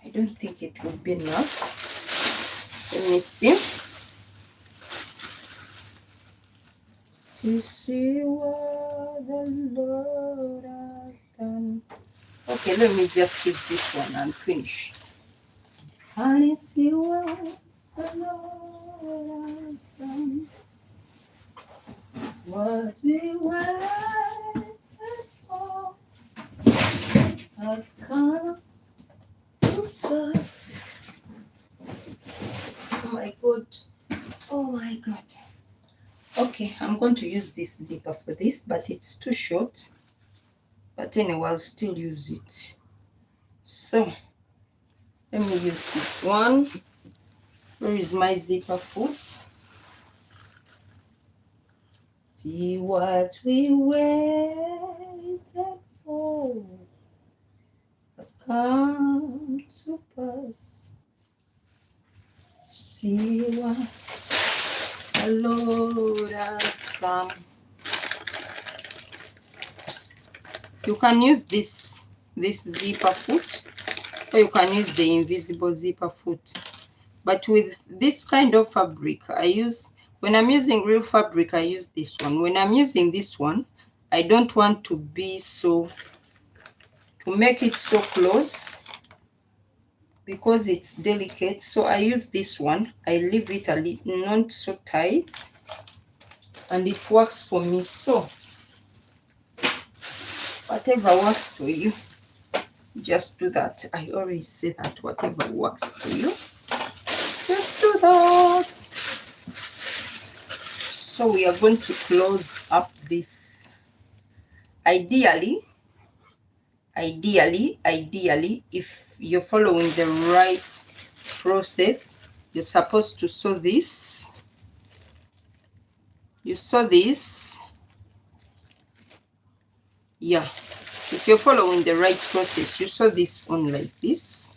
I don't think it will be enough. Let me see. To see what the Lord has done. Okay, let me just use this one and finish. Can you see what the Lord has done? What we waited for has come to pass. Oh my God. Oh my God. Okay, I'm going to use this zipper for this, but it's too short. But anyway, I'll still use it. So, let me use this one. Where is my zipper foot? See what we waited for has come to pass. See what the Lord has done. You can use this zipper foot, or you can use the invisible zipper foot. But with this kind of fabric, when I'm using real fabric, I use this one. When I'm using this one, I don't want to make it so close because it's delicate. So I use this one. I leave it a little, not so tight, and it works for me. So whatever works for you, just do that. I always say that whatever works for you, just do that. So we are going to close up this. Ideally, if you're following the right process, you're supposed to sew this. You sew this. Yeah, if you're following the right process, you sew this on like this.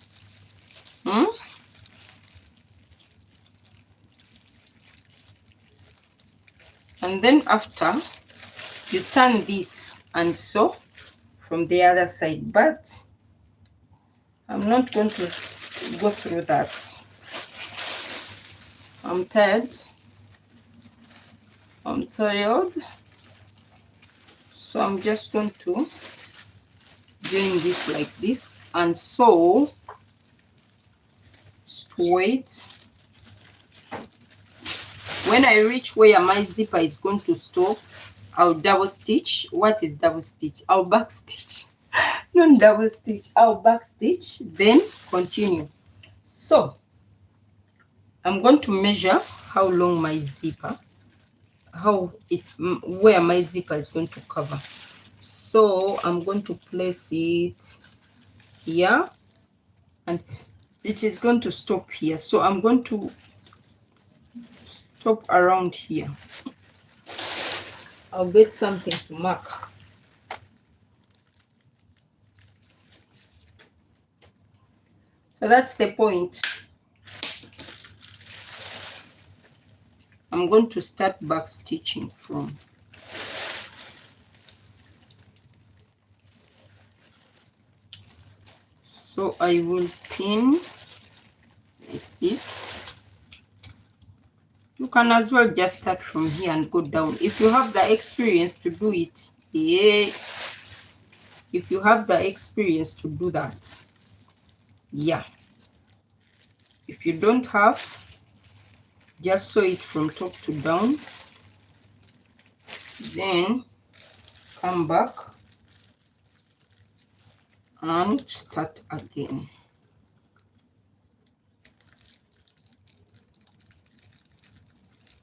And then after, you turn this and sew from the other side, but I'm not going to go through that. I'm tired. So I'm just going to doing this like this and sew straight. When I reach where my zipper is going to stop, I'll double stitch. What is double stitch? I'll back stitch. Not double stitch, I'll back stitch, then continue. So I'm going to measure how long my zipper, where my zipper is going to cover. So I'm going to place it here and it is going to stop here. So I'm going to stop around here. I'll get something to mark. So that's the point. I'm going to start back stitching from. So I will pin like this. You can as well just start from here and go down. If you have the experience to do it, yeah. If you have the experience to do that, yeah. If you don't have, just sew it from top to down. Then come back and start again.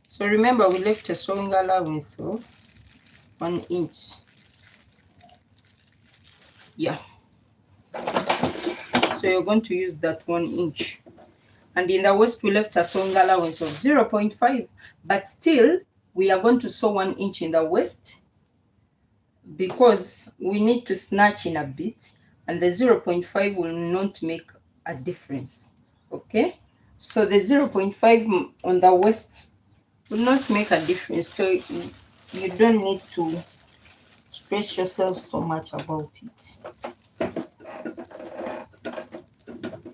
So remember, we left a sewing allowance of 1 inch. Yeah. So you're going to use that 1 inch. And in the waist, we left a sewing allowance of 0.5. But still, we are going to sew 1 inch in the waist because we need to snatch in a bit. And the 0.5 will not make a difference. Okay? So the 0.5 on the waist will not make a difference, so you don't need to stress yourself so much about it.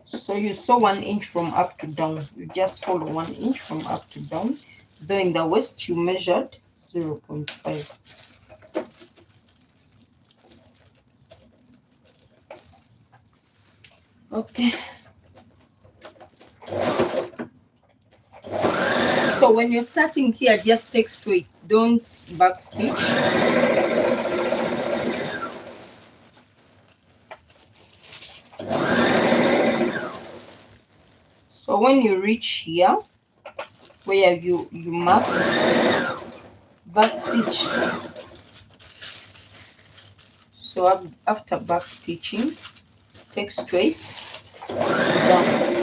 So you sew 1 inch from up to down. You just follow 1 inch from up to down. Though in the waist you measured 0.5. Okay. So when you're starting here, just take straight. Don't back stitch. So when you reach here, where you marked, back stitch. So after back stitching, take straight down.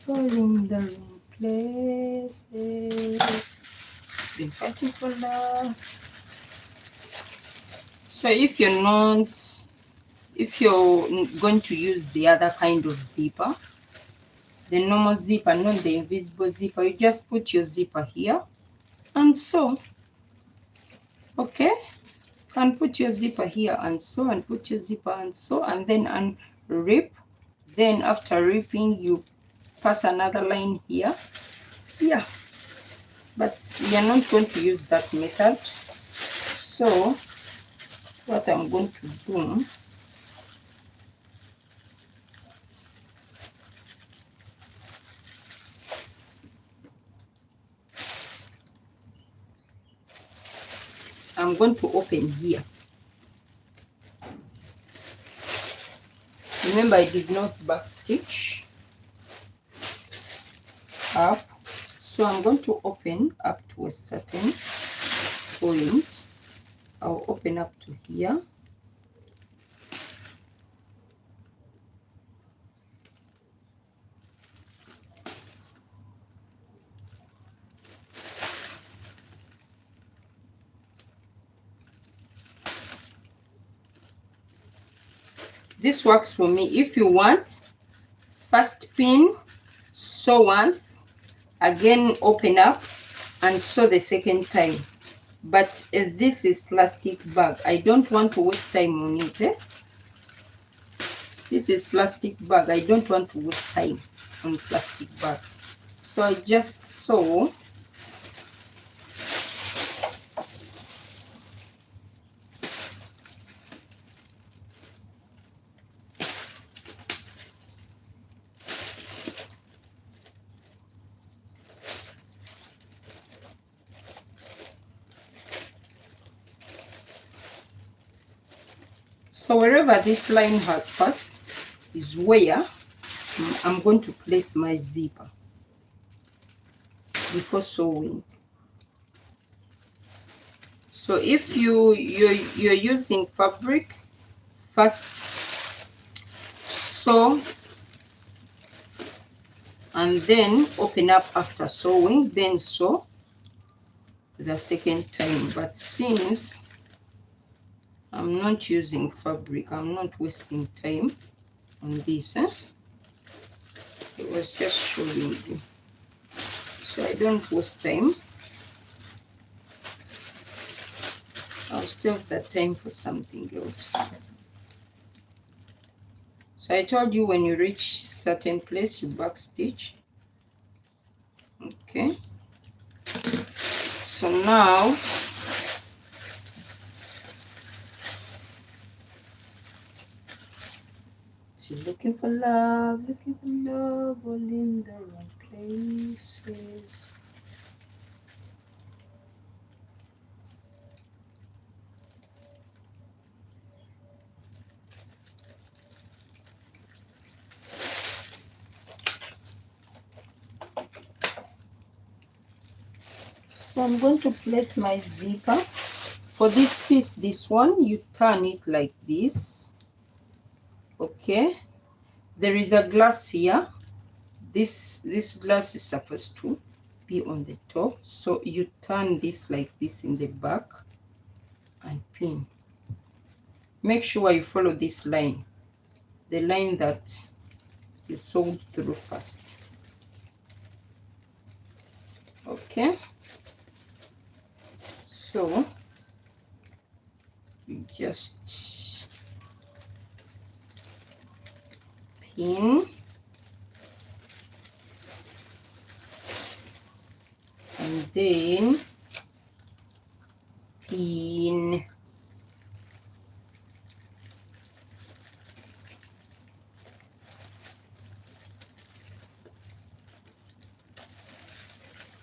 In the wrong places. Been fighting for that. So if you're going to use the other kind of zipper, the normal zipper, not the invisible zipper, you just put your zipper here and sew. Okay? You can put your zipper here and sew, and put your zipper and sew, and then unrip. Then after ripping, you pass another line here. Yeah, but we are not going to use that method. So what I'm going to do, I'm going to open here. Remember, I did not back stitch up, so I'm going to open up to a certain point. I'll open up to here. This works for me. If you want, first pin, sew once, again open up and sew the second time. But this is plastic bag. I don't want to waste time on it. This is plastic bag. I don't want to waste time on plastic bag. So I just sew. So wherever this line has passed is where I'm going to place my zipper before sewing. So if you're using fabric, first sew and then open up after sewing, then sew the second time. But since I'm not using fabric, I'm not wasting time on this. It was just showing you, so I don't waste time. I'll save that time for something else. So I told you when you reach certain place, you back stitch. Okay. So now you're looking for love all in the wrong places. So I'm going to place my zipper. For this piece, this one, you turn it like this. Okay. There is a glass here. This glass is supposed to be on the top. So you turn this like this in the back and pin. Make sure you follow this line, the line that you sewed through first. Okay. So you just pin and then pin.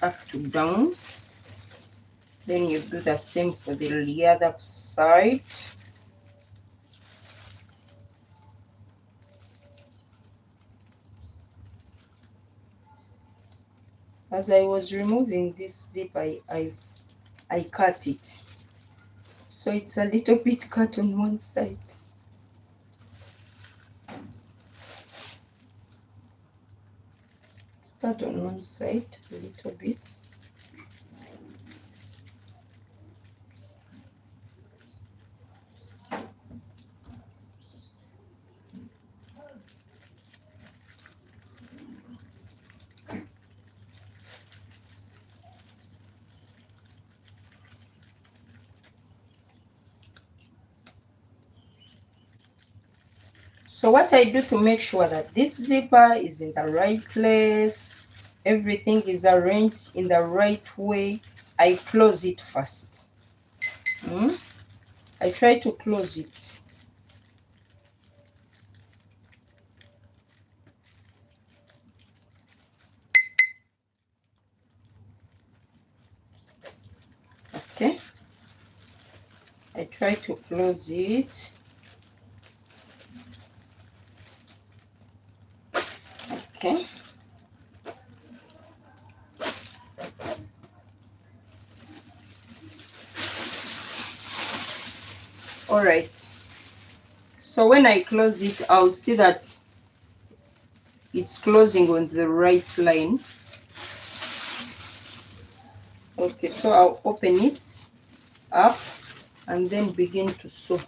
Up to down. Then you do the same for the other side. As I was removing this zip, I cut it, so it's a little bit cut on one side. Start on one side a little bit. So what I do to make sure that this zipper is in the right place, everything is arranged in the right way, I close it first. I try to close it. Okay. I try to close it. Okay. All right. So when I close it, I'll see that it's closing on the right line. Okay, so I'll open it up and then begin to sew.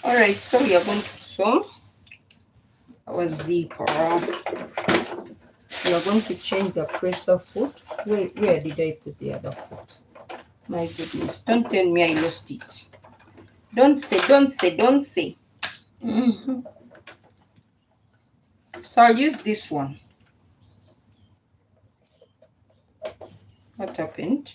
All right, so we are going to sew our zipper. We are going to change the presser foot. Where did I put the other foot? My goodness, don't tell me I lost it. Don't say, don't say, don't say. So I'll use this one. What happened?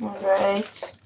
All right.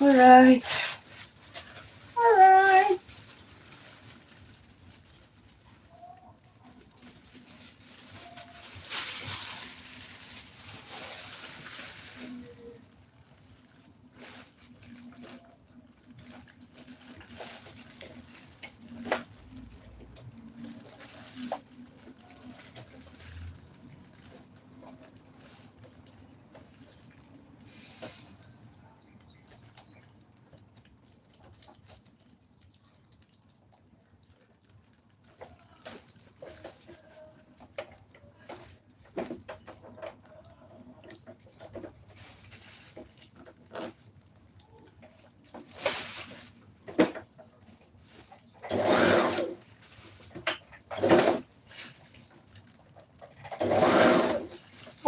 All right. All right.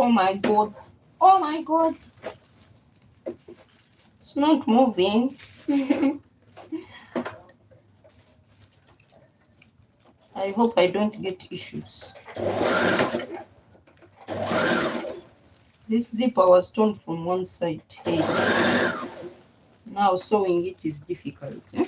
Oh my god. Oh my god. It's not moving. I hope I don't get issues. This zipper was torn from one side. Hey. Now sewing it is difficult. Eh?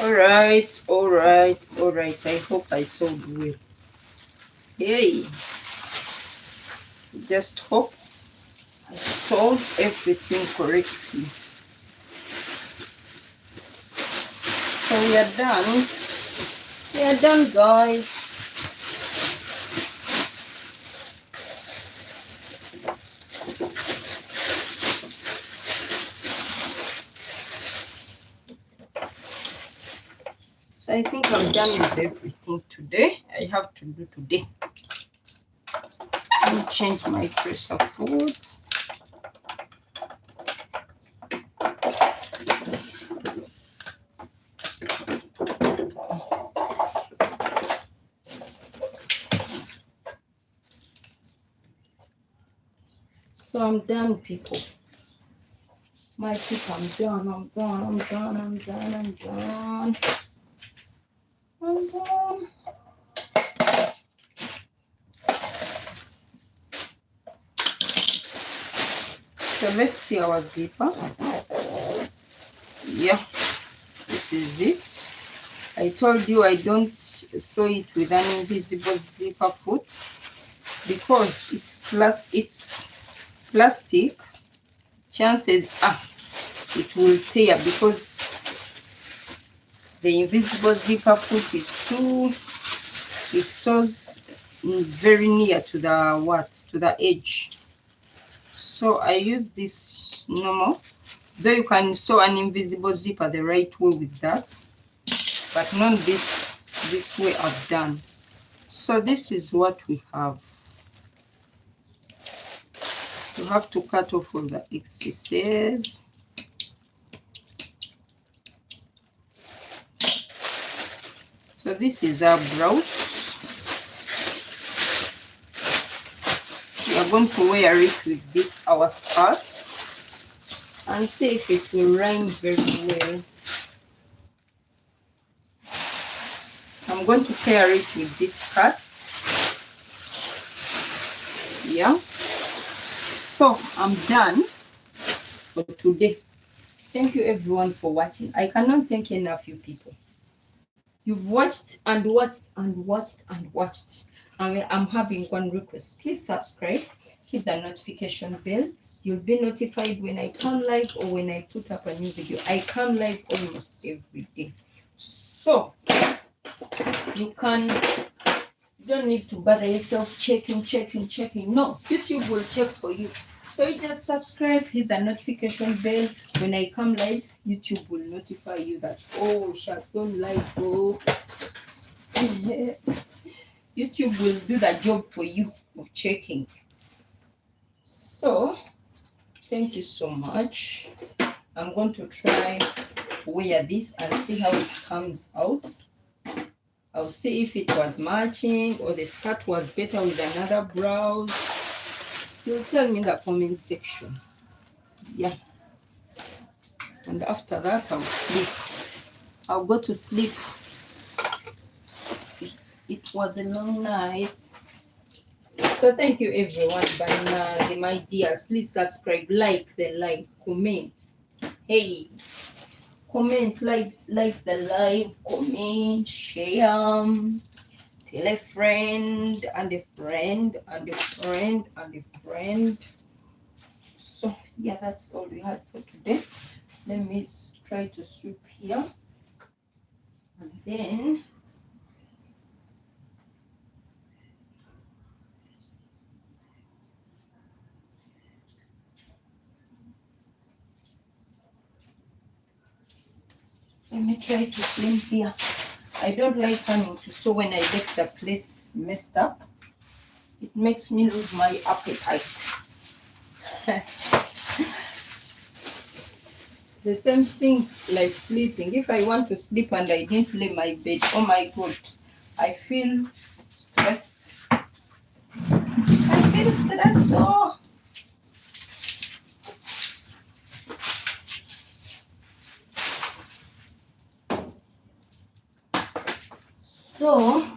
All right. I hope I sewed well. Hey, just hope I sewed everything correctly. So we are done. We are done, guys. So I think I'm done with everything today. I have to do today. Let me change my pressure foods. So I'm done, people. My people, I'm done. I'm done. So let's see our zipper. Yeah, this is it. I told you I don't sew it with an invisible zipper foot because it's plastic. Chances are it will tear because the invisible zipper foot is too it sews very near to the edge. So I use this normal, though you can sew an invisible zipper the right way with that, but not this way I've done. So this is what we have. You have to cut off all the excesses. So this is our blouse. We are going to wear it with this our skirt and see if it will rhyme very well. I'm going to pair it with this skirt. Yeah. So I'm done for today. Thank you everyone for watching. I cannot thank enough you people. You've watched and watched and watched and watched. I'm having one request. Please subscribe, hit the notification bell. You'll be notified when I come live or when I put up a new video. I come live almost every day. So you don't need to bother yourself checking. No, YouTube will check for you. So you just subscribe, hit the notification bell. When I come live, YouTube will notify you that, oh, Shaz, don't live, oh. YouTube will do the job for you of checking. So, thank you so much. I'm going to try to wear this and see how it comes out. I'll see if it was matching or the skirt was better with another blouse. You'll tell me in the comment section. Yeah. And after that, I'll sleep. I'll go to sleep. It was a long night. So thank you everyone. Bye, my dears. Please subscribe, like the live, comment. Hey, comment, like the live, comment, share. Tell a friend and a friend and a friend and a friend. So yeah, that's all we had for today. Let me try to sweep here. And then let me try to clean here. I don't like coming to sew when I get the place messed up. It makes me lose my appetite. The same thing like sleeping. If I want to sleep and I didn't lay my bed, oh my God, I feel stressed. Oh.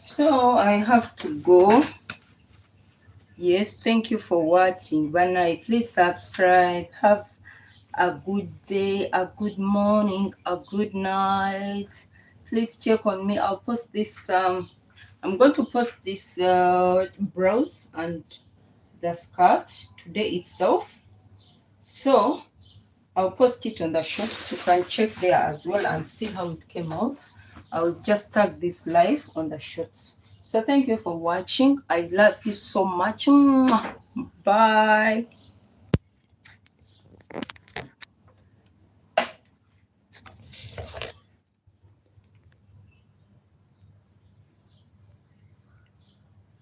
So I have to go. Yes, thank you for watching. Bye. Please subscribe. Have a good day, a good morning, a good night. Please check on me. I'll post this. I'm going to post this blouse and the skirt today itself. So I'll post it on the shorts. You can check there as well and see how it came out. I'll just tag this live on the shorts. So thank you for watching. I love you so much. Bye.